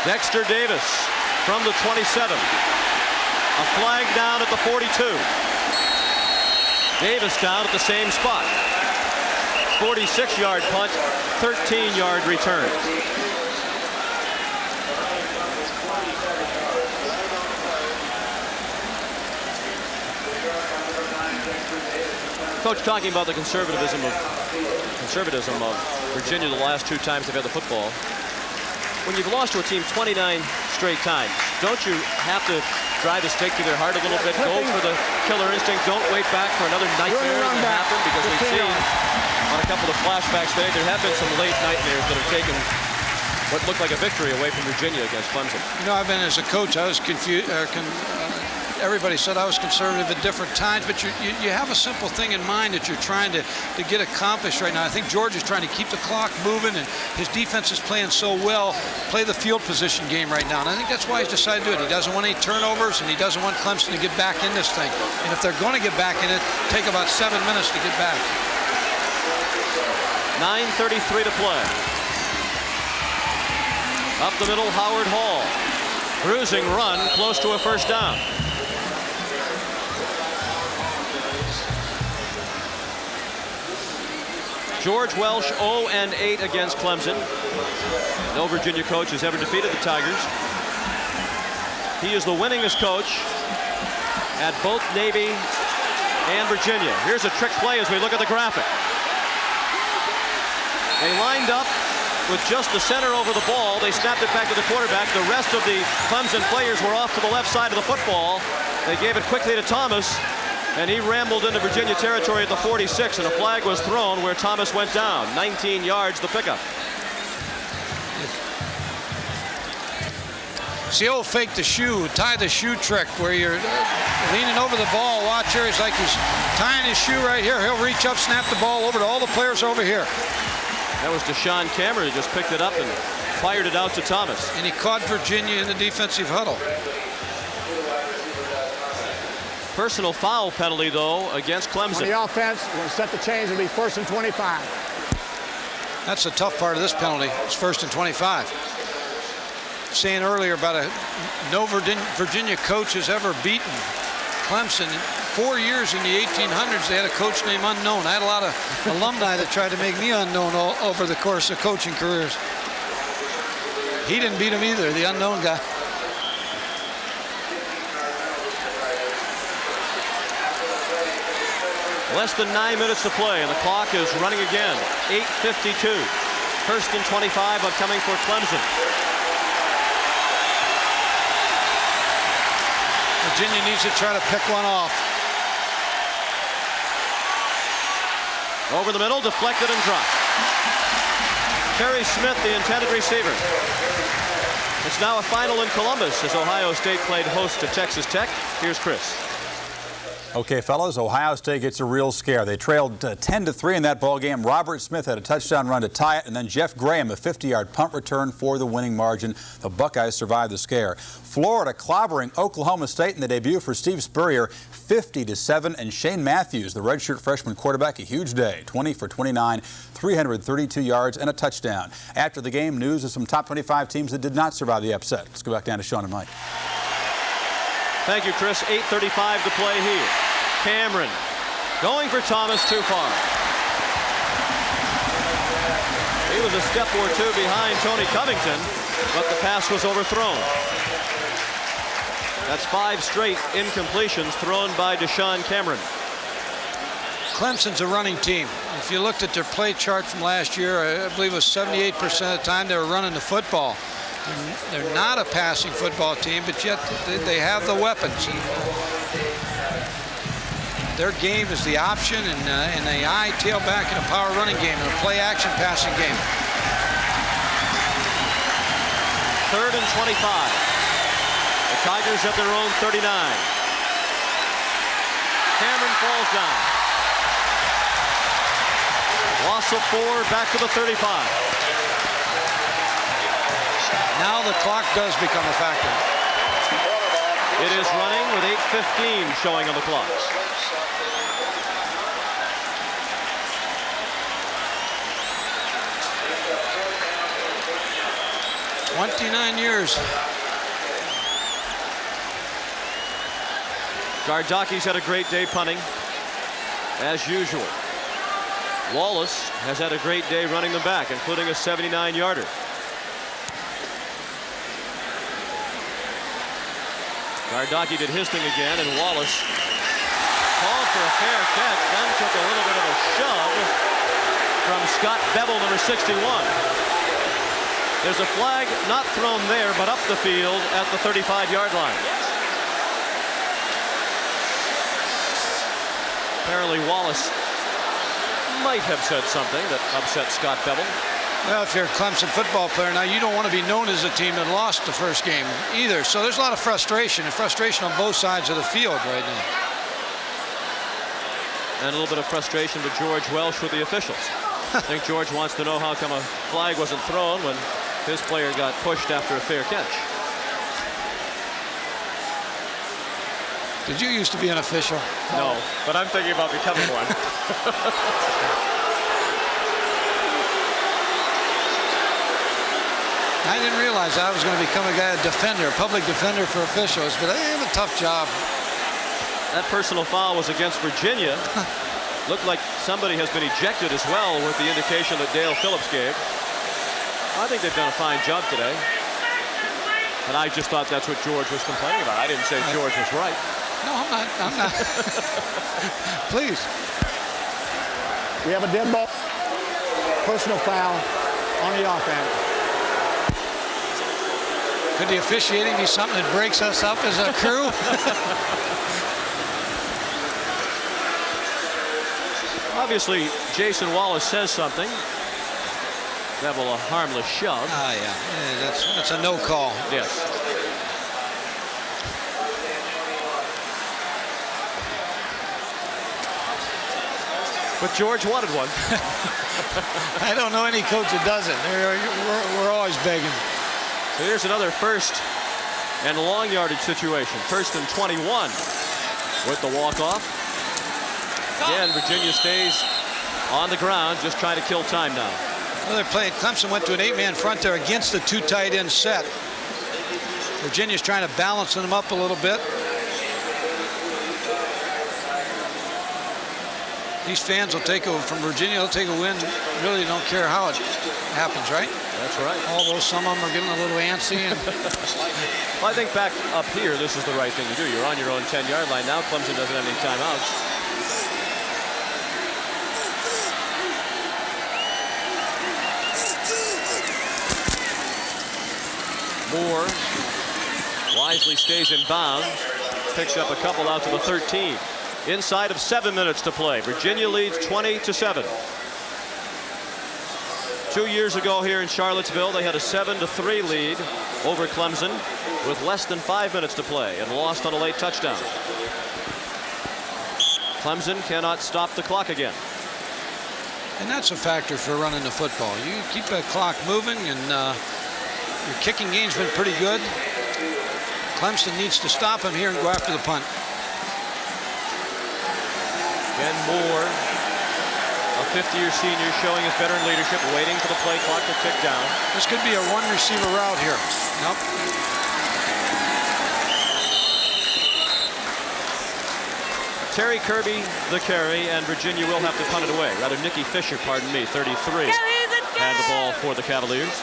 Dexter Davis from the 27. A flag down at the 42. Davis down at the same spot. 46-yard punt, 13-yard return. Coach, talking about the conservatism of Virginia the last 2 times they've had the football. When you've lost to a team 29 straight times, don't you have to drive the stake through their heart a little bit? Go for the killer instinct. Don't wait back for another nightmare to happen, because we've seen on a couple of flashbacks today there have been some late nightmares that have taken what looked like a victory away from Virginia against Clemson. You know, I've been as a coach, I was confused. Everybody said I was conservative at different times, but you have a simple thing in mind that you're trying to get accomplished right now. I think George is trying to keep the clock moving, and his defense is playing so well, play the field position game right now. And I think that's why he's decided to do it. He doesn't want any turnovers, and he doesn't want Clemson to get back in this thing. And if they're going to get back in it, take about 7 minutes to get back. 9:33 to play. Up the middle, Howard Hall. Bruising run, close to a first down. George Welch 0-8 against Clemson. No Virginia coach has ever defeated the Tigers. He is the winningest coach at both Navy and Virginia. Here's a trick play as we look at the graphic. They lined up with just the center over the ball. They snapped it back to the quarterback. The rest of the Clemson players were off to the left side of the football. They gave it quickly to Thomas, and he rambled into Virginia territory at the 46, and a flag was thrown where Thomas went down. 19 yards the pickup. It's the old fake the shoe, tie the shoe trick where you're leaning over the ball. Watch here, it's like he's tying his shoe right here. He'll reach up, snap the ball over to all the players over here. That was DeChane who just picked it up and fired it out to Thomas. And he caught Virginia in the defensive huddle. Personal foul penalty, though, against Clemson. On the offense, we're going to set the chains. It'll be 1st and 25. That's the tough part of this penalty. It's 1st and 25. Saying earlier about no Virginia coach has ever beaten Clemson. 4 years in the 1800s, they had a coach named Unknown. I had a lot of alumni that tried to make me unknown over the course of coaching careers. He didn't beat him either, the unknown guy. Less than 9 minutes to play, and the clock is running again. 8:52. 1st and 25 upcoming for Clemson. Virginia needs to try to pick one off. Over the middle, deflected and dropped. Terry Smith, the intended receiver. It's now a final in Columbus as Ohio State played host to Texas Tech. Here's Chris. Okay, fellas, Ohio State gets a real scare. They trailed 10-3 in that ball game. Robert Smith had a touchdown run to tie it, and then Jeff Graham a 50-yard punt return for the winning margin. The Buckeyes survived the scare. Florida clobbering Oklahoma State in the debut for Steve Spurrier, 50-7, and Shane Matthews, the redshirt freshman quarterback, a huge day, 20 for 29, 332 yards and a touchdown. After the game, news of some top 25 teams that did not survive the upset. Let's go back down to Sean and Mike. Thank you, Chris. 8:35 to play here. Cameron going for Thomas, too far. He was a step or two behind Tony Covington, but the pass was overthrown. That's 5 straight incompletions thrown by DeChane Cameron. Clemson's a running team. If you looked at their play chart from last year, I believe it was 78% of the time they were running the football. They're not a passing football team, but yet they have the weapons. Their game is the option and the eye, tailback, and a power running game and a play action passing game. 3rd and 25. The Tigers at their own 39. Cameron falls down. Loss of 4, back to the 35. Now the clock does become a factor. It is running with 8:15 showing on the clock. "29 years. Gardaki's had a great day punting, as usual. Wallace has had a great day running them back, including a 79-yarder. Gardaki did his thing again, and Wallace called for a fair catch, then took a little bit of a shove from Scott Bevel, number 61. There's a flag not thrown there, but up the field at the 35-yard line. Apparently Wallace might have said something that upset Scott Bevel. Well, if you're a Clemson football player now, you don't want to be known as a team that lost the first game either. So there's a lot of frustration, and frustration on both sides of the field right now. And a little bit of frustration with George Welsh with the officials. I think George wants to know how come a flag wasn't thrown when his player got pushed after a fair catch. Did you used to be an official? No, but I'm thinking about becoming one. I didn't realize I was going to become a guy, a defender, a public defender for officials, but I have a tough job. That personal foul was against Virginia. Looked like somebody has been ejected as well, with the indication that Dale Phillips gave. I think they've done a fine job today. And I just thought that's what George was complaining about. I didn't say George was right. No, I'm not. I'm not. Please. We have a dead ball. Personal foul. on the offense. Could the officiating be something that breaks us up as a crew? Obviously, Jason Wallace says something. That will a harmless shove. Yeah, that's a no call. Yes. But George wanted one. I don't know any coach that doesn't. We're always begging. So here's another first and long yardage situation. 1st and 21 with the walk-off. Again, Virginia stays on the ground, just trying to kill time now. Well, they're playing. Clemson went to an 8-man front there against the 2 tight end set. Virginia's trying to balance them up a little bit. These fans will take over from Virginia. They'll take a win. Really don't care how it happens, right? That's right. Although some of them are getting a little antsy. And well, I think back up here, this is the right thing to do. You're on your own 10-yard line now. Clemson doesn't have any timeouts. Moore wisely stays in bounds, picks up a couple out to the 13. Inside of 7 minutes to play. Virginia leads 20-7. 2 years ago here in Charlottesville, they had a 7-3 lead over Clemson with less than 5 minutes to play and lost on a late touchdown. Clemson cannot stop the clock again. And that's a factor for running the football. You keep that clock moving, and your kicking game's been pretty good. Clemson needs to stop him here and go after the punt. Ben Moore, a 50-year senior, showing his veteran leadership, waiting for the play clock to tick down. This could be a one-receiver route here. Nope. Terry Kirby, the carry, and Virginia will have to punt it away. Rather, Nicky Fisher, pardon me, 33, had the ball for the Cavaliers.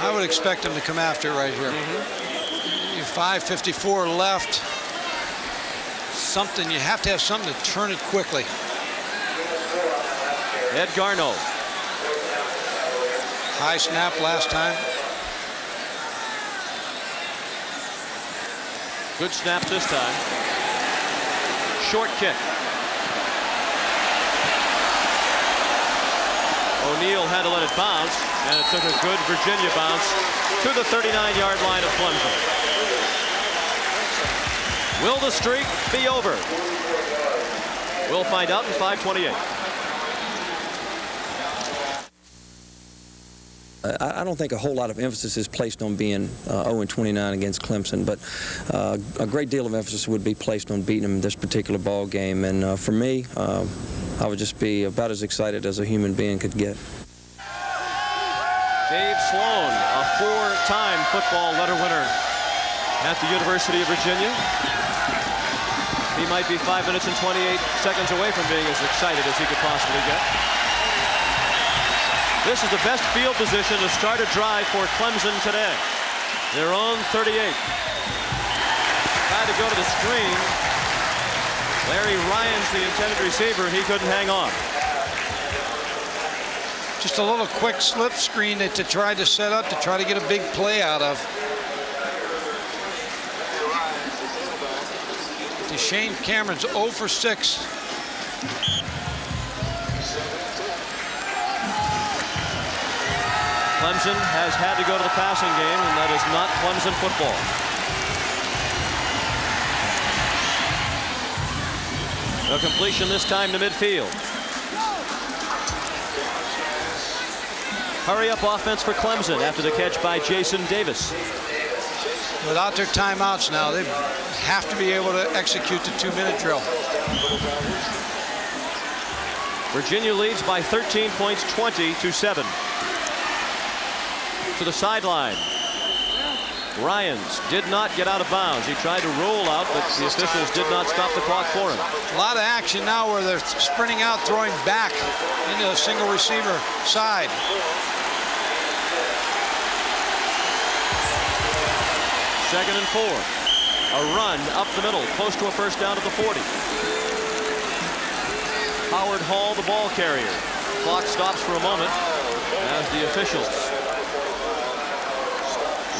I would expect him to come after it right here. 5:54 left. Something, you have to have something to turn it quickly. Ed Garneau. High snap last time. Good snap this time. Short kick. O'Neal had to let it bounce, and it took a good Virginia bounce to the 39-yard line of Clemson. Will the streak be over? We'll find out in 5:28. I don't think a whole lot of emphasis is placed on being 0-29 against Clemson, but a great deal of emphasis would be placed on beating them in this particular ball game. And for me, I would just be about as excited as a human being could get. Dave Sloan, a 4-time football letter winner at the University of Virginia. He might be 5 minutes and 28 seconds away from being as excited as he could possibly get. This is the best field position to start a drive for Clemson today. Their own 38. Tried to go to the screen. Larry Ryan's the intended receiver. He couldn't hang on. Just a little quick slip screen that to try to set up to try to get a big play out of. DeChane Cameron's 0 for 6. Clemson has had to go to the passing game, and that is not Clemson football. A completion this time to midfield. Hurry up offense for Clemson after the catch by Jason Davis. Without their timeouts now, they have to be able to execute the 2-minute drill. Virginia leads by 13 points, 20-7. To the sideline. Ryans did not get out of bounds. He tried to roll out, but the officials did not stop the clock for him. A lot of action now where they're sprinting out, throwing back into a single receiver side. Second and 4. A run up the middle, close to a first down at the 40. Howard Hall, the ball carrier. Clock stops for a moment as the officials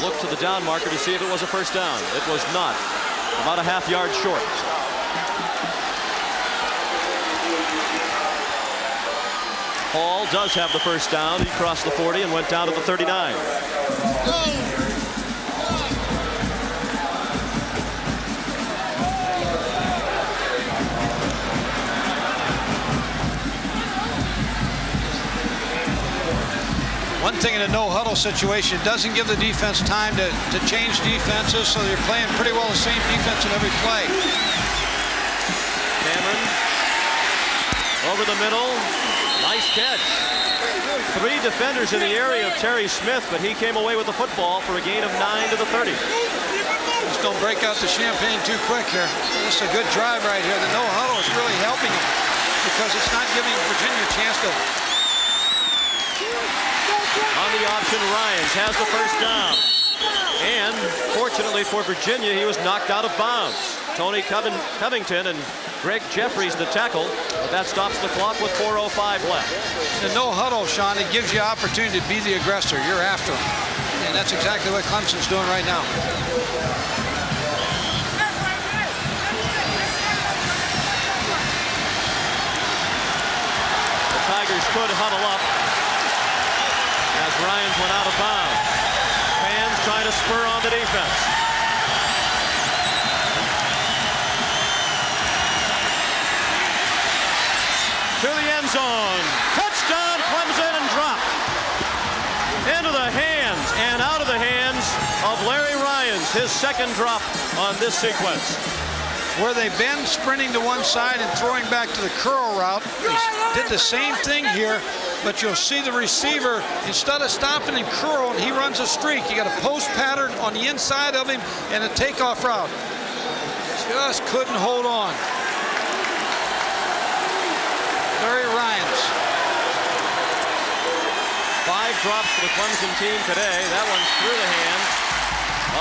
look to the down marker to see if it was a first down. It was not. About a half-yard short. Hall does have the first down. He crossed the 40 and went down to the 39. One thing in a no-huddle situation, it doesn't give the defense time to change defenses, so you're playing pretty well the same defense in every play. Cameron over the middle. Nice catch. 3 defenders in the area of Terry Smith, but he came away with the football for a gain of 9 to the 30. Just don't break out the champagne too quick here. This is a good drive right here. The no-huddle is really helping him because it's not giving Virginia a chance to. On the option, Ryans has the first down. And fortunately for Virginia, he was knocked out of bounds. Tony Covington and Greg Jeffries the tackle, but that stops the clock with 4:05 left. The no huddle, Sean, it gives you opportunity to be the aggressor. You're after him. And that's exactly what Clemson's doing right now. The Tigers could huddle up as Ryans went out of bounds. Fans trying to spur on the defense. To the end zone. Touchdown, Clemson, and dropped. Into the hands and out of the hands of Larry Ryans. His second drop on this sequence. Where they've been sprinting to one side and throwing back to the curl route, they did the same thing here, but you'll see the receiver, instead of stopping and curling, he runs a streak. You got a post pattern on the inside of him and a takeoff route. Just couldn't hold on. Larry Ryans. 5 drops for the Clemson team today. That one's through the hands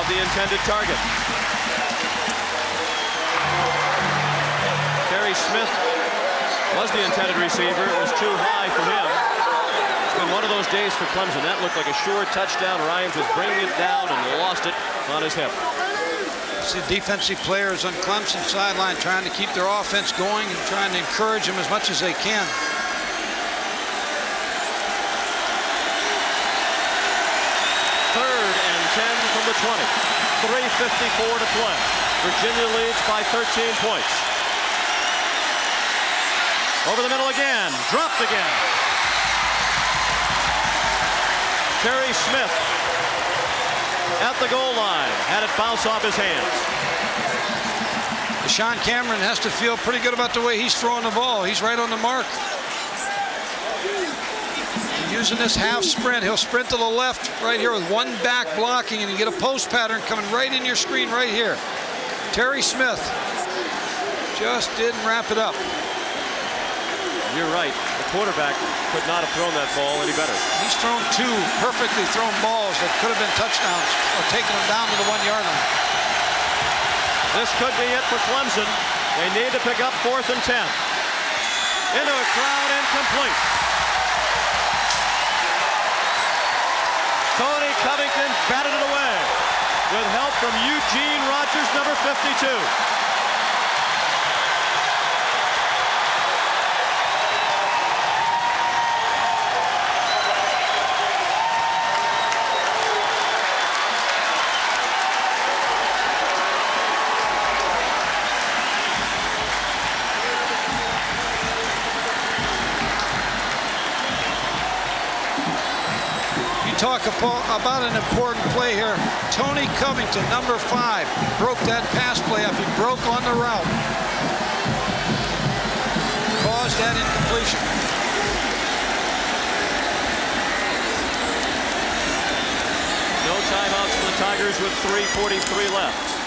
of the intended target. Terry Smith was the intended receiver. It was too high for him. It's been one of those days for Clemson. That looked like a sure touchdown. Ryans was bringing it down and lost it on his hip. See defensive players on Clemson's sideline trying to keep their offense going and trying to encourage them as much as they can. Third and 10 from the 20. 3:54 to play. Virginia leads by 13 points. Over the middle again. Dropped again. Terry Smith at the goal line. Had it bounce off his hands. DeChane Cameron has to feel pretty good about the way he's throwing the ball. He's right on the mark. Using this half sprint, he'll sprint to the left right here with one back blocking, and you get a post pattern coming right in your screen right here. Terry Smith just didn't wrap it up. You're right. The quarterback could not have thrown that ball any better. He's thrown 2 perfectly thrown balls that could have been touchdowns or taken them down to the 1-yard line. This could be it for Clemson. They need to pick up 4th and 10. Into a crowd, incomplete. Tony Covington batted it away with help from Eugene Rogers, number 52. Talk about an important play here. Tony Covington, number 5, broke that pass play up. He broke on the route. Caused that incompletion. No timeouts for the Tigers with 3:43 left.